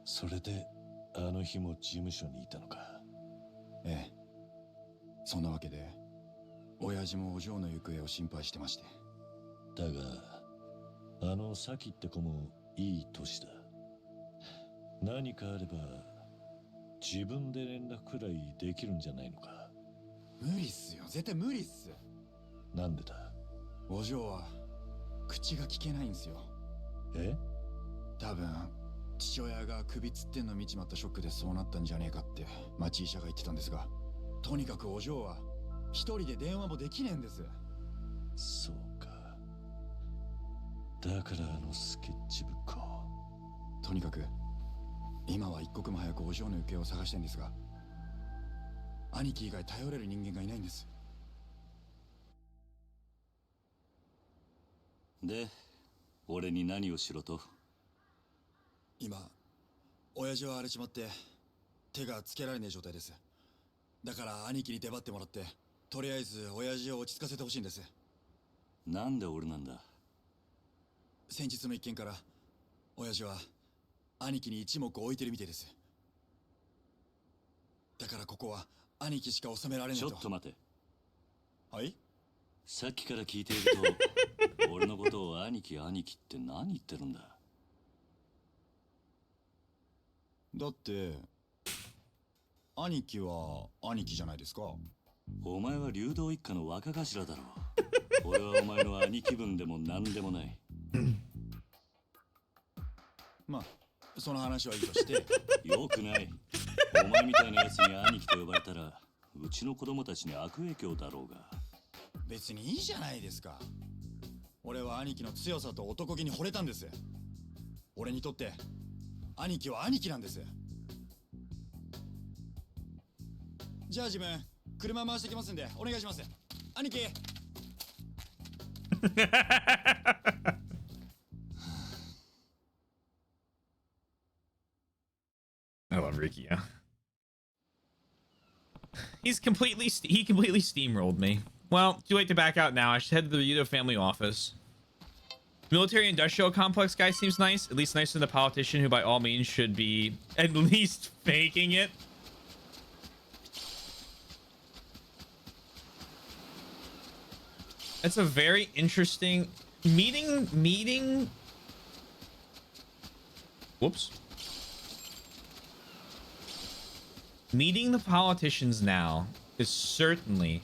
それであの日も事務所にいたのか。ええ。そんなわけで親父もお嬢の行方を心配してまして。だがあのサキって子もいい年だ。何かあれば自分で連絡くらいできるんじゃないのか。無理っすよ、絶対無理っす。なんでだ？お嬢は口が聞けないんですよ。え？多分父親が首つってんの見ちまったショックでそうなったんじゃねえかって町医者が言ってたんですが、とにかくお嬢は一人で電話もできねえんです。そうか。だからあのスケッチブックを。とにかく今は一刻も早くお嬢の行方を探したいんですが、兄貴以外頼れる人間がいないんです。で、俺に何をしろと？今親父は荒れちまって手がつけられねえ状態です。だから兄貴に出張ってもらって、とりあえず親父を落ち着かせてほしいんです。なんで俺なんだ？先日の一件から親父は兄貴に一目置いてるみてえです。だからここは兄貴しか収められねえと。ちょっと待て。はい？さっきから聞いていると俺のことを兄貴兄貴って何言ってるんだ？だって兄貴は兄貴じゃないですか。お前は流動一家の若頭だろう。俺はお前の兄貴分でも何でもない。まあその話はいいとしてよくない。お前みたいな奴に兄貴と呼ばれたらうちの子供たちに悪影響だろうが。別にいいじゃないですか。俺は兄貴の強さと男気に惚れたんです。俺にとって兄貴は兄貴なんです。じゃあ自分車回してきますんでお願いします。兄貴。I love Ricky. Yeah. He completely steamrolled me. Well, too late to back out now. I should head to the Ryudo family office. Military industrial complex guy seems nice. At least nicer than the politician, who by all means should be at least faking it. It's a very interesting meeting. Whoops. Meeting the politicians now is certainly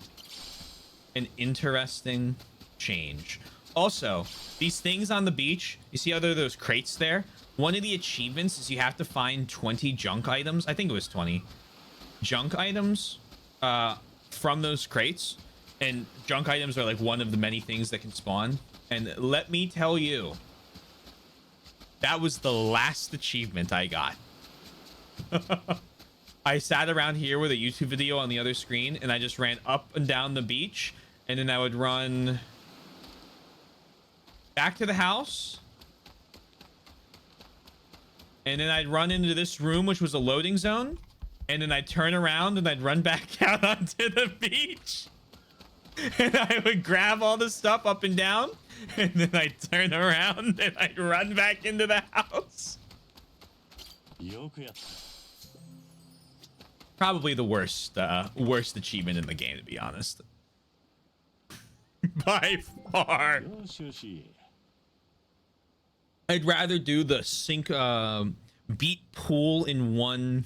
an interesting change. Also, these things on the beach, you see how there are those crates there? One of the achievements is you have to find 20 junk items. I think it was 20 junk items from those crates. And junk items are like one of the many things that can spawn. And let me tell you, that was the last achievement I got. I sat around here with a YouTube video on the other screen, and I just ran up and down the beach, and then I would run back to the house, and then I'd run into this room, which was a loading zone, and then I'd turn around and I'd run back out onto the beach, and I would grab all the stuff up and down, and then I'd turn around and I'd run back into the house. Probably the worst achievement in the game, to be honest. By far. I'd rather do the sink beat pool in one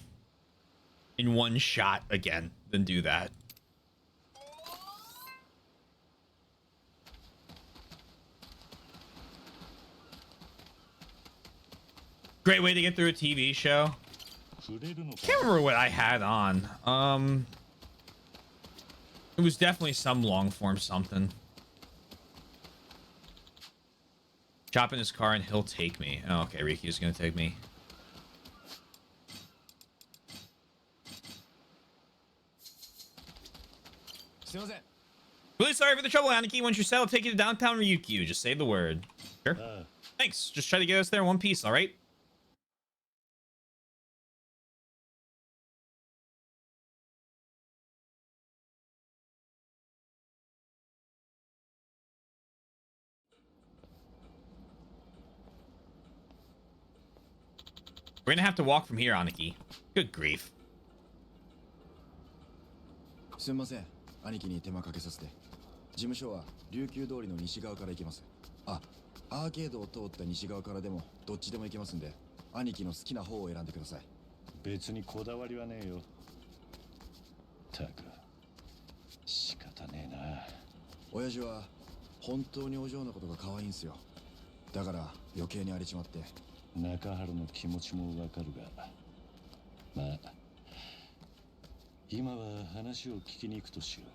shot again than do that. Great way to get through a TV show. Can't remember what I had on. It was definitely some long form something. Chop in his car and he'll take me. Oh, okay, Riki's gonna take me. Really sorry for the trouble, Aniki. Once you're settled, take you to downtown Ryukyu. Just say the word. Sure. Thanks. Just try to get us there in one piece, all right? We're gonna have to walk from here, Aniki. Good grief. すみません、兄貴に手間かけさせて。事務所は琉球通りの西側から行けます。あ、アーケードを通った西側からでもどっちでも行けますんで、兄貴の好きな方を選んでください。別にこだわりはねえよ。たく仕方ねえな。親父は本当にお嬢のことが可愛いんすよ。だから余計に荒れちまって。中原の気持ちもわかるが、まあ今は話を聞きに行くとしよう。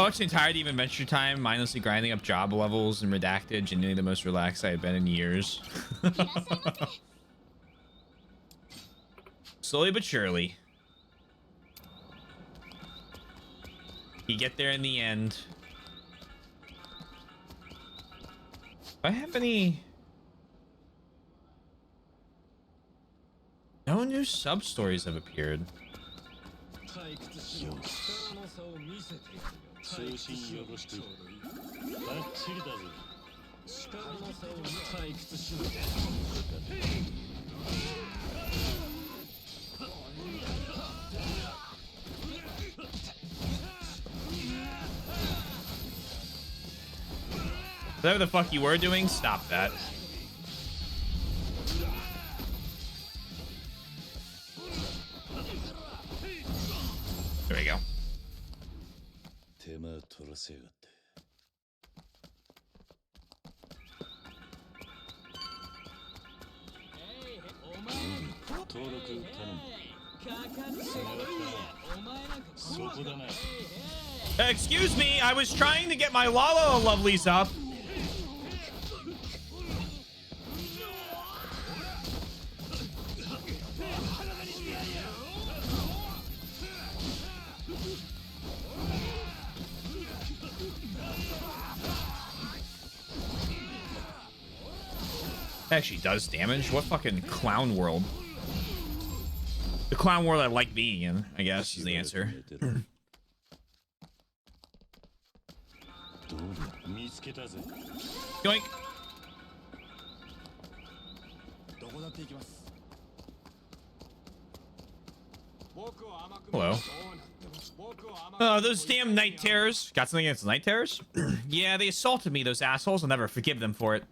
I watched the entirety of Adventure Time, mindlessly grinding up job levels and Redacted, genuinely the most relaxed I have been in years. Slowly but surely. You get there in the end. Do I have any... No new sub-stories have appeared. 通信よろしく。バッチリだぜ。力の差を退屈しろ。Whatever the fuck you were doing, stop that. There we go. 手間取らせやがって。登録頼む。そこだな。Excuse me, I was trying to get my Lala lovelies up. Actually does damage. What fucking clown world? The clown world I like being in, I guess, is the answer. Yoink. Hello. Oh, those damn night terrors. Got something against night terrors? Yeah, they assaulted me, those assholes. I'll never forgive them for it.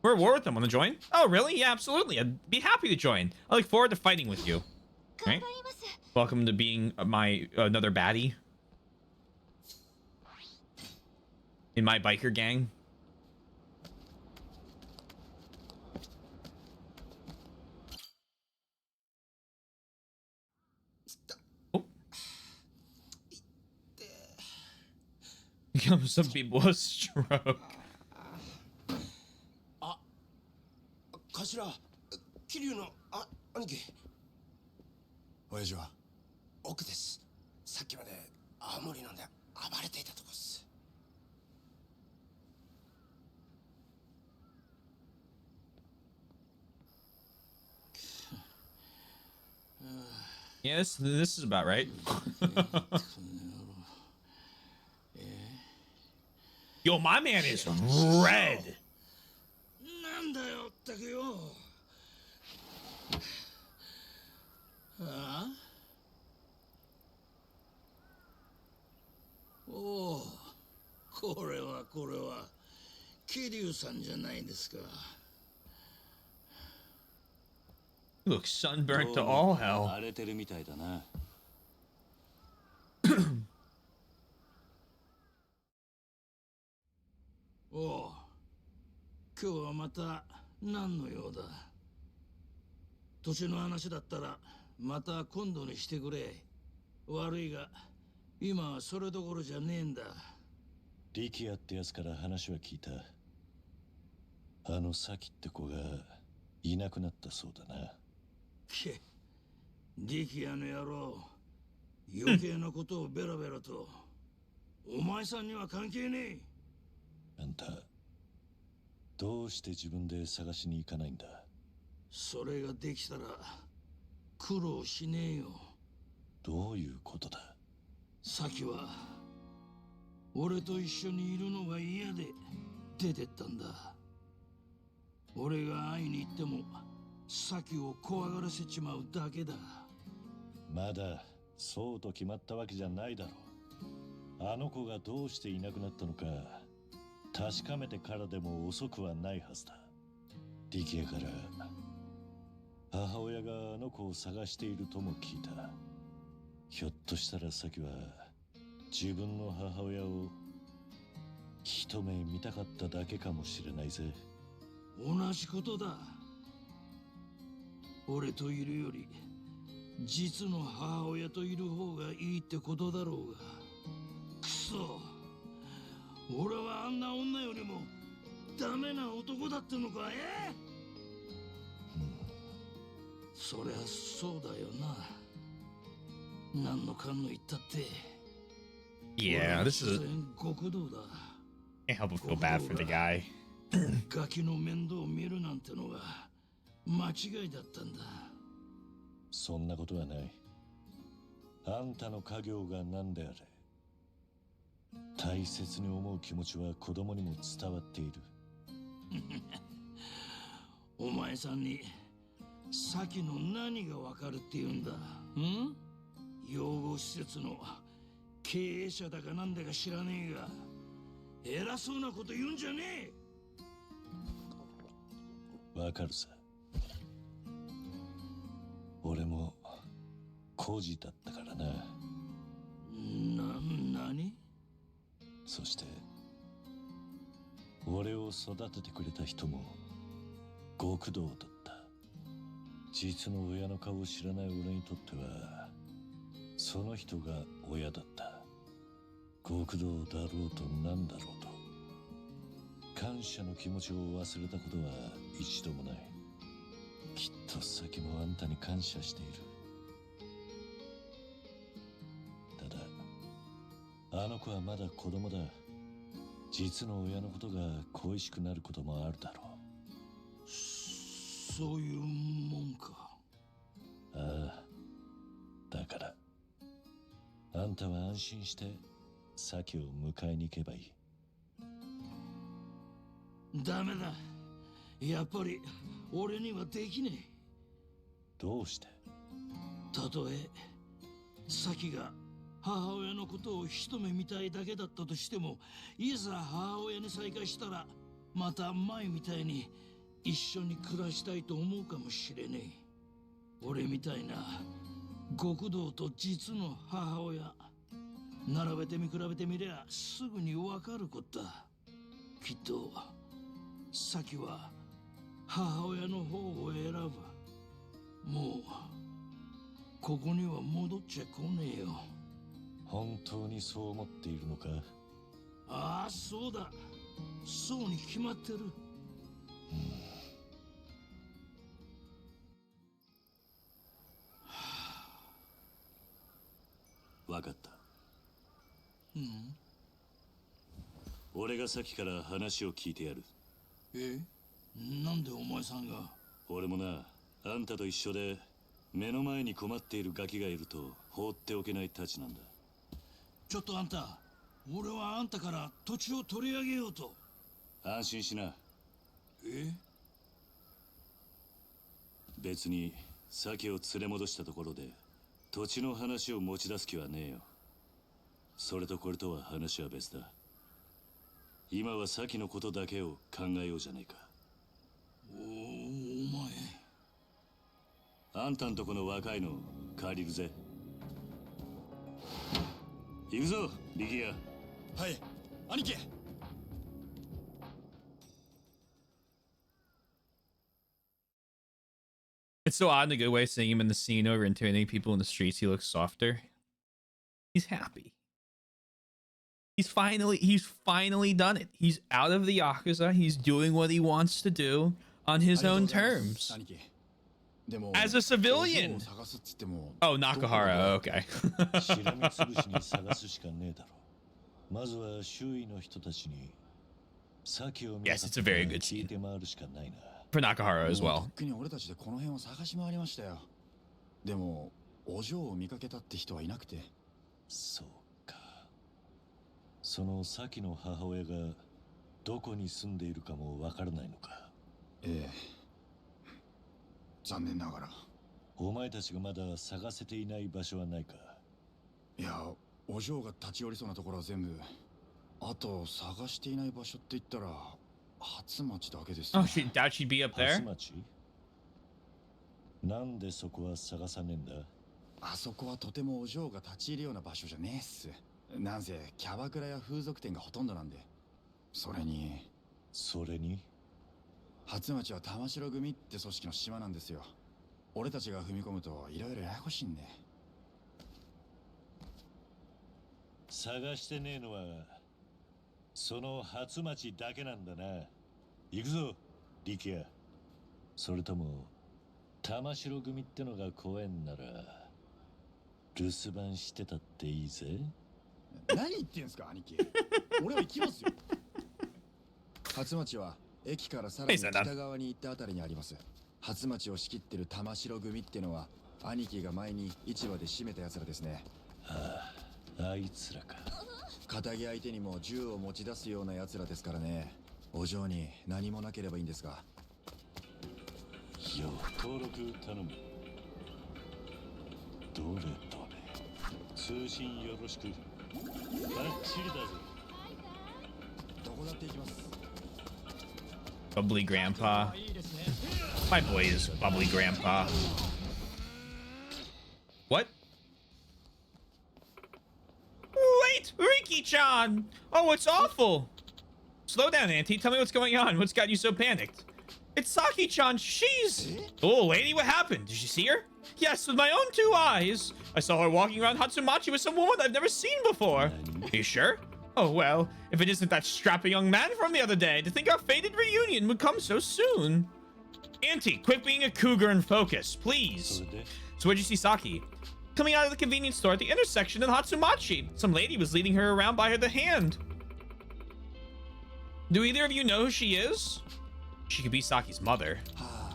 We're at war with them. Want to join? Oh, really? Yeah, absolutely. I'd be happy to join. I look forward to fighting with you. Right? Welcome to being my another baddie in my biker gang. Oh. Some people a stroke. 頭、桐生の兄貴。親父は奥です。さっきまで青森なんで暴れていたとこっす。Yeah, this is about right. Yo, my man is red. なんだよったくよ。ああ。おお、これは桐生さんじゃないですか。Look sunburnt to all hell. 荒れてるみたいだな。おお、今日はまた何の用だ。年の話だったらまた今度にしてくれ。悪いが今はそれどころじゃねえんだ。力也ってやつから話は聞いた。あのサキって子がいなくなったそうだな。け、力也の野郎、余計なことをベラベラと。お前さんには関係ねえ。あんたどうして自分で探しに行かないんだ。それができたら苦労しねえよ。どういうことだ。サキは俺と一緒にいるのが嫌で出てったんだ。俺が会いに行ってもサキを怖がらせちまうだけだ。まだそうと決まったわけじゃないだろう。あの子がどうしていなくなったのか確かめてからでも遅くはないはずだ。力也から母親があの子を探しているとも聞いた。ひょっとしたらサキは自分の母親を一目見たかっただけかもしれないぜ。同じことだ。俺といるより実の母親といる方がいいってことだろうが。くそ、俺はあんな女よりもダメな男だってのか。そりゃそうだよな。何のかんの言ったって Yeah, this is. 極道だ。 Can't help but feel bad for the guy. ガキの面倒を見るなんてのが間違いだったんだ。そんなことはない。あんたの家業が何であれ、大切に思う気持ちは子供にも伝わっている。お前さんに先の何がわかるって言うんだ。養護施設の経営者だかなんだか知らねえが、偉そうなこと言うんじゃねえ。わかるさ。俺も孤児だったからな。何？そして俺を育ててくれた人も極道だった。実の親の顔を知らない俺にとってはその人が親だった。極道だろうと何だろうと感謝の気持ちを忘れたことは一度もない。きっと先もあんたに感謝している。ただあの子はまだ子供だ。実の親のことが恋しくなることもあるだろう。そういうもんか。ああ、だからあんたは安心してサキを迎えに行けばいい。ダメだ。やっぱり俺にはできねえ。どうして？たとえサキが母親のことを一目見たいだけだったとしても、いざ母親に再会したらまた前みたいに一緒に暮らしたいと思うかもしれねえ。俺みたいな極道と実の母親並べて見比べてみりゃすぐにわかることだ。きっとサキは母親の方を選ぶ。もうここには戻っちゃ来ねえよ。本当にそう思っているのか？ああ、そうだ。そうに決まってる。わかった。俺がさっきから話を聞いてやる。なんでお前さんが？俺もな、あんたと一緒で目の前に困っているガキがいると放っておけないたちなんだ。ちょっとあんた、俺はあんたから土地を取り上げようと。安心しな。別にサキを連れ戻したところで土地の話を持ち出す気はねえよ。それとこれとは話は別だ。今はサキのことだけを考えようじゃないか。おあんたんとこの若いの借りるぜ。行くぞ、力也。はい、兄貴。It's so odd in a good way seeing him in the scene over intimidating people in the streets. He looks softer. He's happy. He's finally done it. He's out of the Yakuza. He's doing what he wants to do on his own terms. As a civilian. Oh, Nakahara. Okay. しらみつぶしに探すしかねえだろう。まずは周囲の人たちにサキを見た Yes, it's a very good 聞い scene て回るしかないな。 for Nakahara as well. とっくに俺たちでこの辺を探し回りましたよ。でもお嬢を見かけたって人はいなくて。そうか。そのサキの母親がどこに住んでいるかもわからないのか。ええ、残念ながら。お前たちがまだ探せていない場所はないか？いや、お嬢が立ち寄りそうなところは全部。あと探していない場所って言ったら初町だけです、Oh, ね。she doubt she'd be up 初 there. 町？なんでそこは探さねえんだ？あそこはとてもお嬢が立ち入るような場所じゃねえっす。なんせキャバクラや風俗店がほとんどなんで。それに初町は玉城組って組織の島なんですよ。俺たちが踏み込むといろいろややこしいんで。探してねえのはその初町だけなんだな。行くぞ力也。それとも玉城組ってのが怖えんなら留守番してたっていいぜ。何言ってんすか兄貴。俺は行きますよ。初町は駅からさらに北側に行ったあたりにあります。初町を仕切ってる玉城組ってのは兄貴が前に市場で締めた奴らですね。あいつらか。仇相手にも銃を持ち出すような奴らですからね。お嬢に何もなければいいんですが。登録頼む。どれ通信よろしく。バッチリだぞ。どこだって行きます。Bubbly grandpa. My boy is bubbly grandpa. What? Wait, Riki-chan! Oh, it's awful! Slow down, Auntie. Tell me what's going on. What's got you so panicked? It's Saki-chan. She's... Oh, lady, what happened? Did you see her? Yes, with my own 2 eyes. I saw her walking around Hatsumachi with some woman I've never seen before. Are you sure? Oh, well, if it isn't that strapping young man from the other day, to think our fated reunion would come so soon. Auntie, quit being a cougar and focus, please. So where'd you see Saki? Coming out of the convenience store at the intersection in Hatsumachi. Some lady was leading her around by the hand. Do either of you know who she is? She could be Saki's mother.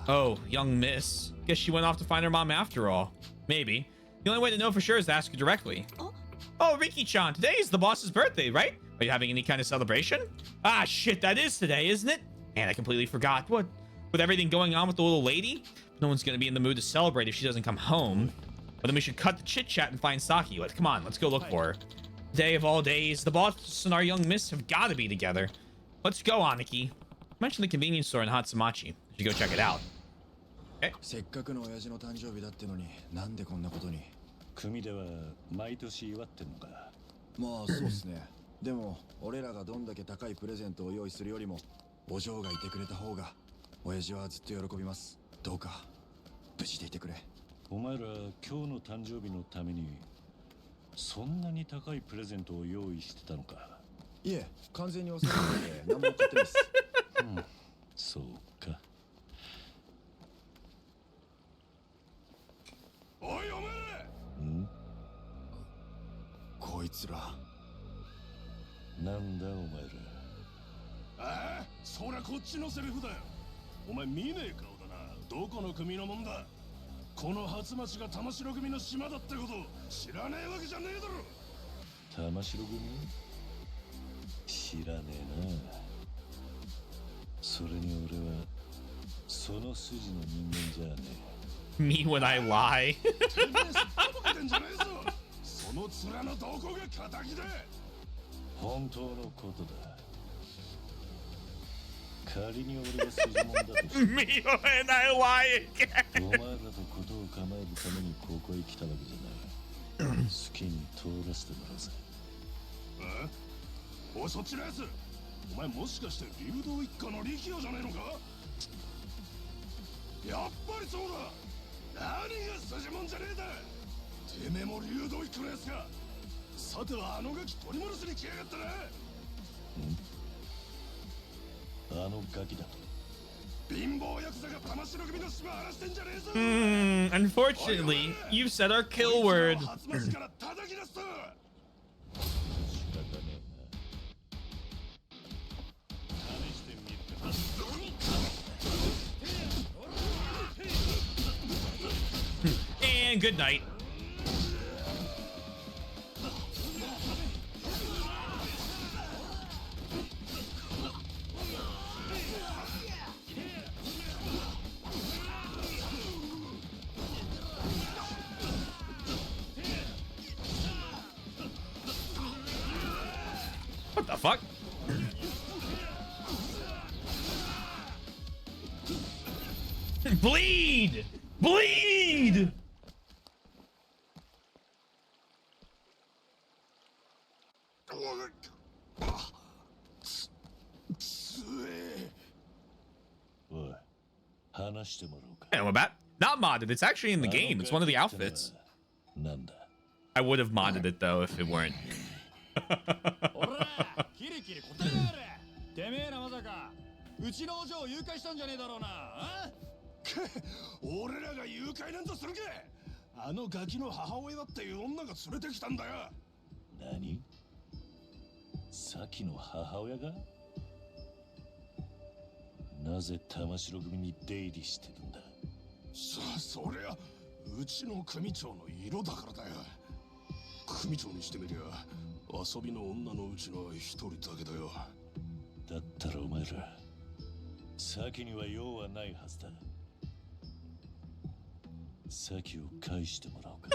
Oh, young miss. Guess she went off to find her mom after all. Maybe. The only way to know for sure is to ask her directly. Oh, Riki-chan, today is the boss's birthday, right? Are you having any kind of celebration? Ah, shit, that is today, isn't it? And I completely forgot. What? With everything going on with the little lady? No one's gonna be in the mood to celebrate if she doesn't come home. But then we should cut the chit-chat and find Saki. Come on, let's go look for her. Day of all days, the boss and our young miss have got to be together. Let's go, Aniki. Mention the convenience store in Hatsumachi. You should go check it out. Okay. せっかくの親父の誕生日だってのに、なんでこんなことに。組では毎年祝ってんのか。まあそうっすね。でも俺らがどんだけ高いプレゼントを用意するよりもお嬢がいてくれた方が親父はずっと喜びます。どうか無事でいてくれ。お前ら今日の誕生日のためにそんなに高いプレゼントを用意してたのか。いえ、完全に忘れてて何も買ってないです。そうか。おいお前ら。こいつらなんだお前ら。ああ、そりゃこっちのセリフだよ。お前見ねえ顔だな。どこの組のもんだ。この初町が玉城組の島だってこと知らねえわけじゃねえだろ。玉城組？知らねえな。それに俺はその筋の人間じゃねえ。Me when I lie. その面のどこが仇だ。本当のことだ。仮に俺が筋もんだとして Me when I lie again. お前らとことを構えるためにここへ来たわけじゃない。好きに通らせてもらうぜ。おいそっちのやつ、お前もしかして流動一家の力也じゃねえのか。やっぱりそうだ。何が筋もんじゃねえだ。てめえも流動一家のやつか。さてはあのガキ取り戻しに来やがったな。あのガキだと。貧乏ヤクザが玉城組の島荒らしてんじゃねえぞ。Unfortunately, you've said our kill word. 初町から叩き出すと。And good night. What the fuck? Bleed! Bleed! 話してもらおうか。 Yeah, well, not modded. It's actually in the game. It's one of the outfits. なんだ。 I would have modded it though if it weren't. おらキリキリ答えやがれ。てめえらまさかうちのお嬢を誘拐したんじゃねえだろうな。あ俺らが誘拐なんぞするか。あのガキの母親だっていう女が連れてきたんだよ。何？さきの母親が？なぜ玉城組に出入りしてるんだ？そりゃうちの組長の色だからだよ。組長にしてみりゃ遊びの女のうちの一人だけだよ。だったらお前らさきには用はないはずだ。さきを返してもらおうか。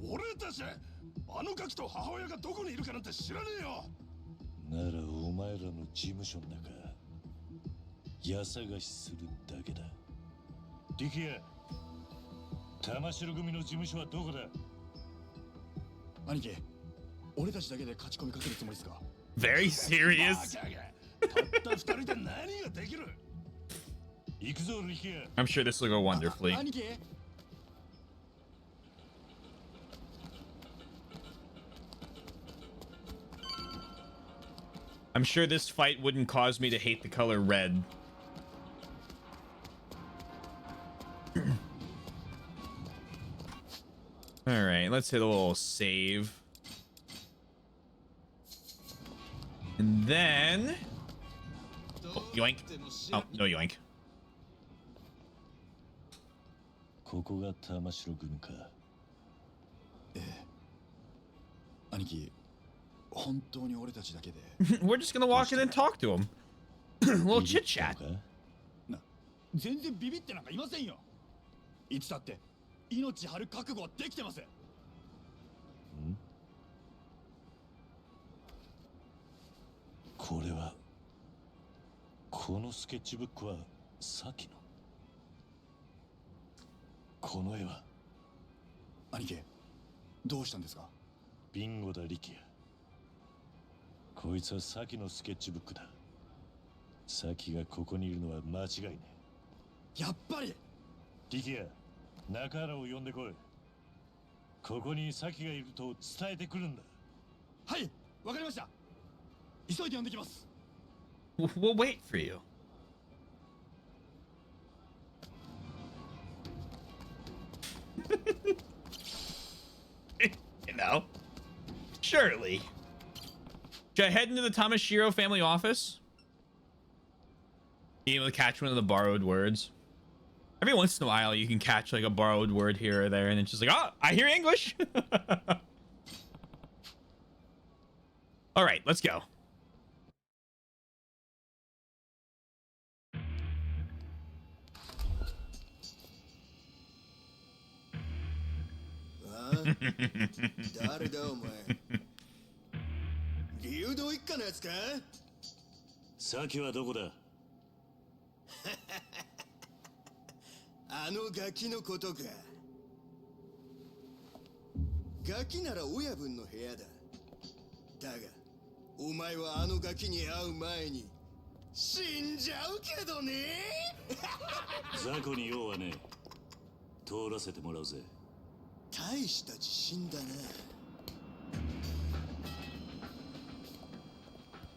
俺たちあのガキと母親がどこにいるかなんて知らねえよ。ならお前らの事務所の中家探しするだけだ。力也、玉城組の事務所はどこだ？兄貴、俺たちだけで勝ち込みかけるつもりですか？ Very serious. たった二人で何ができる？行くぞ力也。 I'm sure this will go wonderfully. 兄貴 I'm sure this fight wouldn't cause me to hate the color red. All right, let's hit a little save. And then... Oh, yoink. Oh, no yoink. ここが玉城組か。兄貴、本当に俺たちだけで We're just gonna walk in and talk to him. A little chit chat. な、全然ビビってなんかいませんよ。いつだって命張る覚悟はできてます。これはこのスケッチブックはさきの。この絵は兄貴、どうしたんですか？ビンゴだ力也。こいつはさきのスケッチブックだ。さきがここにいるのは間違いねえ。やっぱり力也、中原を呼んでこい。ここにさきがいると伝えてくるんだ。はい、わかりました。急いで呼んできます。 We'll wait for you. You know, surely. Should I head into the Tamashiro family office? Be able to catch one of the borrowed words. Every once in a while, you can catch like a borrowed word here or there, and it's just like, oh, I hear English. All right, let's go. Huh? 誰だお前。流動一家のやつか？さきはどこだ？あのガキのことか。ガキなら親分の部屋だ。だが、お前はあのガキに会う前に死んじゃうけどね。雑魚に用はねえ。通らせてもらうぜ。大した自信だな。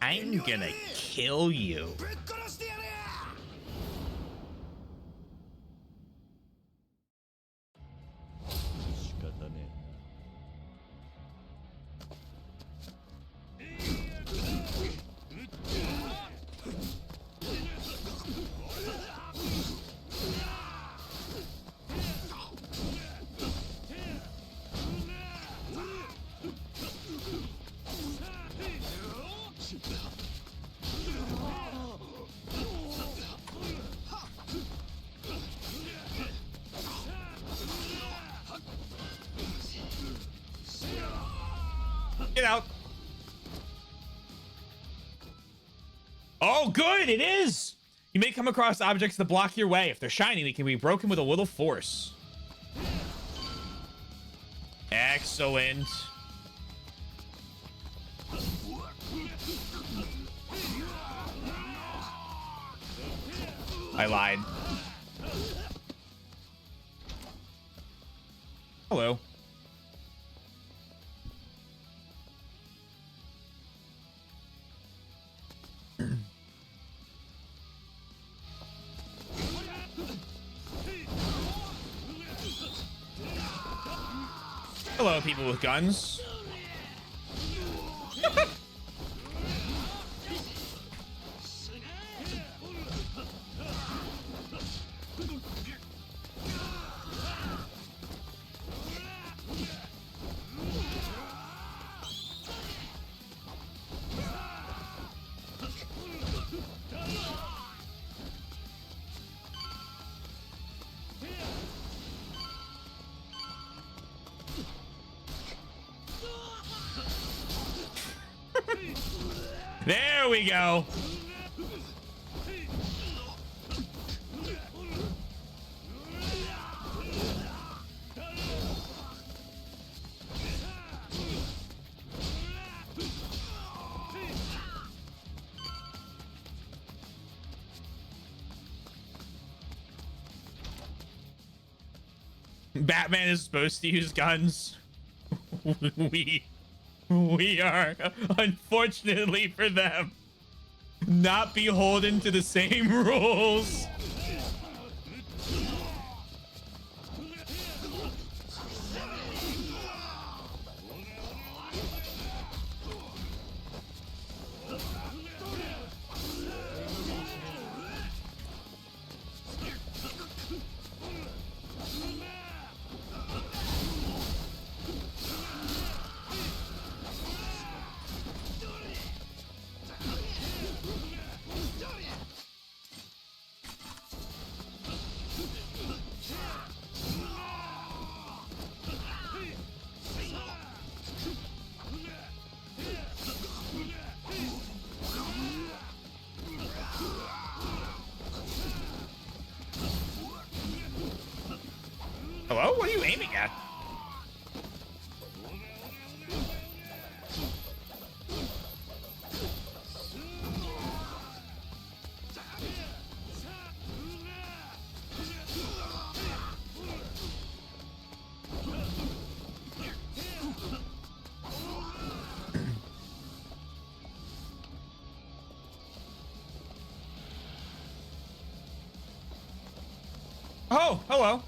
I'm gonna kill you. ぶっ殺してやれ。仕方ねえ。Get out. Oh, good. It is. You may come across objects that block your way. If they're shiny, they can be broken with a little force. Excellent. I lied. Hello. Hello, people with guns. There we go. Batman is supposed to use guns. We are, unfortunately for them, not beholden to the same rules. Hello? What are you aiming at? Oh, hello.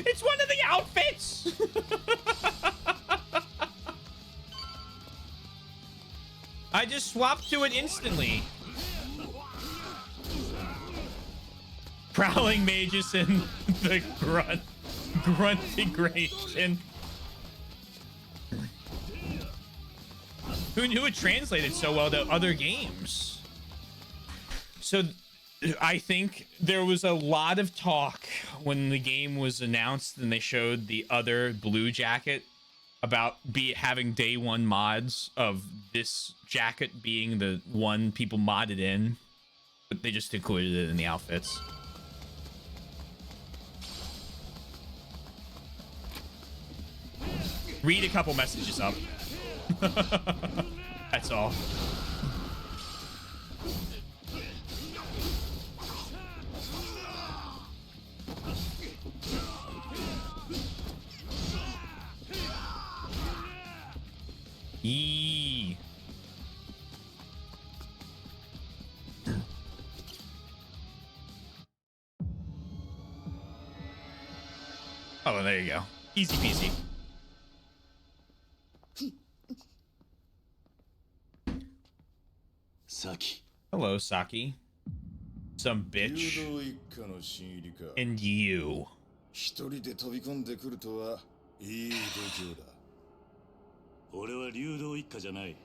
It's one of the outfits. I just swapped to it instantly. Prowling Magus and the gruntigration. Who knew it translated so well to other games? So I think there was a lot of talk when the game was announced and they showed the other blue jacket about having day one mods of this jacket being the one people modded in, but they just included it in the outfits. Read a couple messages up. That's all. Yee. Oh, there you go. Easy peasy. Saki. Hello, Saki. Some bitch. 流動一家の新入りか。 And you. 一人で飛び込んでくるとはいい度胸だ。俺は流動一家じゃない。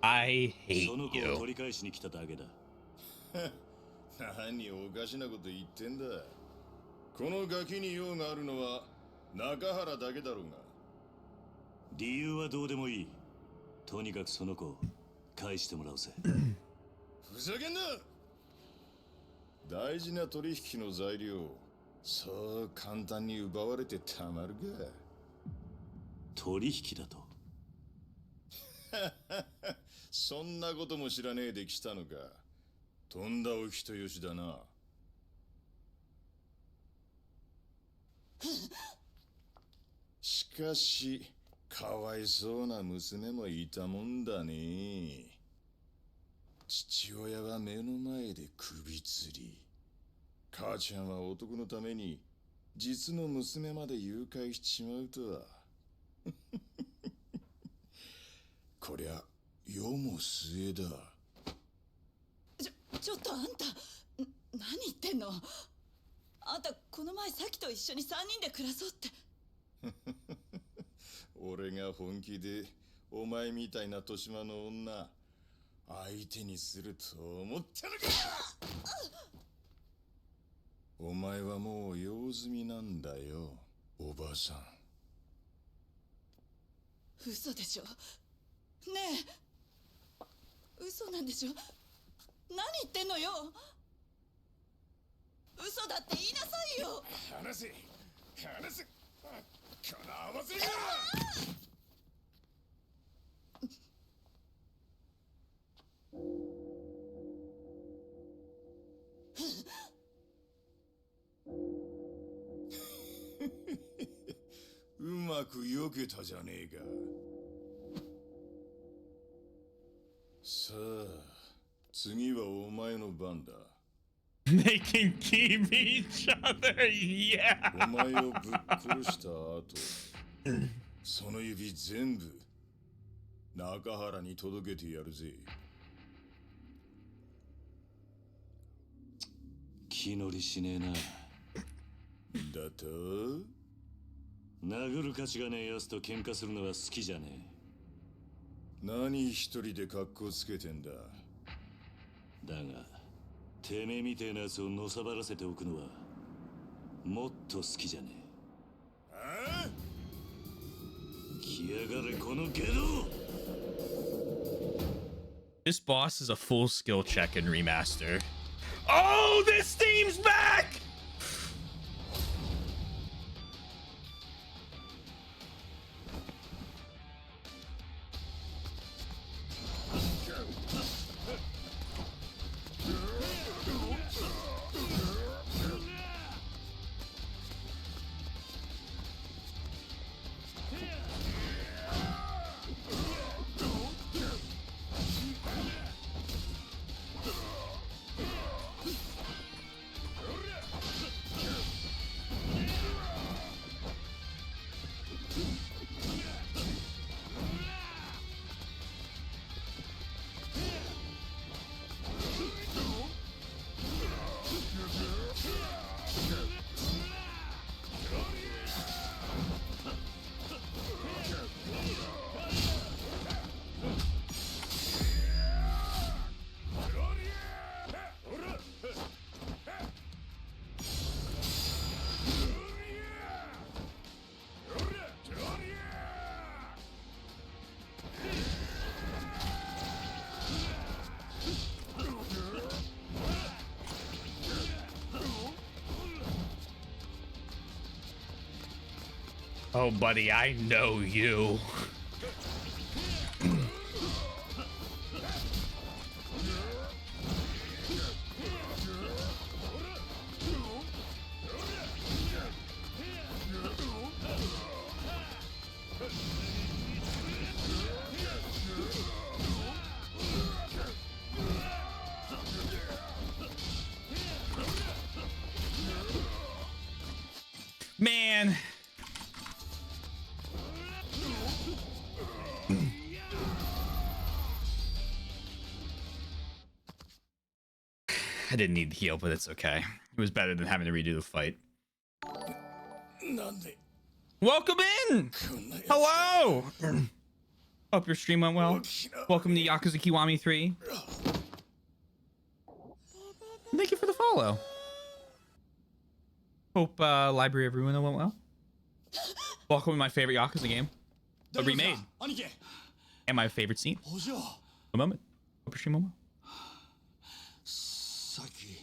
I hate その子を you. 取り返しに来ただけだ。何おかしなこと言ってんだ。このガキに用があるのは中原だけだろうが。理由はどうでもいい。とにかくその子を返してもらうぜ。ふざけんな。大事な取引の材料、そう簡単に奪われてたまるか。取引だと。そんなことも知らねえで来たのか。とんだお人よしだな。しかし、かわいそうな娘もいたもんだね。父親は目の前で首吊り。母ちゃんは男のために実の娘まで誘拐しちまうとは。こりゃ世も末だ。ちょっとあんた、何言ってんの？あんたこの前さきと一緒に3人で暮らそうって。俺が本気でお前みたいな年島の女相手にすると思ったのか。お前はもう用済みなんだよ、おばさん。嘘でしょ。ねえ、嘘なんでしょ。何言ってんのよ。嘘だって言いなさいよ。話せ、話せ。この合わせが。うまく避けたじゃねえか。さあ、次はお前の番だ。They can keep each other, yeah. お前をぶっ殺した後、その指全部中原に届けてやるぜ。気乗りしねえな。だと殴る価値がねえ奴と喧嘩するのは好きじゃね何一人で格好つけてんだ。え。だがてめえみてえな奴をのさばらせておくのはもっと好きじゃねああ、え。来やがれこのゲド。 This boss is a full skill check in remaster. Oh, this theme's back! Oh, buddy, I know you. Man. I didn't need the heal, but it's okay. It was better than having to redo the fight. Welcome in! Hello! Hope your stream went well. Welcome to Yakuza Kiwami 3. Thank you for the follow. Hope Library of Ruina went well. Welcome to my favorite Yakuza game. A remade. And my favorite scene. A moment. Hope your stream went well. さき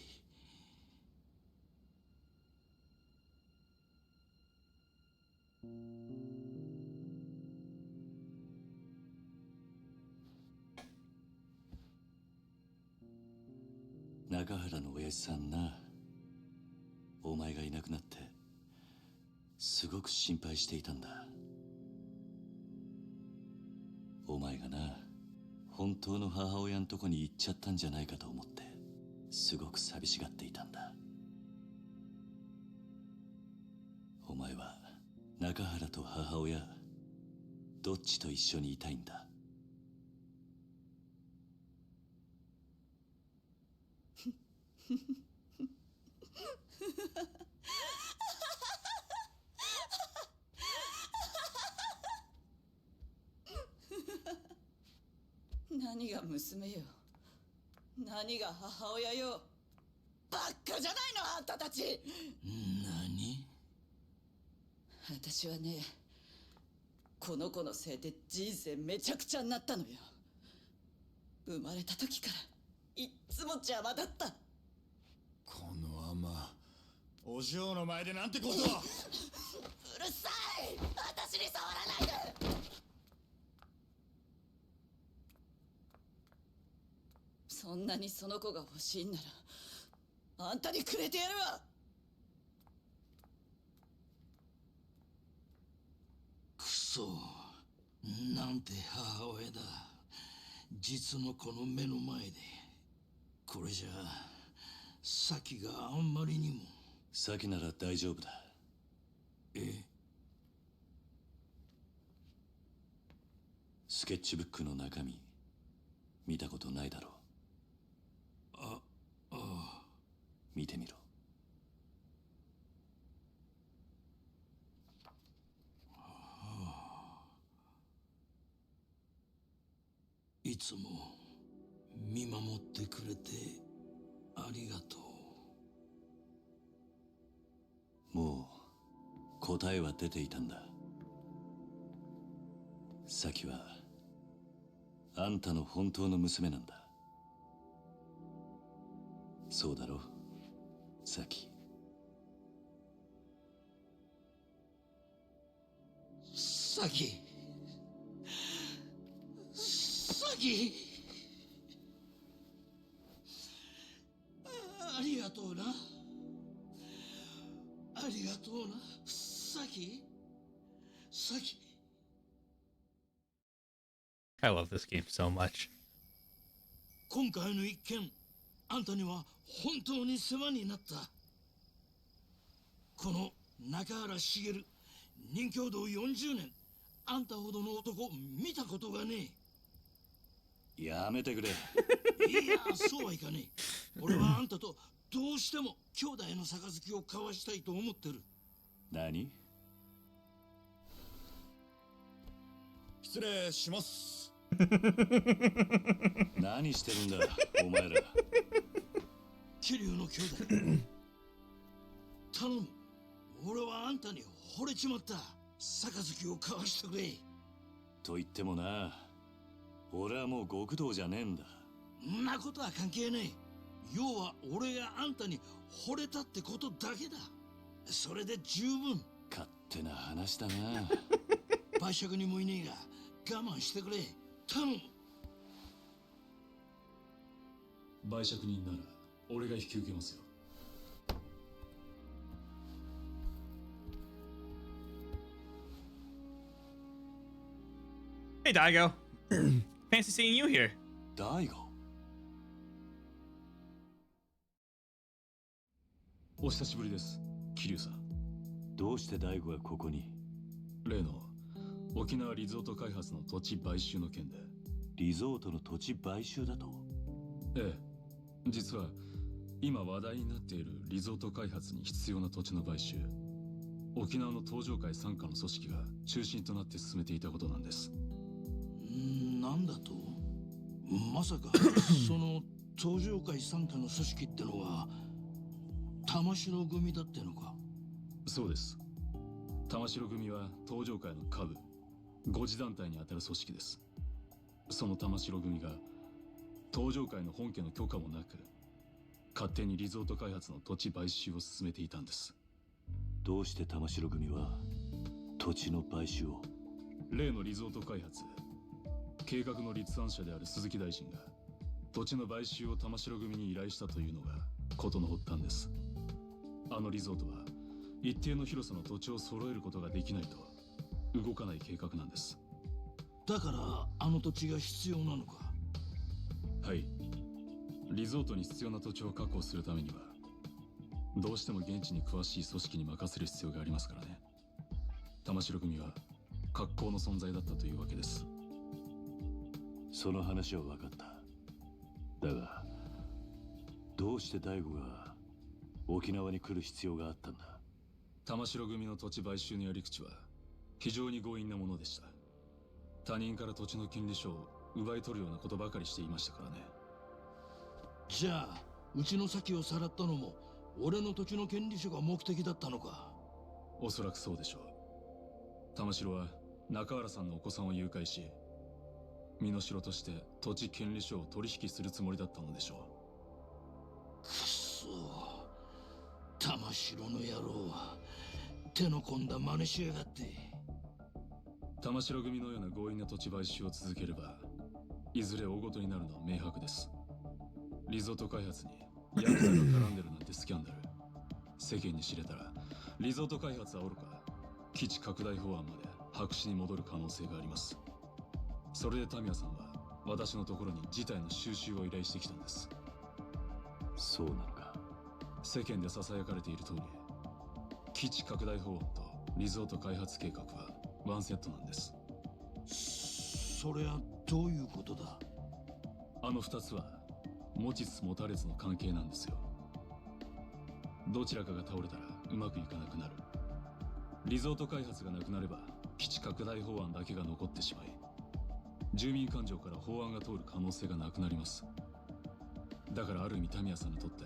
中原の親父さんな、お前がいなくなってすごく心配していたんだ。お前がな、本当の母親のとこに行っちゃったんじゃないかと思ってすごく寂しがっていたんだ。お前は中原と母親どっちと一緒にいたいんだ。何が娘よ、何が母親よ。バッカじゃないのあんたたち。何？私はね、この子のせいで人生めちゃくちゃになったのよ。生まれた時からいっつも邪魔だった。このアマ、お嬢の前でなんてことを。うるさい、私に触らないで。そんなにその子が欲しいんならあんたにくれてやるわ。くそ、なんて母親だ。実の子の目の前で。これじゃあサキがあんまりにも。サキなら大丈夫だ。スケッチブックの中身見たことないだろう。見てみろ。いつも見守ってくれてありがとう。もう答えは出ていたんだ。サキはあんたの本当の娘なんだ。そうだろ、サキ。サキ、サキ、ありがとうな。ありがとうな、サキ、サキ。I love this game so much. 今回の一件、あんたには本当に世話になった。この中原茂、任教道40年、あんたほどの男見たことがねえ。やめてくれ。いや、そうはいかねえ。俺はあんたとどうしても兄弟の杯を交わしたいと思ってる。何？失礼します。何してるんだお前ら。桐生の兄弟頼む。俺はあんたに惚れちまった。杯を交わしてくれ。と言ってもな、俺はもう極道じゃねえんだ。んなことは関係ねえ。要は俺があんたに惚れたってことだけだ。それで十分。勝手な話だな。売借にもいねえが我慢してくれ。頼む。売借人なら俺が引き受けますよ。Hey, Daigo. Fancy seeing you here. 大悟。お久しぶりです、桐生さん。どうして大悟がここに？例の沖縄リゾート開発の土地買収の件で。リゾートの土地買収だと？ええ、実は今話題になっているリゾート開発に必要な土地の買収、沖縄の東上会傘下の組織が中心となって進めていたことなんです。なんだと？まさかその東上会傘下の組織ってのは玉城組だってのか？そうです。玉城組は東上会の下部5次団体にあたる組織です。その玉城組が東上会の本家の許可もなく勝手にリゾート開発の土地買収を進めていたんです。どうして玉城組は土地の買収を？例のリゾート開発計画の立案者である鈴木大臣が土地の買収を玉城組に依頼したというのが事の発端です。あのリゾートは一定の広さの土地を揃えることができないと動かない計画なんです。だからあの土地が必要なのか？はい。リゾートに必要な土地を確保するためにはどうしても現地に詳しい組織に任せる必要がありますからね。玉城組は格好の存在だったというわけです。その話は分かった。だがどうして大悟が沖縄に来る必要があったんだ？玉城組の土地買収のやり口は非常に強引なものでした。他人から土地の権利書を奪い取るようなことばかりしていましたからね。じゃあうちの先をさらったのも俺の土地の権利書が目的だったのか？おそらくそうでしょう。玉城は中原さんのお子さんを誘拐し身代として土地権利書を取引するつもりだったのでしょう。くそ、玉城の野郎は手の込んだ真似しやがって。玉城組のような強引な土地買収を続ければいずれ大ごとになるのは明白です。リゾート開発にヤクザが絡んでるなんてスキャンダル世間に知れたらリゾート開発はおろか基地拡大法案まで白紙に戻る可能性があります。それでタミヤさんは私のところに事態の収拾を依頼してきたんです。そうなのか？世間で囁かれている通り基地拡大法案とリゾート開発計画はワンセットなんです。それはどういうことだ？あの二つは持ちつ持たれつの関係なんですよ。どちらかが倒れたらうまくいかなくなる。リゾート開発がなくなれば基地拡大法案だけが残ってしまい住民感情から法案が通る可能性がなくなります。だからある意味タミヤさんにとって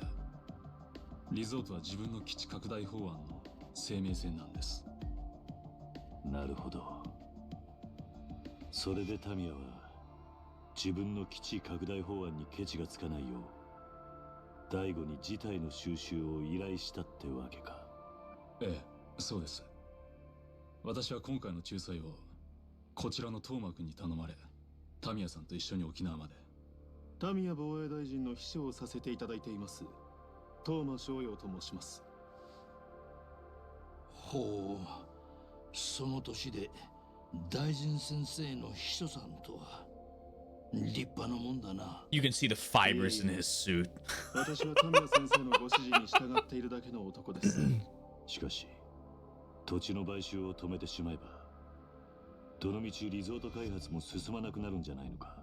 リゾートは自分の基地拡大法案の生命線なんです。なるほど。それでタミヤは自分の基地拡大法案にケチがつかないよう大悟に事態の収拾を依頼したってわけか？ええ、そうです。私は今回の仲裁をこちらの東間君に頼まれタミヤさんと一緒に沖縄まで。タミヤ防衛大臣の秘書をさせていただいています東間翔陽と申します。ほう、その年で大臣先生の秘書さんとは立派なもんだな。 You can see the fibers in his suit. 私はタミヤ先生のご指示に従っているだけの男です。しかし土地の買収を止めてしまえばどのみちリゾート開発も進まなくなるんじゃないのか？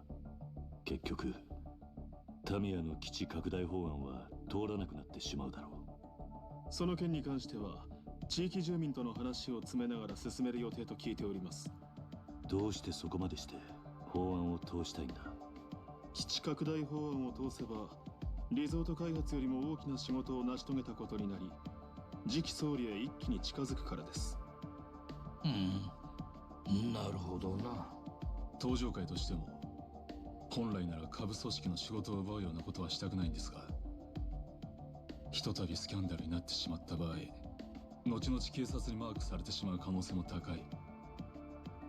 結局タミヤの基地拡大法案は通らなくなってしまうだろう。その件に関しては地域住民との話を詰めながら進める予定と聞いております。どうしてそこまでして法案を通したいんだ？基地拡大法案を通せばリゾート開発よりも大きな仕事を成し遂げたことになり次期総理へ一気に近づくからです。なるほどな。東上会としても本来なら下部組織の仕事を奪うようなことはしたくないんですがひとたびスキャンダルになってしまった場合後々警察にマークされてしまう可能性も高い。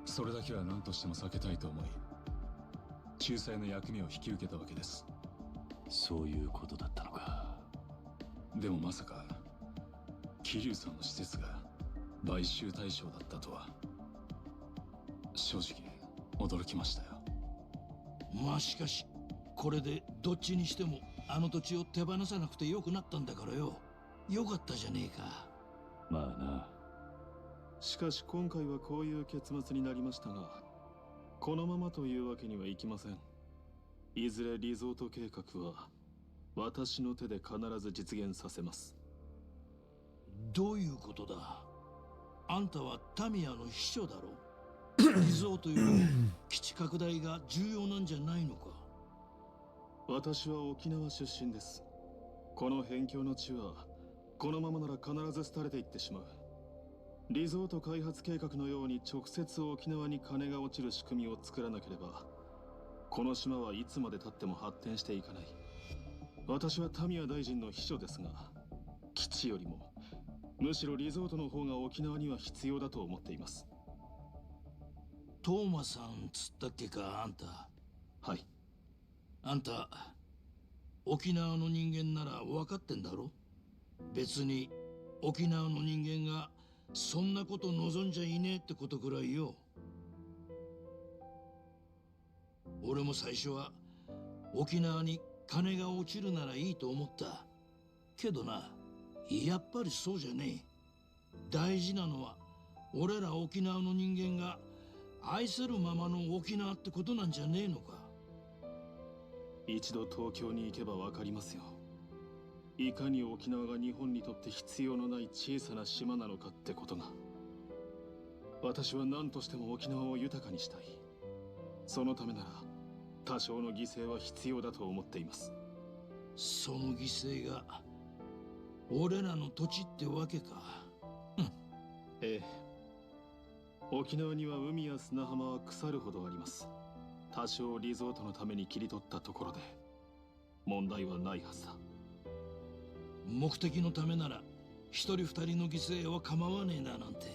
それだけは何としても避けたいと思い仲裁の役目を引き受けたわけです。そういうことだったのか。でもまさか桐生さんの施設が買収対象だったとは正直驚きましたよ。まあしかしこれでどっちにしてもあの土地を手放さなくてよくなったんだからよ。よかったじゃねえか。まあな。しかし今回はこういう結末になりましたが、このままというわけにはいきません。いずれリゾート計画は私の手で必ず実現させます。どういうことだ？あんたはタミヤの秘書だろ。リゾートよりも基地拡大が重要なんじゃないのか？私は沖縄出身です。この辺境の地はこのままなら必ず廃れていってしまう。リゾート開発計画のように直接沖縄に金が落ちる仕組みを作らなければ、この島はいつまで経っても発展していかない。私はタミヤ大臣の秘書ですが、基地よりもむしろリゾートの方が沖縄には必要だと思っています。トーマさんつったっけか、あんた。はい。あんた沖縄の人間なら分かってんだろ。別に沖縄の人間がそんなこと望んじゃいねえってことくらいよ。俺も最初は沖縄に金が落ちるならいいと思った。けどな、やっぱりそうじゃねえ。大事なのは俺ら沖縄の人間が愛せるままの沖縄ってことなんじゃねえのか。一度東京に行けばわかりますよ。いかに沖縄が日本にとって必要のない小さな島なのかってことが。私は何としても沖縄を豊かにしたい。そのためなら多少の犠牲は必要だと思っています。その犠牲が俺らの土地ってわけか。ええ。沖縄には海や砂浜は腐るほどあります。多少リゾートのために切り取ったところで問題はないはずだ。目的のためなら一人二人の犠牲は構わねえななんて、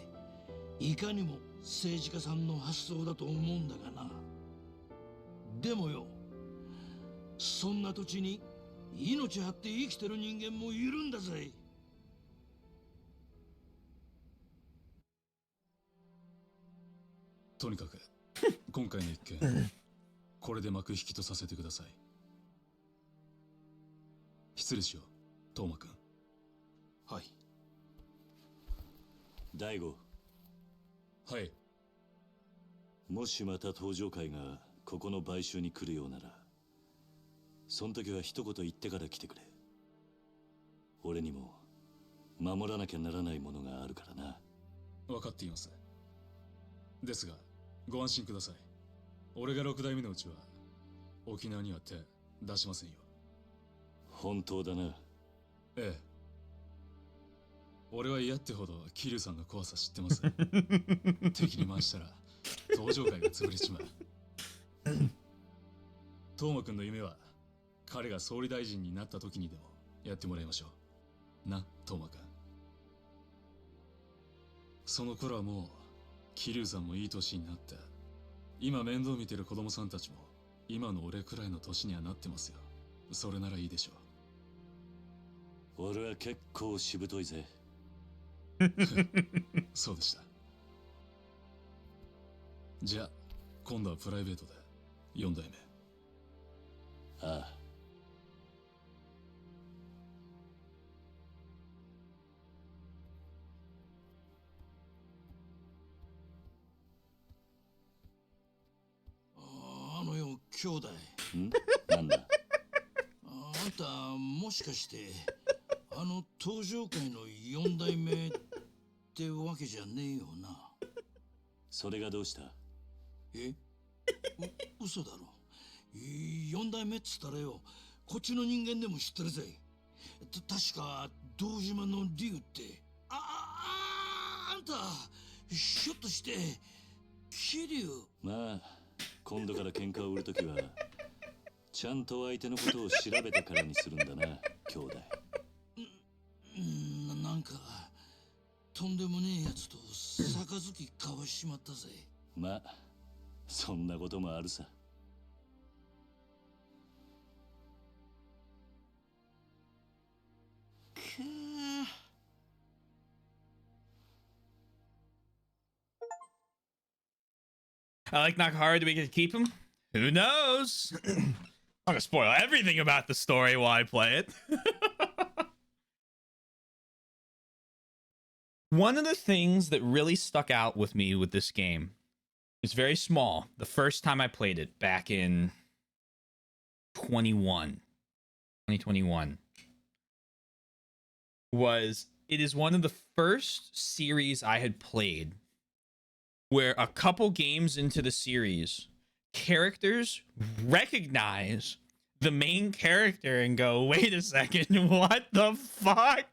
いかにも政治家さんの発想だと思うんだがな。でもよ、そんな土地に命張って生きてる人間もいるんだぜ。とにかく今回の一件これで幕引きとさせてください。失礼しよう、トーマくん。はい。大悟。はい。もしまた登場会がここの買収に来るようなら、その時は一言言ってから来てくれ。俺にも守らなきゃならないものがあるからな。分かっています。ですがご安心ください。俺が6代目のうちは沖縄には手出しませんよ。本当だな。ええ。俺は嫌ってほど桐生さんの怖さ知ってます。敵に回したら登場会が潰れちまう。トーマくんの夢は彼が総理大臣になった時にでもやってもらいましょうな、トーマくん。その頃はもう桐生さんもいい年になって、今面倒見てる子供さんたちも今の俺くらいの年にはなってますよ。それならいいでしょう。俺は結構しぶといぜ。そうでした。じゃあ今度はプライベートで4代目。ああ。あのよ、兄弟。なんだ。あんたもしかしてあの登場会の4代目ってわけじゃねえよな。それがどうした？え？嘘だろ。4代目っつったらよ、こっちの人間でも知ってるぜ。確か堂島の竜って。あんたひょっとして桐生？まあ今度から喧嘩を売るときはちゃんと相手のことを調べてからにするんだな、兄弟。なんかとんでもねえやつと杯交わしちまったぜ。まあそんなこともあるさ。I like Nakahara. Do we get to keep him? Who knows? I'm gonna spoil everything about the story while I play it. One of the things that really stuck out with me with this game is very small. The first time I played it back in 2021 was it is one of the first series I had played where a couple games into the series, characters recognize the main character and go, wait a second, what the fuck?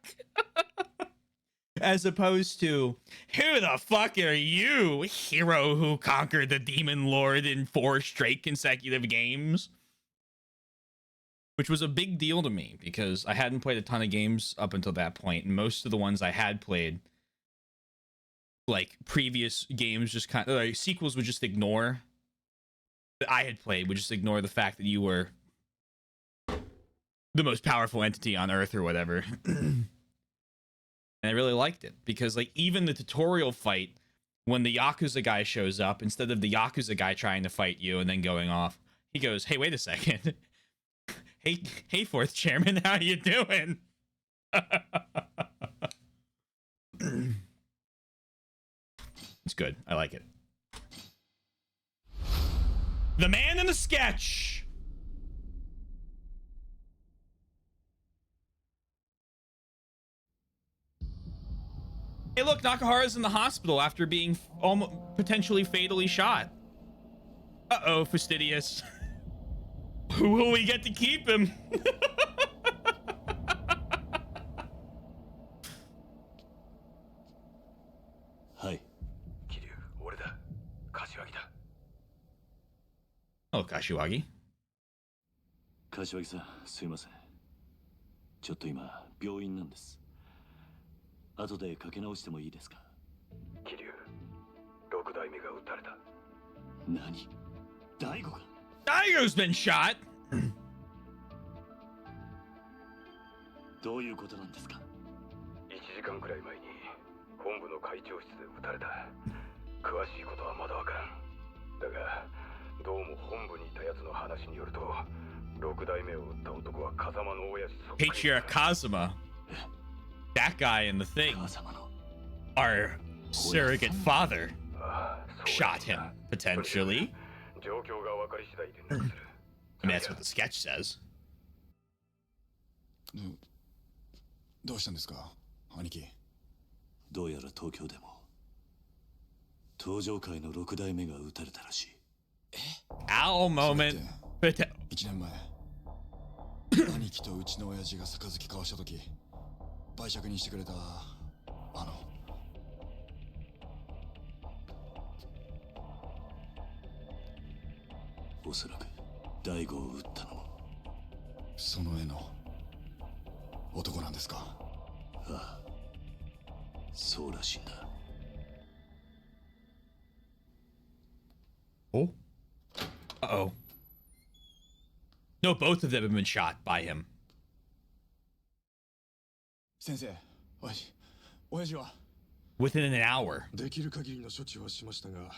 As opposed to, who the fuck are you, hero who conquered the Demon Lord in 4 straight consecutive games? Which was a big deal to me because I hadn't played a ton of games up until that point, and most of the ones I had played, like previous games, just kind of like sequels would just ignore that I had played, would just ignore the fact that you were the most powerful entity on Earth or whatever. And I really liked it because, like, even the tutorial fight, when the Yakuza guy shows up, instead of the Yakuza guy trying to fight you and then going off, he goes, hey, wait a second. Hey, fourth chairman, how you doing? It's good. I like it. The man in the sketch. Hey, look, Nakahara's in the hospital after being almost potentially fatally shot. Uh-oh, fastidious. Will we get to keep him? Hi. Oh, Kashiwagi. 柏木さん、すいません。ちょっと今、病院なんです。後でかけ直してもいいですか？桐生、6代目が撃たれた。何？大悟が？ Daigo's been shot. どういうことなんですか？1時間くらい前に本部の会長室で撃たれた。詳しいことはまだわからん。だが、どうも本部にいたやつの話によると、6代目を撃った男は風間の親父そっくり。Heiichiro Kazuma. That guy in the thing. Our surrogate father shot him, potentially. I mean, that's what the sketch says. どうしたんですか、兄貴。どうやら東京でも登場界の6代目が撃たれたらしい。Ow moment. 1年前、兄貴とうちの親父が杯交わした時、売借にしてくれたおそらく大悟を撃ったのもその絵の男なんですか？ああ、そうらしいんだ。Oh. Uh-oh. No, both of them have been shot by him. 先生、親父は Within an hour. できる限りの処置はしましたが、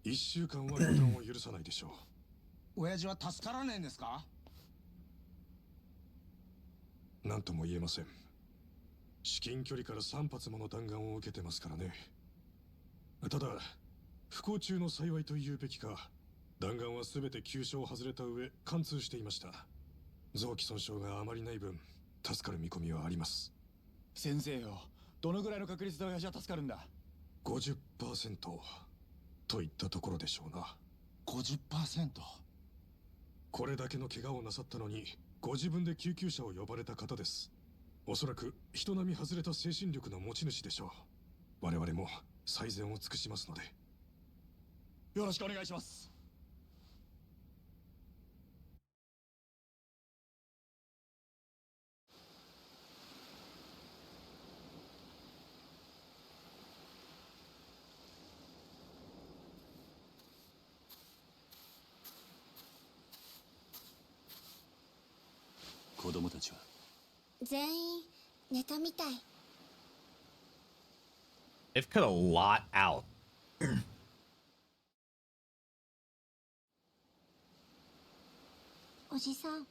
1週間は予断を許さないでしょう。親父は助からねえんですか？なんとも言えません。至近距離から3発もの弾丸を受けてますからね。ただ、不幸中の幸いと言うべきか、弾丸は全て急所を外れた上、貫通していました。臓器損傷があまりない分、助かる見込みはあります。先生よ、どのぐらいの確率で親父は助かるんだ？ 50% といったところでしょうな。 50%？ これだけの怪我をなさったのに、ご自分で救急車を呼ばれた方です。おそらく人並み外れた精神力の持ち主でしょう。我々も最善を尽くしますので。よろしくお願いします。子供たちは全員寝たみたい。 They've cut a lot out. おじさん、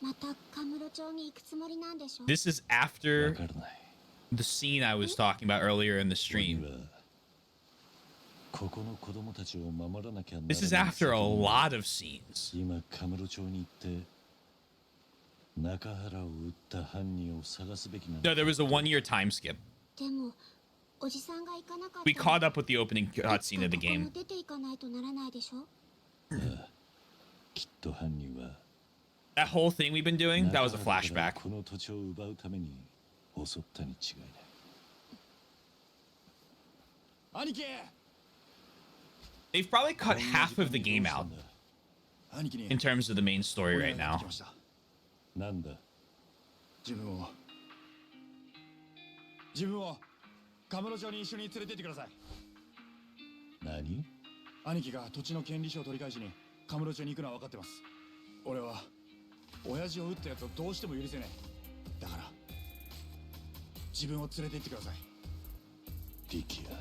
またカムロ町に行くつもりなんでしょ？ This is after the scene I was talking about earlier in the stream. This is after a lot of scenes. No, there was a 1-year time skip. We caught up with the opening cutscene of the game. That whole thing we've been doing, that was a flashback. They've probably cut half of the game out in terms of the main story right now. 自分をカムロ町に一緒に連れて行ってください。何？兄貴が土地の権利書を取り返しにカムロ町に行くのは分かってます。俺は親父を撃ったやつをどうしても許せない。だから自分を連れて行ってください。リキヤ。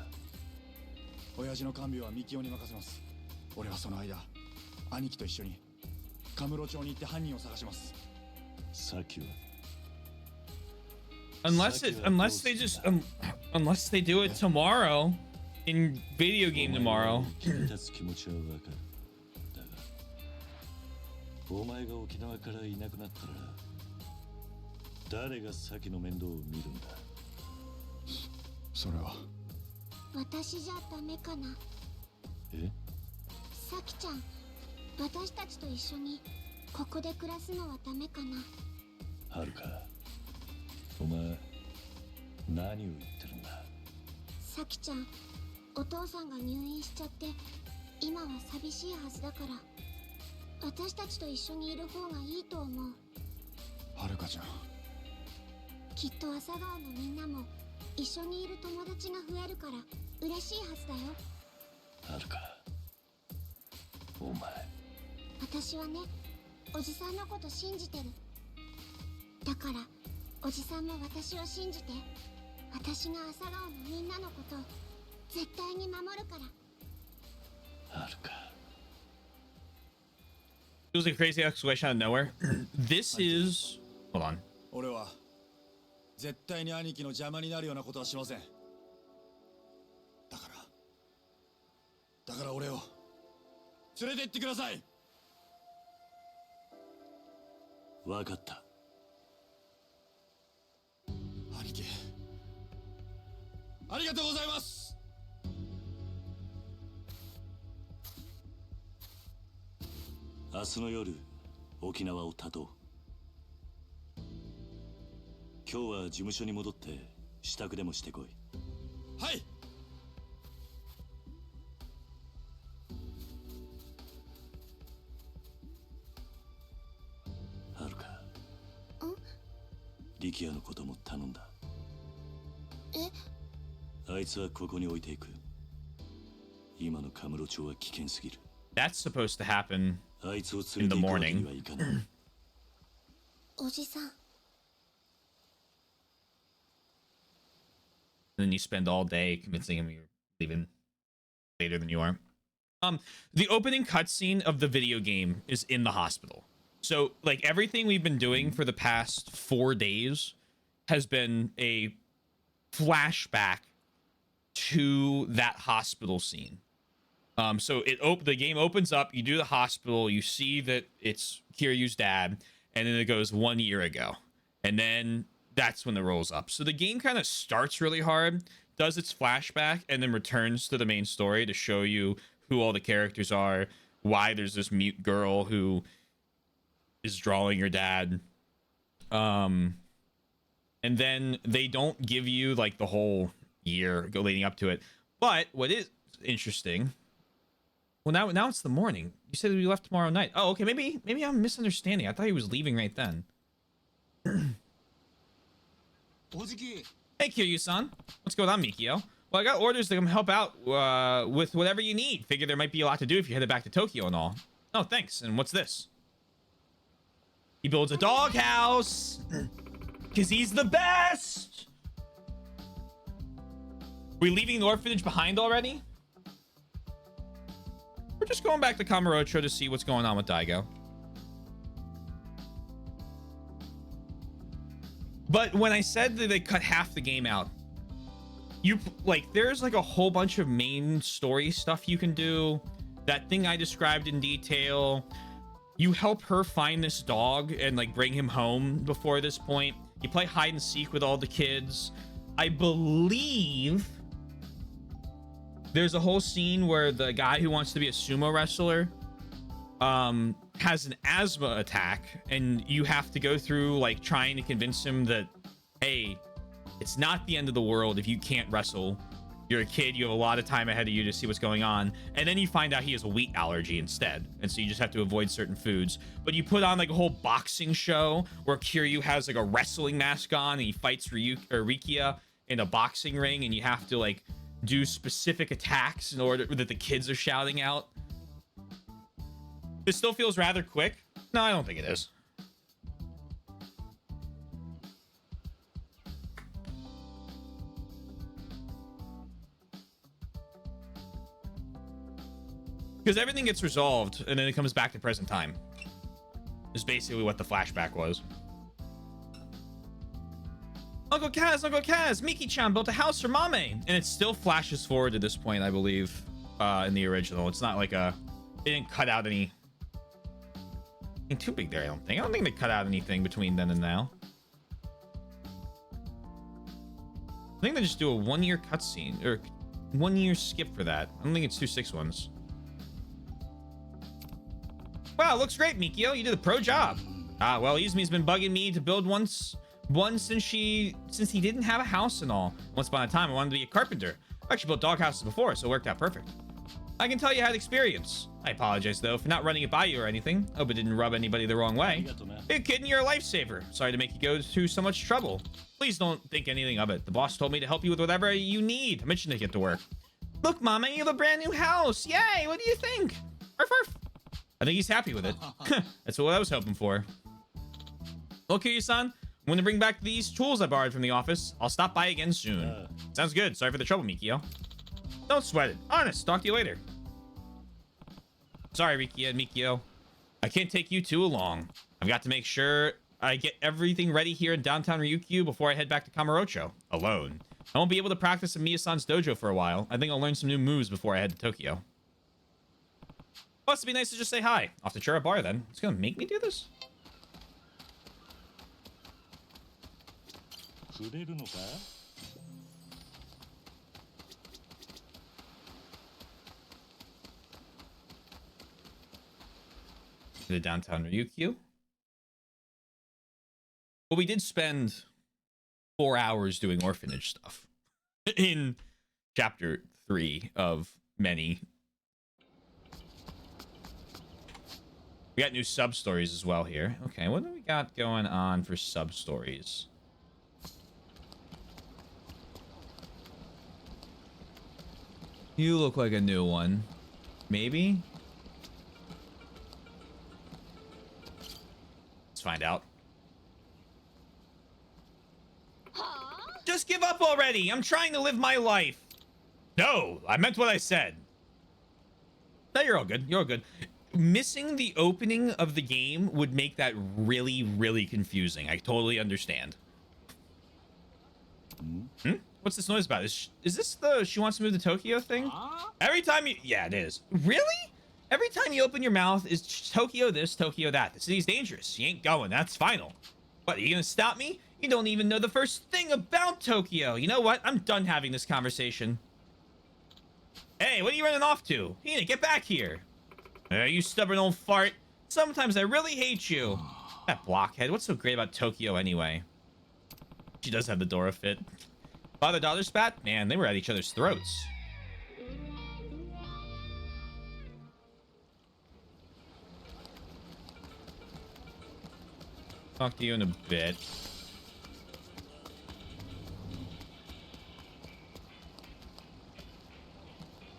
親父の看病はミキオに任せます。俺はその間兄貴と一緒にカムロ町に行って犯人を探します。サキは unless they do it tomorrow in video game tomorrow. お前が沖縄からいなくなったら誰がサキの面倒を見るんだ。それは私じゃダメかな。え？サキちゃん、私たちと一緒にここで暮らすのはダメかな。はるか、お前何を言ってるんだ。サキちゃん、お父さんが入院しちゃって今は寂しいはずだから、私たちと一緒にいる方がいいと思う。はるかちゃん、きっと朝顔のみんなも一緒にいる友達が増えるから嬉しいはずだよ。はるか、お前。私はね、おじさんのこと信じてる。だからおじさんも私を信じて。私が朝顔のみんなのことを絶対に守るから。はるか。It was a crazy exclamation out of nowhere. This is... Hold on. 俺は絶対に兄貴の邪魔になるようなことはしません。だから俺を連れて行ってください。わかった。兄貴、ありがとうございます。明日の夜、沖縄をたどう。今日は事務所に戻って支度でもしてこい。はい。はるか。力也のことも頼んだ。あいつはここに置いていく。今のカムロ町は危険すぎる。That's supposed to happen あいつを in 連れ the て行くわけに morning. はいかない。おじさん。And then you spend all day convincing him you're leaving later than you are. The opening cutscene of the video game is in the hospital. So, like, everything we've been doing for the past 4 days has been a flashback to that hospital scene. So the game opens up, you do the hospital, you see that it's Kiryu's dad, and then it goes 1 year ago. And then that's when it rolls up. So the game kind of starts really hard, does its flashback, and then returns to the main story to show you who all the characters are, why there's this mute girl who is drawing your dad. And then they don't give you like the whole year leading up to it. But what is interesting, well, now it's the morning. You said we left tomorrow night. Oh, okay, maybe I'm misunderstanding. I thought he was leaving right then. Hey, Kiryu-san. What's going on, Mikio? Well, I got orders to come help out with whatever you need. Figure there might be a lot to do if you headed back to Tokyo and all. Oh, thanks. And what's this? He builds a doghouse. Because he's the best. We leaving the orphanage behind already? We're just going back to Kamurocho to see what's going on with Daigo. But when I said that they cut half the game out, you like there's like a whole bunch of main story stuff you can do. That thing I described in detail. You help her find this dog and like bring him home before this point. You play hide and seek with all the kids. I believe there's a whole scene where the guy who wants to be a sumo wrestler has an asthma attack, and you have to go through like trying to convince him that, hey, it's not the end of the world if you can't wrestle. You're a kid, you have a lot of time ahead of you to see what's going on. And then you find out he has a wheat allergy instead, and so you just have to avoid certain foods. But you put on like a whole boxing show where Kiryu has like a wrestling mask on and he fights Rikia in a boxing ring, and you have to like do specific attacks in order that the kids are shouting out. This still feels rather quick. No, I don't think it is. Because everything gets resolved and then it comes back to present time. Is basically what the flashback was. Uncle Kaz, Miki-chan built a house for Mame. And it still flashes forward to this point, I believe, in the original. It's not like they didn't cut out anything too big there, I don't think. I don't think they cut out anything between then and now. I think they just do a 1 year cutscene, or 1 year skip for that. I don't think it's 2 6 ones. Wow, looks great, Mikio. You did a pro job. Well, Izumi's been bugging me to build one since he didn't have a house and all. Once upon a time, I wanted to be a carpenter. I actually built dog houses before, so it worked out perfect. I can tell you had experience. I apologize, though, for not running it by you or anything. Hope it didn't rub anybody the wrong way. Hey, kid, you're a lifesaver. Sorry to make you go through so much trouble. Please don't think anything of it. The boss told me to help you with whatever you need. I'm itching to get to work. Look, Mama, you have a brand new house. Yay, what do you think? Arf, arf. I think he's happy with it. That's what I was hoping for. Okay, son. I'm going to bring back these tools I borrowed from the office. I'll stop by again soon. Sounds good. Sorry for the trouble, Mikio. Don't sweat it. Honest, talk to you later. Sorry, Rikia and Mikio. I can't take you too long. I've got to make sure I get everything ready here in downtown Ryukyu before I head back to Kamurocho. Alone. I won't be able to practice in Miya-san's dojo for a while. I think I'll learn some new moves before I head to Tokyo. Must be nice to just say hi. Off to Chura Bar, then. It's gonna make me do this? The downtown Ryukyu. Well, we did spend 4 hours doing orphanage stuff in chapter 3 of many. We got new sub-stories as well here. Okay, what do we got going on for sub-stories? You look like a new one. Maybe? Let's find out. Just give up already! I'm trying to live my life! No! I meant what I said. No, you're all good. You're all good. Missing the opening of the game would make that really, really confusing. I totally understand. What's this noise about? Is this the she wants to move to Tokyo thing? Every time you... Yeah, it is. Really? Every time you open your mouth is Tokyo this, Tokyo that. The city's dangerous. You ain't going. That's final. What, are you gonna stop me? You don't even know the first thing about Tokyo. You know what? I'm done having this conversation. Hey, what are you running off to? Hina, get back here. You stubborn old fart. Sometimes I really hate you. That blockhead. What's so great about Tokyo anyway? She does have the Dora fit. Father-daughter spat? Man, they were at each other's throats. Talk to you in a bit.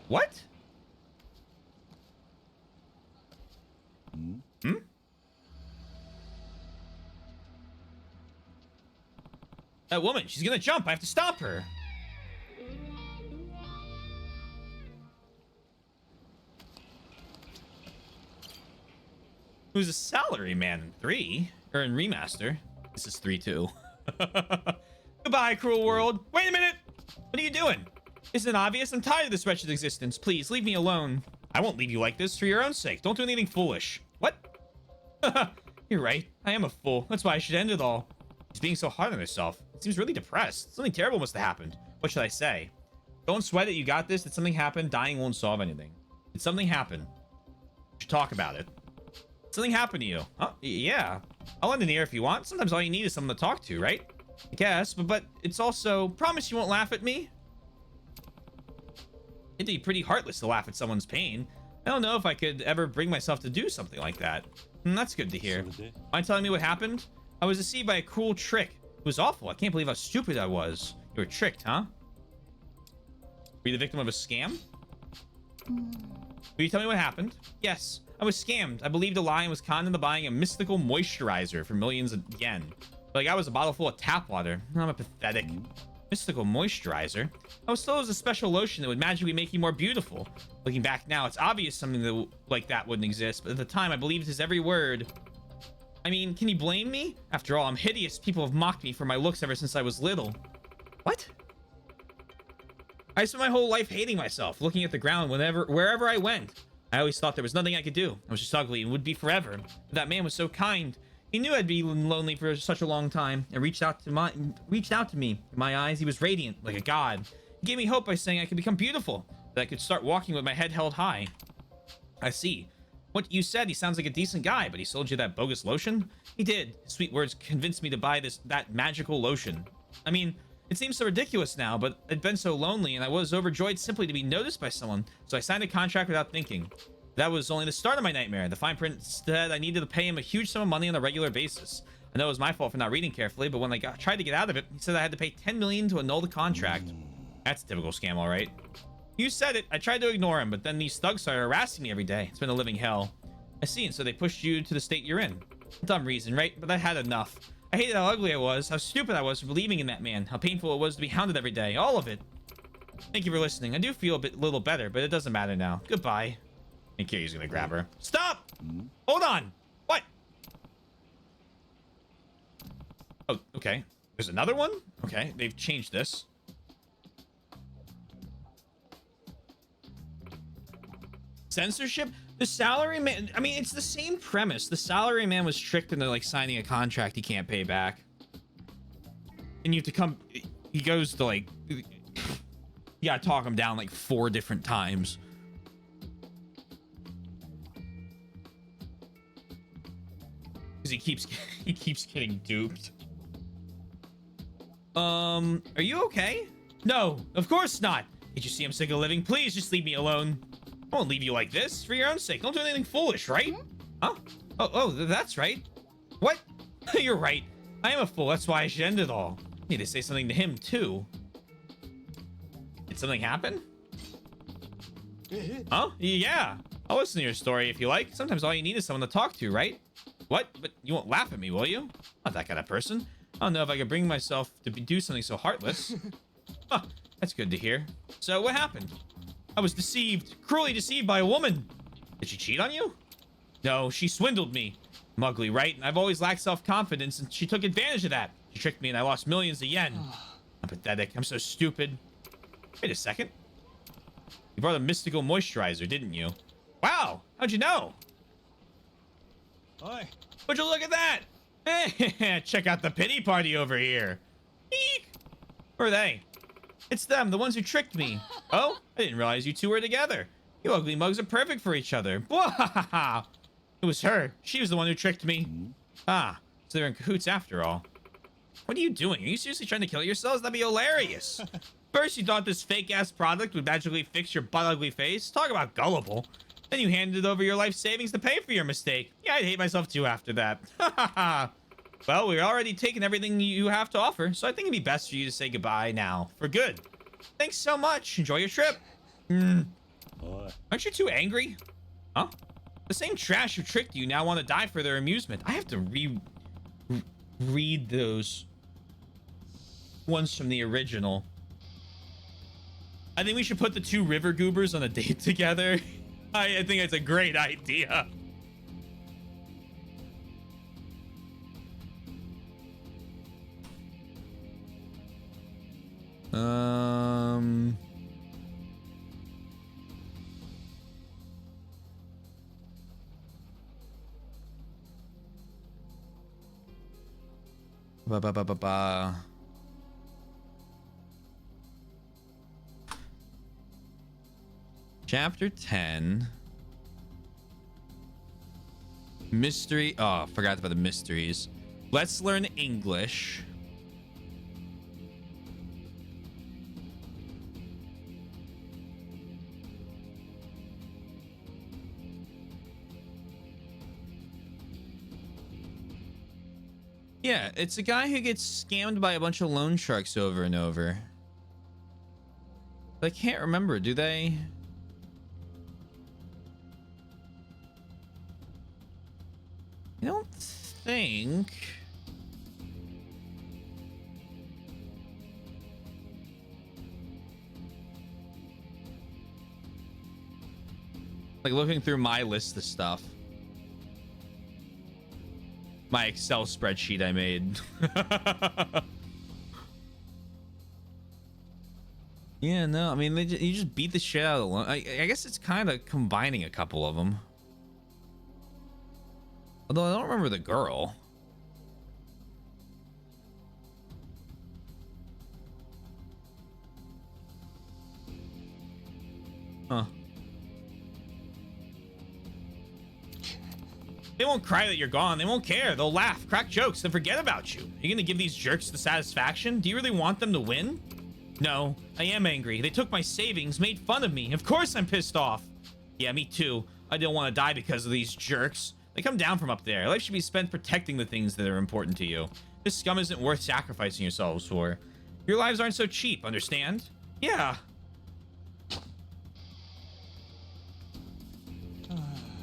What? That woman, she's gonna jump. I have to stop her. Who's a salary man in 3? Or in remaster. This is 3 too. Goodbye, cruel world. Wait a minute. What are you doing? Isn't it obvious? I'm tired of this wretched existence. Please, leave me alone. I won't leave you like this for your own sake. Don't do anything foolish. What? You're right. I am a fool. That's why I should end it all. She's being so hard on herself. It seems really depressed. Something terrible must have happened. What should I say? Don't sweat it. You got this. Did something happen? Dying won't solve anything. Did something happen? We should talk about it. Something happened to you. Huh? Yeah. I'll lend an ear if you want. Sometimes all you need is someone to talk to, right? I guess, but it's also... Promise you won't laugh at me? It'd be pretty heartless to laugh at someone's pain. I don't know if I could ever bring myself to do something like that. That's good to hear. Mind telling me what happened? I was deceived by a cruel trick. It was awful. I can't believe how stupid I was. You were tricked, huh? Were you the victim of a scam? Will you tell me what happened? Yes, I was scammed. I believed a lie and was conned into buying a mystical moisturizer for millions of yen. Like I was a bottle full of tap water. I'm a pathetic. Mystical moisturizer? I was told it was a special lotion that would magically make you more beautiful. Looking back now, it's obvious something that like that wouldn't exist, but at the time I believed his every word. I mean, can you blame me? After all, I'm hideous. People have mocked me for my looks ever since I was little. What? I spent my whole life hating myself, looking at the ground wherever I went. I always thought there was nothing I could do. I was just ugly and would be forever. But that man was so kind. He knew I'd be lonely for such a long time and reached out to me. In my eyes, he was radiant, like a god. He gave me hope by saying I could become beautiful, that I could start walking with my head held high. I see. What you said, he sounds like a decent guy, but he sold you that bogus lotion? He did. His sweet words convinced me to buy that magical lotion. I mean, it seems so ridiculous now, but I'd been so lonely and I was overjoyed simply to be noticed by someone, so I signed a contract without thinking. That was only the start of my nightmare. The fine print said I needed to pay him a huge sum of money on a regular basis. I know it was my fault for not reading carefully, but when I tried to get out of it, he said I had to pay 10 million to annul the contract. That's a typical scam, all right. You said it. I tried to ignore him, but then these thugs started harassing me every day. It's been a living hell. I see, and so they pushed you to the state you're in. Dumb reason, right? But I had enough. I hated how ugly I was, how stupid I was for believing in that man, how painful it was to be hounded every day, all of it. Thank you for listening. I do feel a little better, but it doesn't matter now. Goodbye. And Kiryu's gonna grab her. Stop! Hold on! What? Oh, okay. There's another one? Okay, they've changed this. Censorship? The salaryman... I mean, it's the same premise. The salaryman was tricked into, like, signing a contract he can't pay back. And you have to come... He goes to, like... You gotta talk him down, like, 4 different times. Because he keeps getting duped. Are you okay? No, of course not. Can't you see I'm sick of living? Please just leave me alone. I won't leave you like this. For your own sake. Don't do anything foolish, right? Huh? Oh, that's right. What? You're right. I am a fool. That's why I should end it all. I need to say something to him, too. Did something happen? Huh? Yeah. I'll listen to your story if you like. Sometimes all you need is someone to talk to, right? What? But you won't laugh at me, will you? Not that kind of person. I don't know if I could bring myself to do something so heartless. Huh, that's good to hear. So what happened? I was deceived, cruelly deceived by a woman. Did she cheat on you? No, she swindled me. I'm ugly, right? And I've always lacked self-confidence, and she took advantage of that. She tricked me and I lost millions of yen. I'm pathetic. I'm so stupid. Wait a second. You brought a mystical moisturizer, didn't you? Wow, how'd you know? Hi. Would you look at that? Check out the pity party over here. Eek. Who are they? It's them, the ones who tricked me. Oh, I didn't realize you two were together. You ugly mugs are perfect for each other. It was her. She was the one who tricked me. Ah, so they're in cahoots after all. What are you doing? Are you seriously trying to kill yourselves? That'd be hilarious. First, you thought this fake-ass product would magically fix your butt-ugly face. Talk about gullible. Then you handed over your life savings to pay for your mistake. Yeah, I'd hate myself too after that. Well, we're already taking everything you have to offer, so I think it'd be best for you to say goodbye now, for good. Thanks so much. Enjoy your trip. Aren't you too angry? Huh? The same trash who tricked you now want to die for their amusement. I have to read those ones from the original. I think we should put the 2 river goobers on a date together. I think it's a great idea. Um. Ba ba ba ba ba. Chapter 10. Mystery. Oh, forgot about the mysteries. Let's learn English. Yeah, it's a guy who gets scammed by a bunch of loan sharks over and over. I can't remember, do they? I don't think. Like looking through my list of stuff. My Excel spreadsheet I made. Yeah, no, I mean, you just beat the shit out of them. I guess it's kind of combining a couple of them. Although I don't remember the girl. Huh. They won't cry that you're gone. They won't care. They'll laugh, crack jokes, and forget about you. You're gonna give these jerks the satisfaction? Do you really want them to win? No, I am angry. They took my savings, made fun of me. Of course I'm pissed off. Yeah, me too. I don't want to die because of these jerks. They come down from up there. Life should be spent protecting the things that are important to you. This scum isn't worth sacrificing yourselves for. Your lives aren't so cheap, understand? Yeah.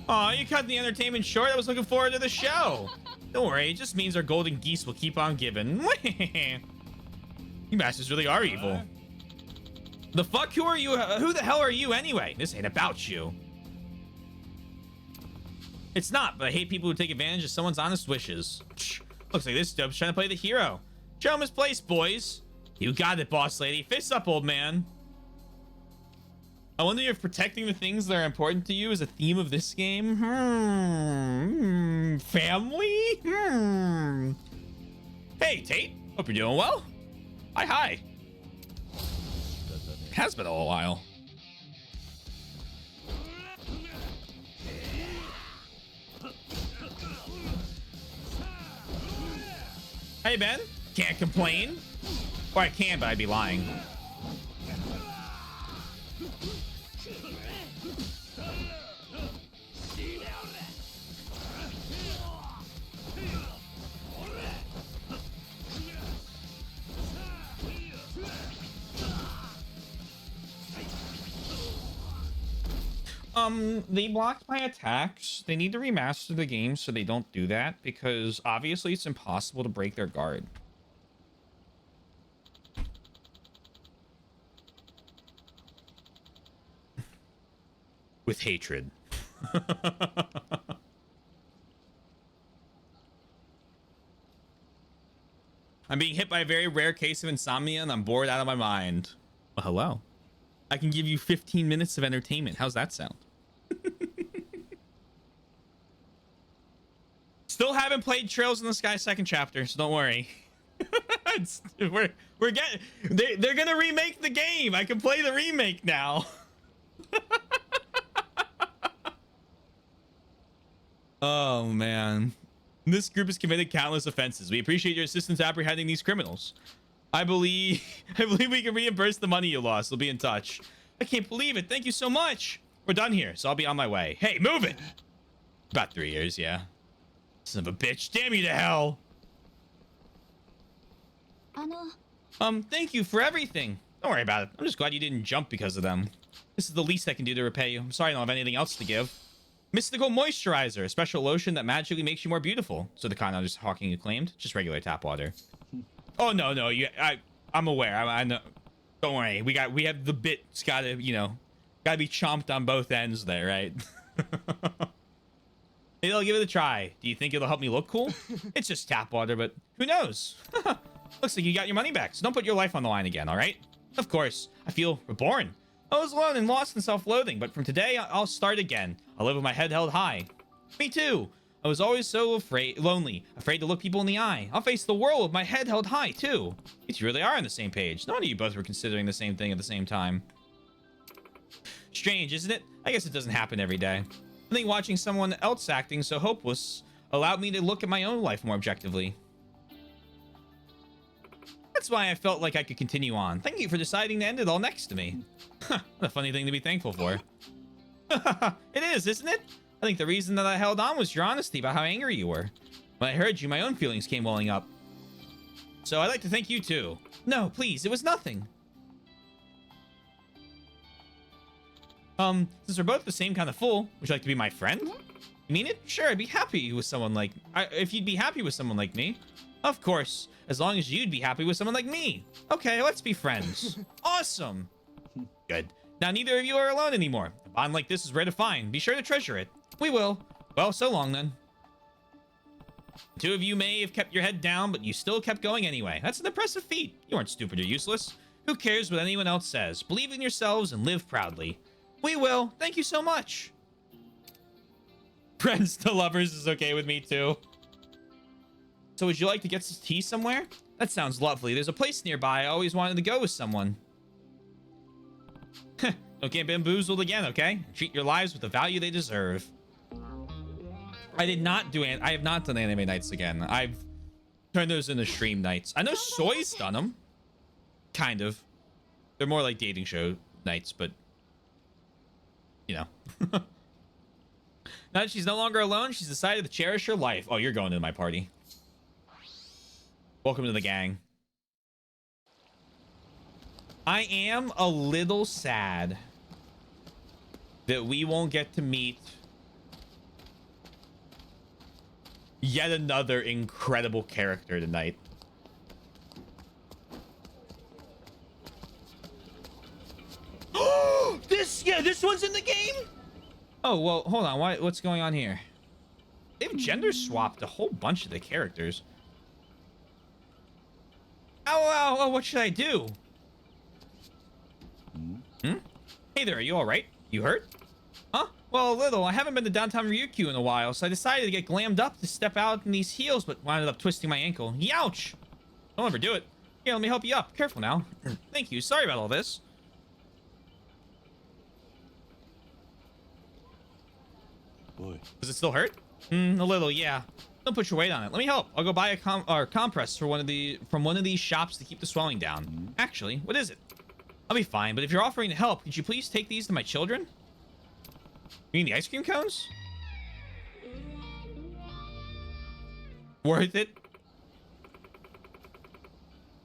Aw, you cut the entertainment short. I was looking forward to the show. Don't worry, it just means our golden geese will keep on giving. You bastards really are evil. The fuck? Who are you? Who the hell are you anyway? This ain't about you. It's not, but I hate people who take advantage of someone's honest wishes. Looks like this dope's trying to play the hero. Show him his place, boys. You got it, boss lady. Fists up, old man. I wonder if protecting the things that are important to you is a theme of this game. Family? Hey, Tate. Hope you're doing well. Hi. Has been a little while. Hey, Ben. Can't complain. Or I can, but I'd be lying. They blocked my attacks. They need to remaster the game so they don't do that, because obviously it's impossible to break their guard. With hatred. I'm being hit by a very rare case of insomnia and I'm bored out of my mind. Well, hello. I can give you 15 minutes of entertainment. How's that sound? Still haven't played Trails in the Sky second chapter, so don't worry. we're getting they're gonna remake the game. I can play the remake now. Oh man. This group has committed countless offenses. We appreciate your assistance apprehending these criminals. I believe we can reimburse the money you lost. We'll be in touch. I can't believe it. Thank you so much. We're done here, so I'll be on my way. Hey, move it. About 3 years, yeah. Son of a bitch. Damn you to hell. Thank you for everything. Don't worry about it. I'm just glad you didn't jump because of them. This is the least I can do to repay you. I'm sorry I don't have anything else to give. Mystical moisturizer, a special lotion that magically makes you more beautiful. So the kind I was hawking acclaimed. Just regular tap water. Oh no, I'm aware. I know. Don't worry. We have the bit's gotta, gotta be chomped on both ends there, right? Maybe I'll give it a try. Do you think it'll help me look cool? It's just tap water, but who knows? Looks like you got your money back, so don't put your life on the line again, all right? Of course, I feel reborn. I was alone and lost in self-loathing, but from today, I'll start again. I'll live with my head held high. Me too. I was always so lonely, afraid to look people in the eye. I'll face the world with my head held high, too. You really are on the same page. None of you both were considering the same thing at the same time. Strange, isn't it? I guess it doesn't happen every day. I think watching someone else acting so hopeless allowed me to look at my own life more objectively. That's why I felt like I could continue on. Thank you for deciding to end it all next to me. What a funny thing to be thankful for. It is, isn't it? I think the reason that I held on was your honesty about how angry you were. When I heard you, my own feelings came welling up. So I'd like to thank you too. No, please, it was nothing. Since we're both the same kind of fool, would you like to be my friend? You mean it? Sure, I'd be happy with someone like... if you'd be happy with someone like me. Of course, as long as you'd be happy with someone like me. Okay, let's be friends. Awesome. Good. Now neither of you are alone anymore. A bond like this is rare to find. Be sure to treasure it. We will. Well, so long then. The two of you may have kept your head down, but you still kept going anyway. That's an impressive feat. You aren't stupid or useless. Who cares what anyone else says? Believe in yourselves and live proudly. We will. Thank you so much. Friends to lovers is okay with me too. So would you like to get some tea somewhere? That sounds lovely. There's a place nearby. I always wanted to go with someone. Don't get bamboozled again, okay? Treat your lives with the value they deserve. I have not done anime nights again. I've turned those into stream nights. I know Soy's done them. Kind of. They're more like dating show nights, but you know. Now that she's no longer alone, she's decided to cherish her life. Oh, you're going to my party. Welcome to the gang. I am a little sad that we won't get to meet yet another incredible character tonight. This one's in the game? Oh, well, hold on. What's going on here? They've gender swapped a whole bunch of the characters. Oh, what should I do? Hey there, are you all right? You hurt? Huh? Well, a little. I haven't been to downtown Ryukyu in a while, so I decided to get glammed up to step out in these heels, but wound up twisting my ankle. Youch! Don't ever do it. Here, let me help you up. Careful now. Thank you. Sorry about all this. Boy. Does it still hurt? A little, yeah. Don't put your weight on it. Let me help. I'll go buy a compress from one of these shops to keep the swelling down. Actually, what is it? I'll be fine, but if you're offering to help, could you please take these to my children? You mean the ice cream cones? Worth it?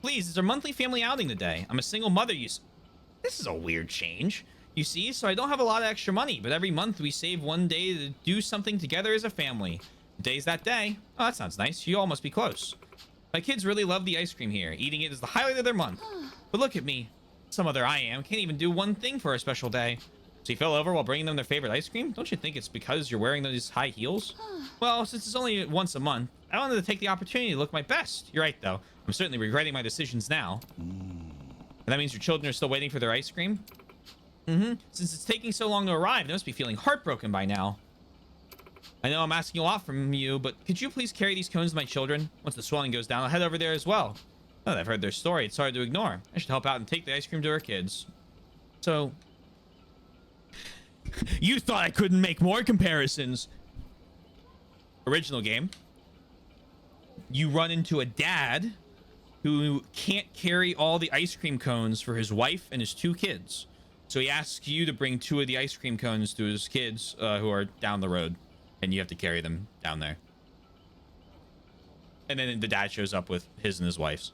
Please, it's our monthly family outing today. I'm a single mother, This is a weird change. You see, so I don't have a lot of extra money, but every month we save one day to do something together as a family. Today's that day. Oh, that sounds nice. You all must be close. My kids really love the ice cream here. Eating it is the highlight of their month. But look at me. Some other I am. Can't even do one thing for a special day. So you fell over while bringing them their favorite ice cream? Don't you think it's because you're wearing those high heels? Well, since it's only once a month, I wanted to take the opportunity to look my best. You're right, though. I'm certainly regretting my decisions now. And that means your children are still waiting for their ice cream? Since it's taking so long to arrive, they must be feeling heartbroken by now. I know I'm asking a lot from you, but could you please carry these cones to my children? Once the swelling goes down, I'll head over there as well. Now that I've heard their story, it's hard to ignore. I should help out and take the ice cream to our kids. So... You thought I couldn't make more comparisons. Original game. You run into a dad who can't carry all the ice cream cones for his wife and his 2 kids. So he asks you to bring 2 of the ice cream cones to his kids who are down the road. And you have to carry them down there. And then the dad shows up with his and his wife's.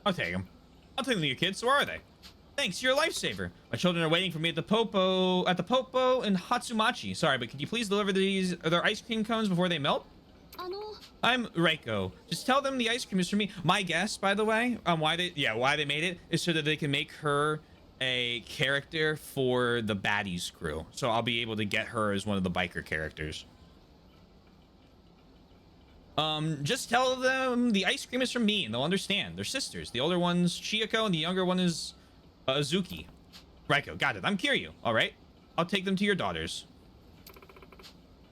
I'll take them. I'll take them to your kids. So where are they? Thanks, you're a lifesaver. My children are waiting for me at the Popo in Hatsumachi. Sorry, but could you please deliver their ice cream cones before they melt? I'm Reiko. Just tell them the ice cream is for me. My guess, by the way, on why they made it is so that they can make her a character for the baddies crew, so I'll be able to get her as one of the biker characters. Just tell them the ice cream is from me and they'll understand. They're sisters. The older one's Chiyoko and the younger one is Azuki. Raiko, got it. I'm Kiryu. All right. I'll take them to your daughters.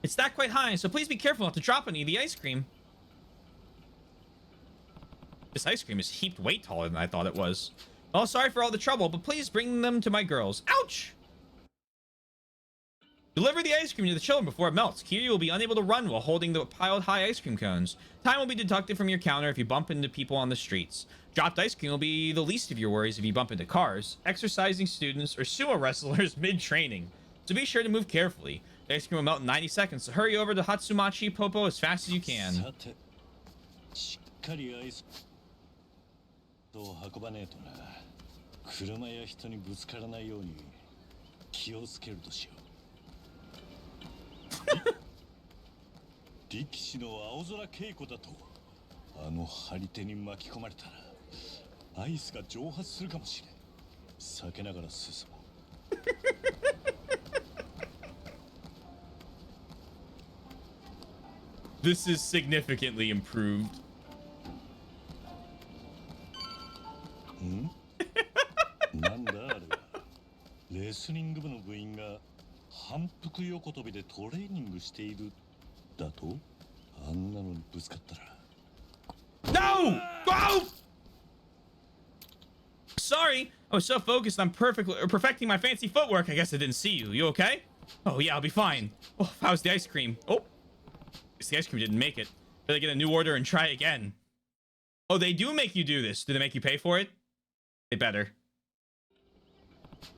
It's not quite high, so please be careful not to drop any of the ice cream. This ice cream is heaped way taller than I thought it was. Oh, sorry for all the trouble, but please bring them to my girls. Ouch! Deliver the ice cream to the children before it melts. Kiryu will be unable to run while holding the piled high ice cream cones. Time will be deducted from your counter if you bump into people on the streets. Dropped ice cream will be the least of your worries if you bump into cars, exercising students, or sumo wrestlers mid-training. So be sure to move carefully. The ice cream will melt in 90 seconds, so hurry over to Hatsumachi Popo as fast as you can. 運ばねえとな。車や人にぶつからないように気をつけるとしよう。力士の青空稽古だとあの張り手に巻き込まれたらアイスが蒸発するかもしれん。避けながら進もう。This is significantly improved. なんだあれは。レスリング部の部員が反復横跳びでトレーニングしているだと。あんなのにぶつかったら。No! Oh! Sorry, I was so focused on perfecting my fancy footwork. I guess I didn't see you. You okay? Oh yeah, I'll be fine. Oh, how's the ice cream? Oh, guess the ice cream didn't make it. Better get a new order and try again. Oh, they do make you do this. Do they make you pay for it? They better.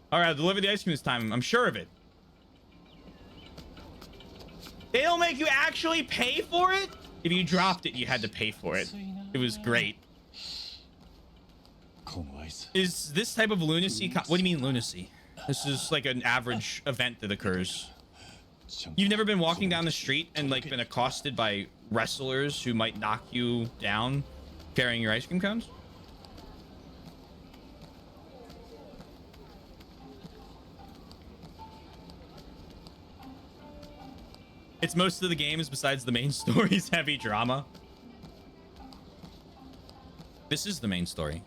All right, I'll deliver the ice cream this time. I'm sure of it. They don't make you actually pay for it? If you dropped it, you had to pay for it. It was great. Is this type of lunacy... What do you mean lunacy? This is like an average event that occurs. You've never been walking down the street and like been accosted by wrestlers who might knock you down carrying your ice cream cones? It's most of the games besides the main story's heavy drama. This is the main story.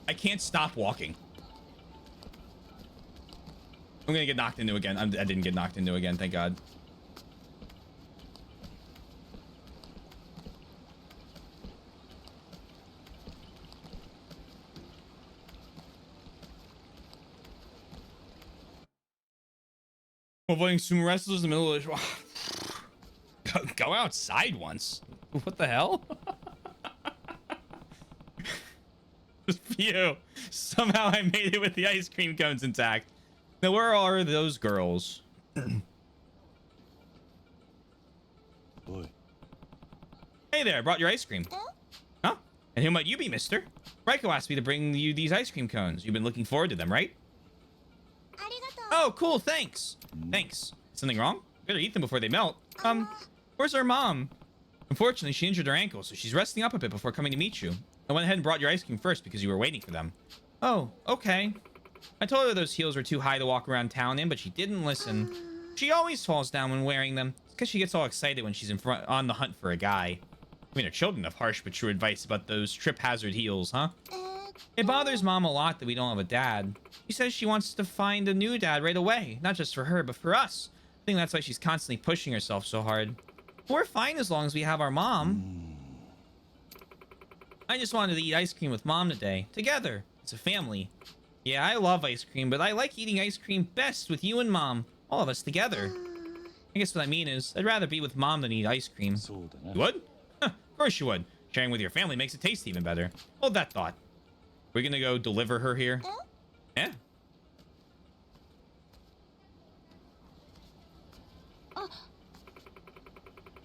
I can't stop walking. I'm gonna get knocked into again. I didn't get knocked into again, thank God. Avoiding sumo wrestlers in the middle of the... Go outside once. What the hell? Phew. Somehow I made it with the ice cream cones intact. Now, where are those girls? Hey there, brought your ice cream. Huh? And who might you be, mister? Raiko asked me to bring you these ice cream cones. You've been looking forward to them, right? Oh, cool, thanks. Thanks. Something wrong? Better eat them before they melt. Where's our mom? Unfortunately, she injured her ankle, so she's resting up a bit before coming to meet you. I went ahead and brought your ice cream first because you were waiting for them. Oh, okay. I told her those heels were too high to walk around town in, but she didn't listen. She always falls down when wearing them. It's because she gets all excited when she's on the hunt for a guy. I mean, her children have harsh but true advice about those trip hazard heels, huh? It bothers Mom a lot that we don't have a dad. She says she wants to find a new dad right away, not just for her, but for us. I think that's why she's constantly pushing herself so hard. We're fine as long as we have our mom. I just wanted to eat ice cream with Mom today. Together. It's a family. Yeah, I love ice cream, but I like eating ice cream best with you and Mom. All of us together. I guess what I mean is, I'd rather be with Mom than eat ice cream. You would? Huh, of course you would. Sharing with your family makes it taste even better. Hold that thought. We're gonna go deliver her here? Yeah.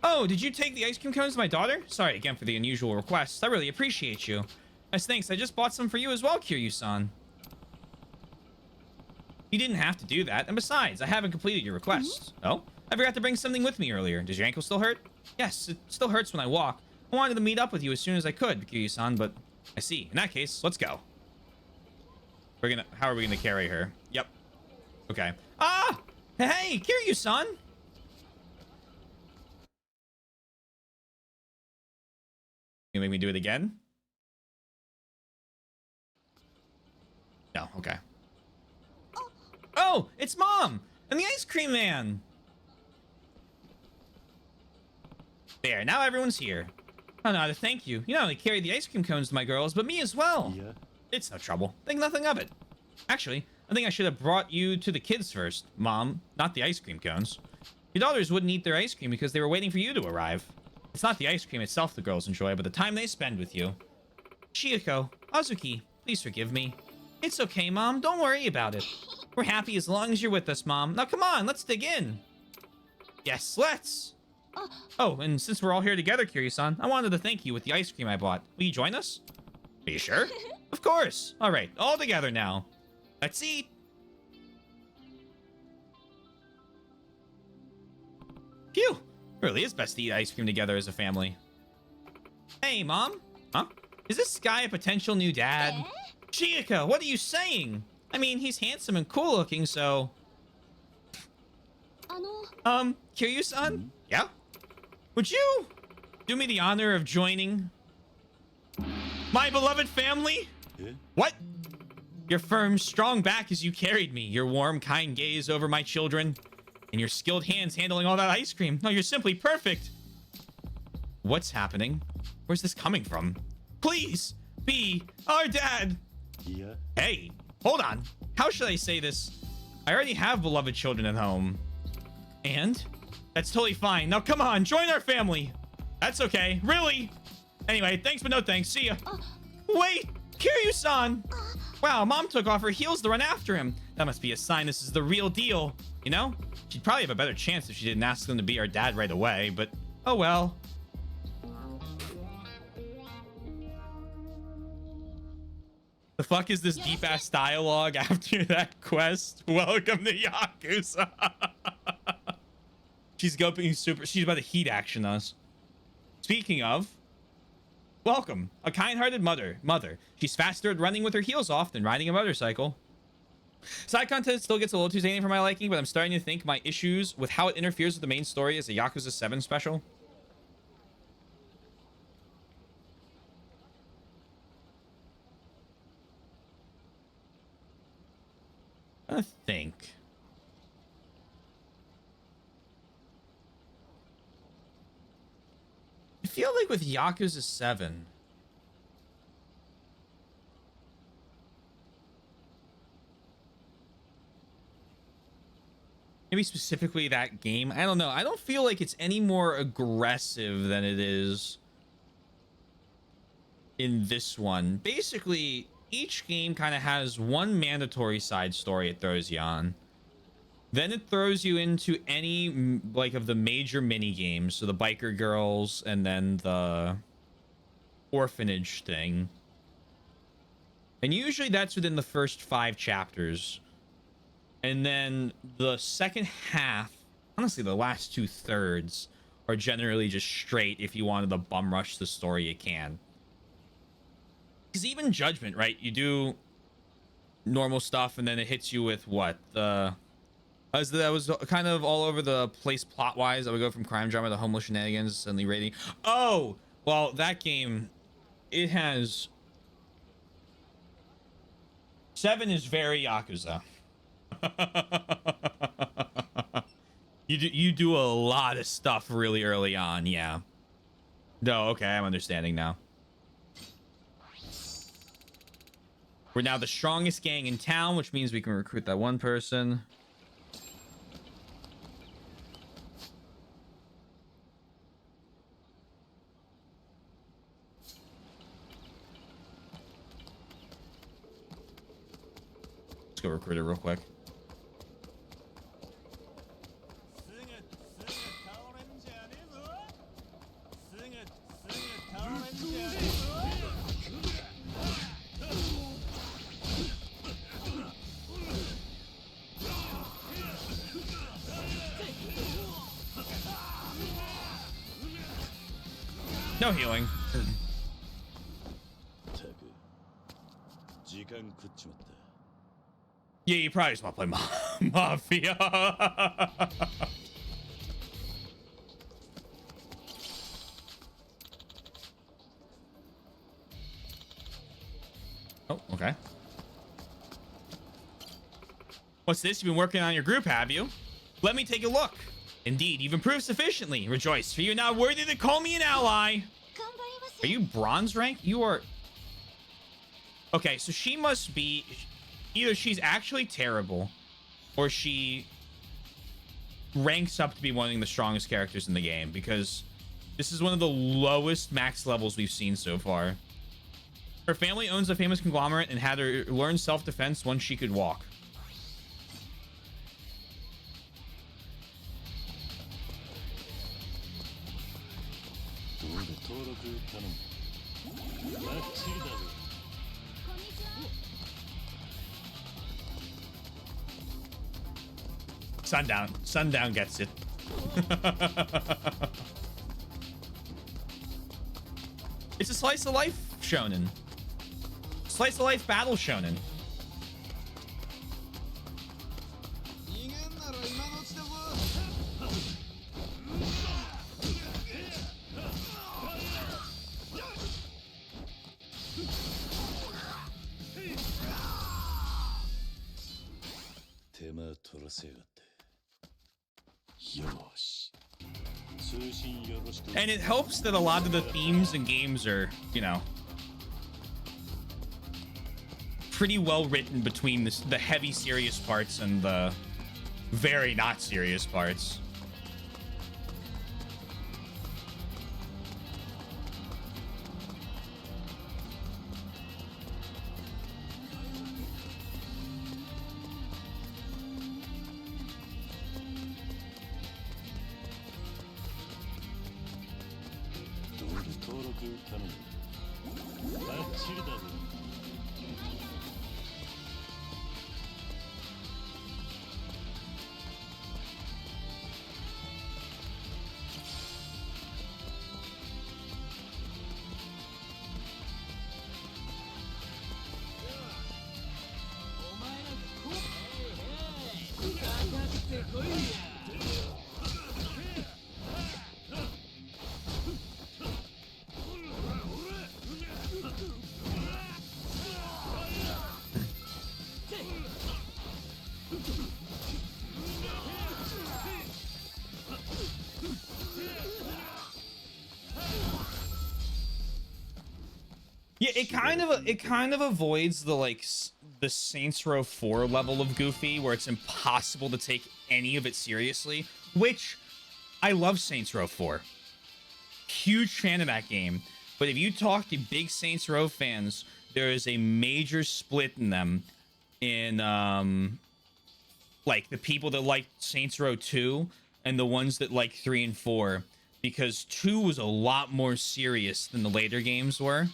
Oh, did you take the ice cream cones to my daughter? Sorry again for the unusual request. I really appreciate you. Nice, thanks. I just bought some for you as well, Kiryu-san. You didn't have to do that. And besides, I haven't completed your request. Oh? I forgot to bring something with me earlier. Does your ankle still hurt? Yes, it still hurts when I walk. I wanted to meet up with you as soon as I could, Kiryu-san, but I see. In that case, let's go. How are we gonna carry her? Yep. Okay. Ah! Hey, Kiryu-san! You make me do it again? No, okay. Oh, it's Mom! And the ice cream man! There, now everyone's here. I don't know how to thank you. You not only carried the ice cream cones to my girls, but me as well. Yeah. It's no trouble. Think nothing of it. Actually, I think I should have brought you to the kids first, Mom, not the ice cream cones. Your daughters wouldn't eat their ice cream because they were waiting for you to arrive. It's not the ice cream itself the girls enjoy, but the time they spend with you. Chiyoko, Azuki, please forgive me. It's okay, Mom. Don't worry about it. We're happy as long as you're with us, Mom. Now, come on. Let's dig in. Yes, let's. Oh, and since we're all here together, Kiryu-san, I wanted to thank you with the ice cream I bought. Will you join us? Are you sure? Of course. All right, all together now. Let's eat. Phew. It really is best to eat ice cream together as a family. Hey, Mom. Huh? Is this guy a potential new dad? Chiyoko, what are you saying? I mean, he's handsome and cool looking, so... Kiryu-san? Yeah? Would you do me the honor of joining my beloved family? Yeah? What? Your firm, strong back as you carried me, your warm, kind gaze over my children, and your skilled hands handling all that ice cream. No, you're simply perfect. What's happening? Where's this coming from? Please, be our dad. Yeah. Hey, hold on. How should I say this? I already have beloved children at home. And? That's totally fine. Now come on, join our family. That's okay. Really? Anyway, thanks but no thanks. See ya. Wait, Kiryu-san. Wow, Mom took off her heels to run after him. That must be a sign this is the real deal. You know? She'd probably have a better chance if she didn't ask them to be our dad right away, but oh well. The fuck is this deep ass dialogue after that quest? Welcome to Yakuza. She's about to heat action us. Speaking of, welcome, a kind-hearted mother. She's faster at running with her heels off than riding a motorcycle. Side content still gets a little too zany for my liking, but I'm starting to think my issues with how it interferes with the main story is a Yakuza 7 special. I think. I feel like with Yakuza 7, maybe specifically that game, I don't know. I don't feel like it's any more aggressive than it is in this one. Basically, each game kind of has one mandatory side story it throws you on. Then it throws you into any, like, of the major mini games. So the biker girls and then the orphanage thing. And usually that's within the first 5 chapters. And then the second half, honestly, the last 2/3 are generally just straight. If you wanted to bum rush the story, you can. Because even Judgment, right? You do normal stuff and then it hits you with what? That was kind of all over the place plot-wise. I would go from crime drama to homeless shenanigans, suddenly rating. Oh! Well, that game, it has... 7 is very Yakuza. You do a lot of stuff really early on, yeah. No, okay, I'm understanding now. We're now the strongest gang in town, which means we can recruit that one person. Let's go recruit her real quick. No healing. 食っちまった。 Yeah, you probably just want to play Mafia. Oh, okay. What's this? You've been working on your group, have you? Let me take a look. Indeed, you've improved sufficiently. Rejoice, for you're now worthy to call me an ally. Are you bronze rank? You are... Okay, so she must be... Either she's actually terrible, or she ranks up to be one of the strongest characters in the game, because this is one of the lowest max levels we've seen so far. Her family owns a famous conglomerate and had her learn self-defense once she could walk. Sundown gets it. It's a slice of life shonen. Slice of life battle shonen. And it helps that a lot of the themes and games are, you know, pretty well written between the heavy serious parts and the very not serious parts. Yeah, it kind of avoids the the Saints Row 4 level of goofy where it's impossible to take any of it seriously, which I love Saints Row 4. Huge fan of that game. But if you talk to big Saints Row fans, there is a major split in them in like the people that like Saints Row 2 and the ones that like 3 and 4, because 2 was a lot more serious than the later games were.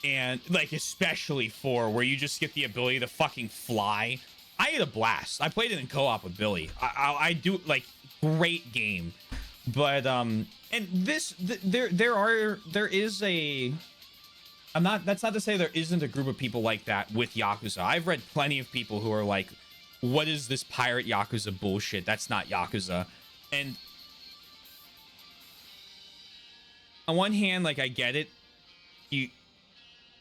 And like especially 4, where you just get the ability to fucking fly. I had a blast. I played it in co-op with Billy. I do like great game. But and this there is a that's not to say there isn't a group of people like that with Yakuza. I've read plenty of people who are like, what is this pirate Yakuza bullshit? That's not Yakuza. And on one hand, like I get it. You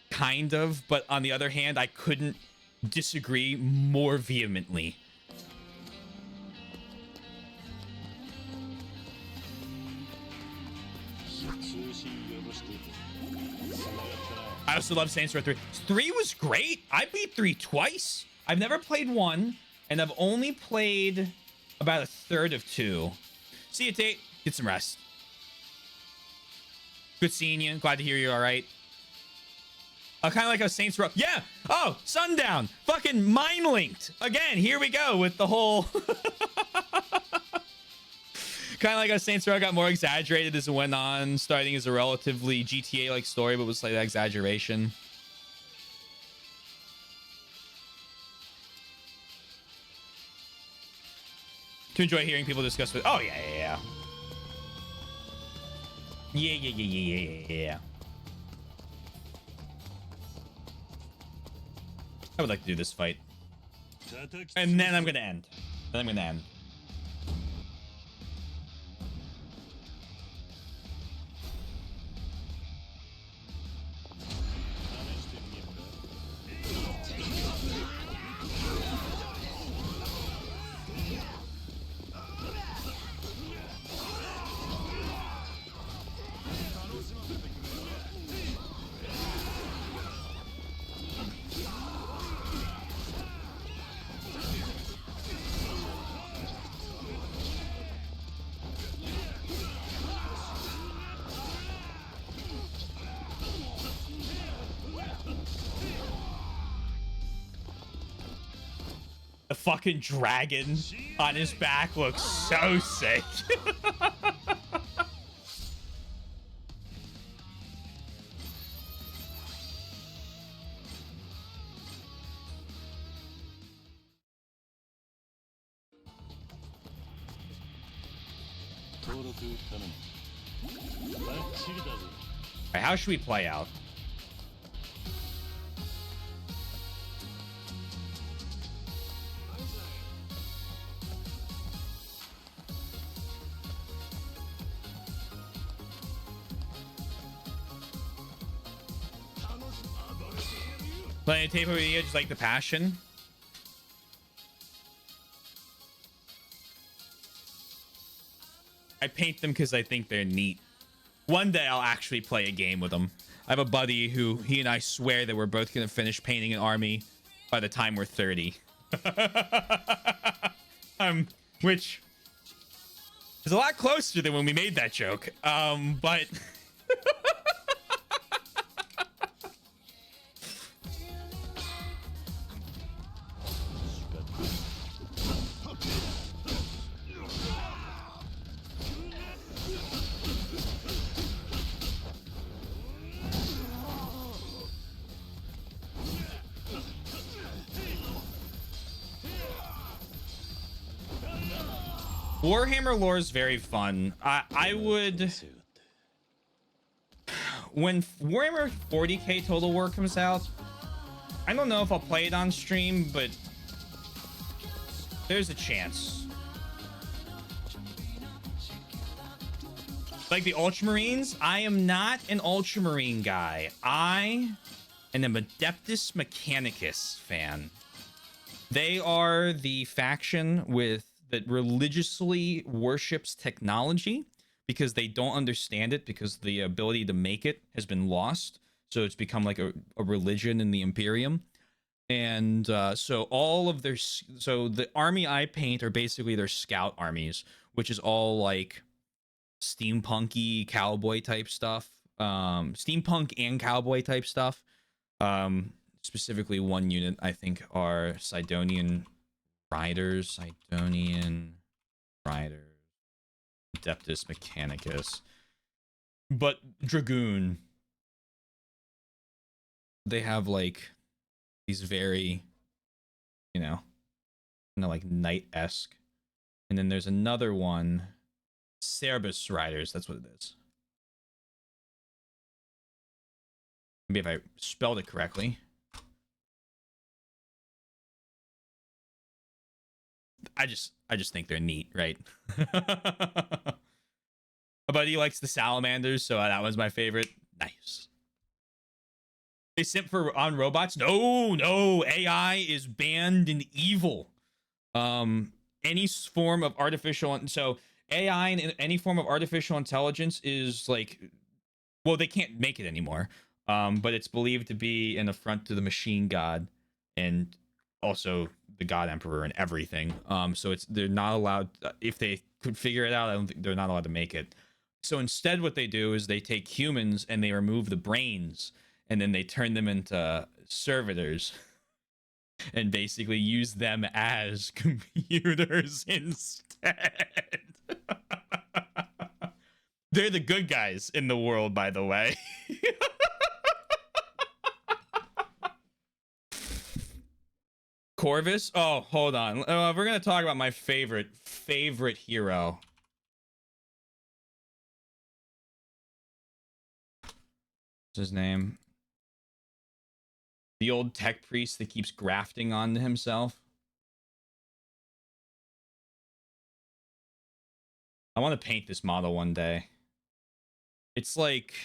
kind of, but on the other hand, I couldn't disagree more vehemently. I also love Saints Row 3. 3 was great. I beat 3 twice. I've never played 1, and I've only played about a third of 2. See you, Tate. Get some rest. Good seeing you. Glad to hear you're all right. Kind of like a Saints Row. Yeah. Oh, Sundown. Fucking mind linked. Again, here we go with the whole... Kind of like a Saints Row got more exaggerated as it went on, starting as a relatively GTA-like story, but with slight exaggeration. To enjoy hearing people discuss it. Oh, yeah. Yeah. I would like to do this fight. And then I'm gonna end. Then I'm gonna end. The fucking dragon on his back looks so sick. Alright, how should we play out? Playing a tape over here, just like the passion. I paint them because I think they're neat. One day I'll actually play a game with them. I have a buddy who he and I swear that we're both gonna finish painting an army by the time we're 30. Which is a lot closer than when we made that joke. But Warhammer lore is very fun. I would... When Warhammer 40k Total War comes out, I don't know if I'll play it on stream, but there's a chance. Like the Ultramarines, I am not an Ultramarine guy. I am an Adeptus Mechanicus fan. They are the faction that religiously worships technology because they don't understand it, because the ability to make it has been lost. So it's become like a religion in the Imperium. And so all of their... So the army I paint are basically their scout armies, which is all like steampunky cowboy type stuff. Steampunk and cowboy type stuff. Specifically one unit I think are Sidonian Riders, Adeptus Mechanicus. But Dragoon, they have like these very, you know, kind of like knight-esque. And then there's another one, Cerberus Riders, that's what it is. Maybe if I spelled it correctly. I just think they're neat, right? But he likes the salamanders, so that was my favorite. Nice. They simp on robots? No, AI is banned and evil. Any form of artificial, so AI and any form of artificial intelligence is like, well, they can't make it anymore. But it's believed to be an affront to the machine god and also the god emperor and everything. So they're not allowed, if they could figure it out, I don't think they're not allowed to make it. So instead what they do is they take humans and they remove the brains and then they turn them into servitors and basically use them as computers instead. They're the good guys in the world, by the way. Corvus? Oh, hold on. We're gonna talk about my favorite hero. What's his name? The old tech priest that keeps grafting onto himself. I want to paint this model one day. It's like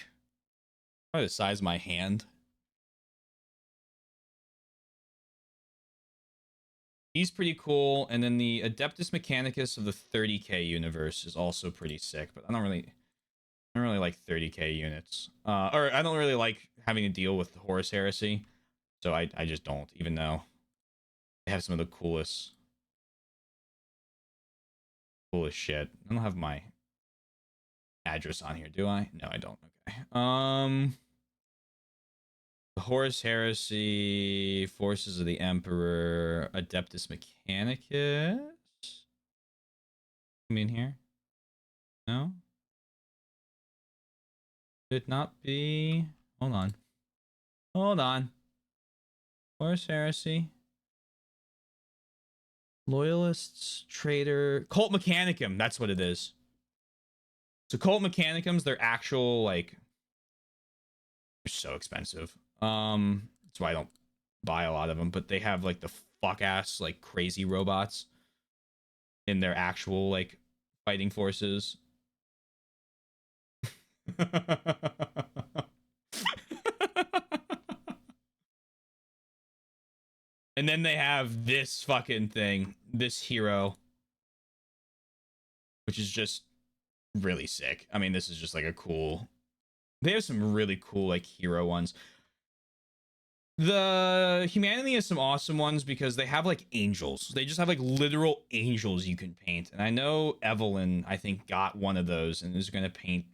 probably the size of my hand. He's pretty cool, and then the Adeptus Mechanicus of the 30k universe is also pretty sick, but I don't really like 30k units. Or I don't really like having to deal with the Horus Heresy, so I just don't, even though they have some of the coolest shit. I don't have my address on here, do I? No, I don't. Okay. The Horus Heresy, Forces of the Emperor, Adeptus Mechanicus. Come in here. No? Could it not be? Hold on. Hold on. Horus Heresy. Loyalists, Traitor, Cult Mechanicum. That's what it is. So Cult Mechanicums, they're actual, like, they're so expensive. That's why I don't buy a lot of them, but they have like the fuck ass like crazy robots in their actual like fighting forces. And then they have this fucking thing, this hero, which is just really sick. I mean, this is just like a cool, they have some really cool like hero ones. The Humanity has some awesome ones because they have like angels. They just have like literal angels you can paint. And I know Evelyn, I think, got one of those and is gonna paint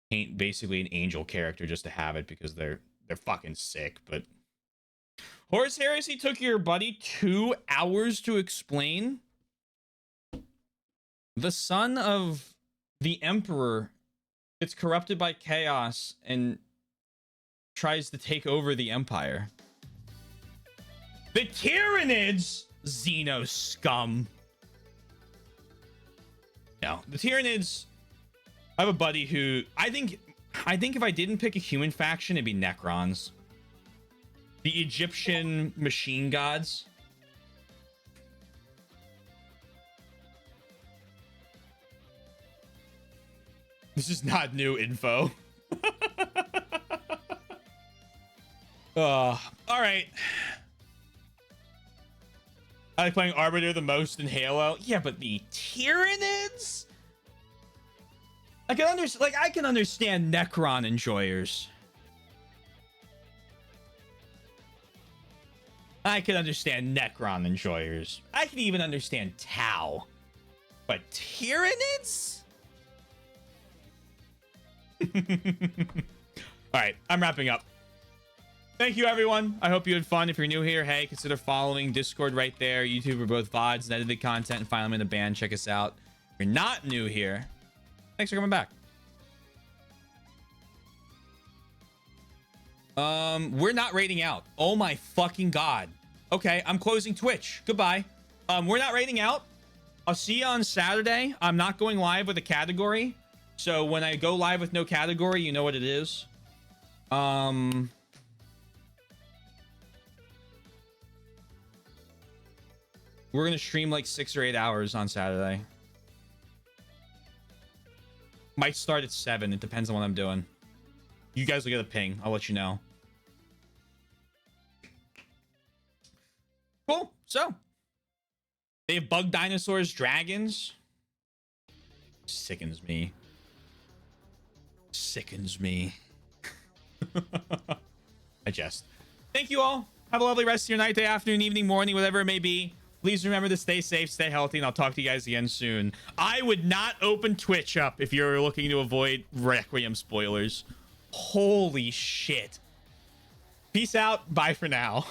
basically an angel character just to have it because they're fucking sick. But Horus Heresy took your buddy 2 hours to explain. The son of the Emperor gets corrupted by chaos and tries to take over the Empire. The Tyranids, Xeno scum. No, the Tyranids. I have a buddy who I think if I didn't pick a human faction, it'd be Necrons. The Egyptian machine gods. This is not new info. All right. I like playing Arbiter the most in Halo. Yeah, but the Tyranids? I can understand Necron enjoyers. I can understand Necron enjoyers. I can even understand Tau. But Tyranids? All right, I'm wrapping up. Thank you, everyone. I hope you had fun. If you're new here, hey, consider following. Discord right there. YouTube for both VODs and edited content. And finally, I'm in the band. Check us out. If you're not new here, thanks for coming back. We're not raiding out. Oh my fucking god. Okay, I'm closing Twitch. Goodbye. We're not raiding out. I'll see you on Saturday. I'm not going live with a category. So when I go live with no category, you know what it is. We're gonna stream like 6 or 8 hours on Saturday. Might start at 7. It depends on what I'm doing. You guys will get a ping. I'll let you know. Cool. So they have bug dinosaurs, dragons. Sickens me. Sickens me. I jest. Thank you all. Have a lovely rest of your night, day, afternoon, evening, morning, whatever it may be. Please remember to stay safe, stay healthy, and I'll talk to you guys again soon. I would not open Twitch up if you're looking to avoid Requiem spoilers. Holy shit. Peace out. Bye for now.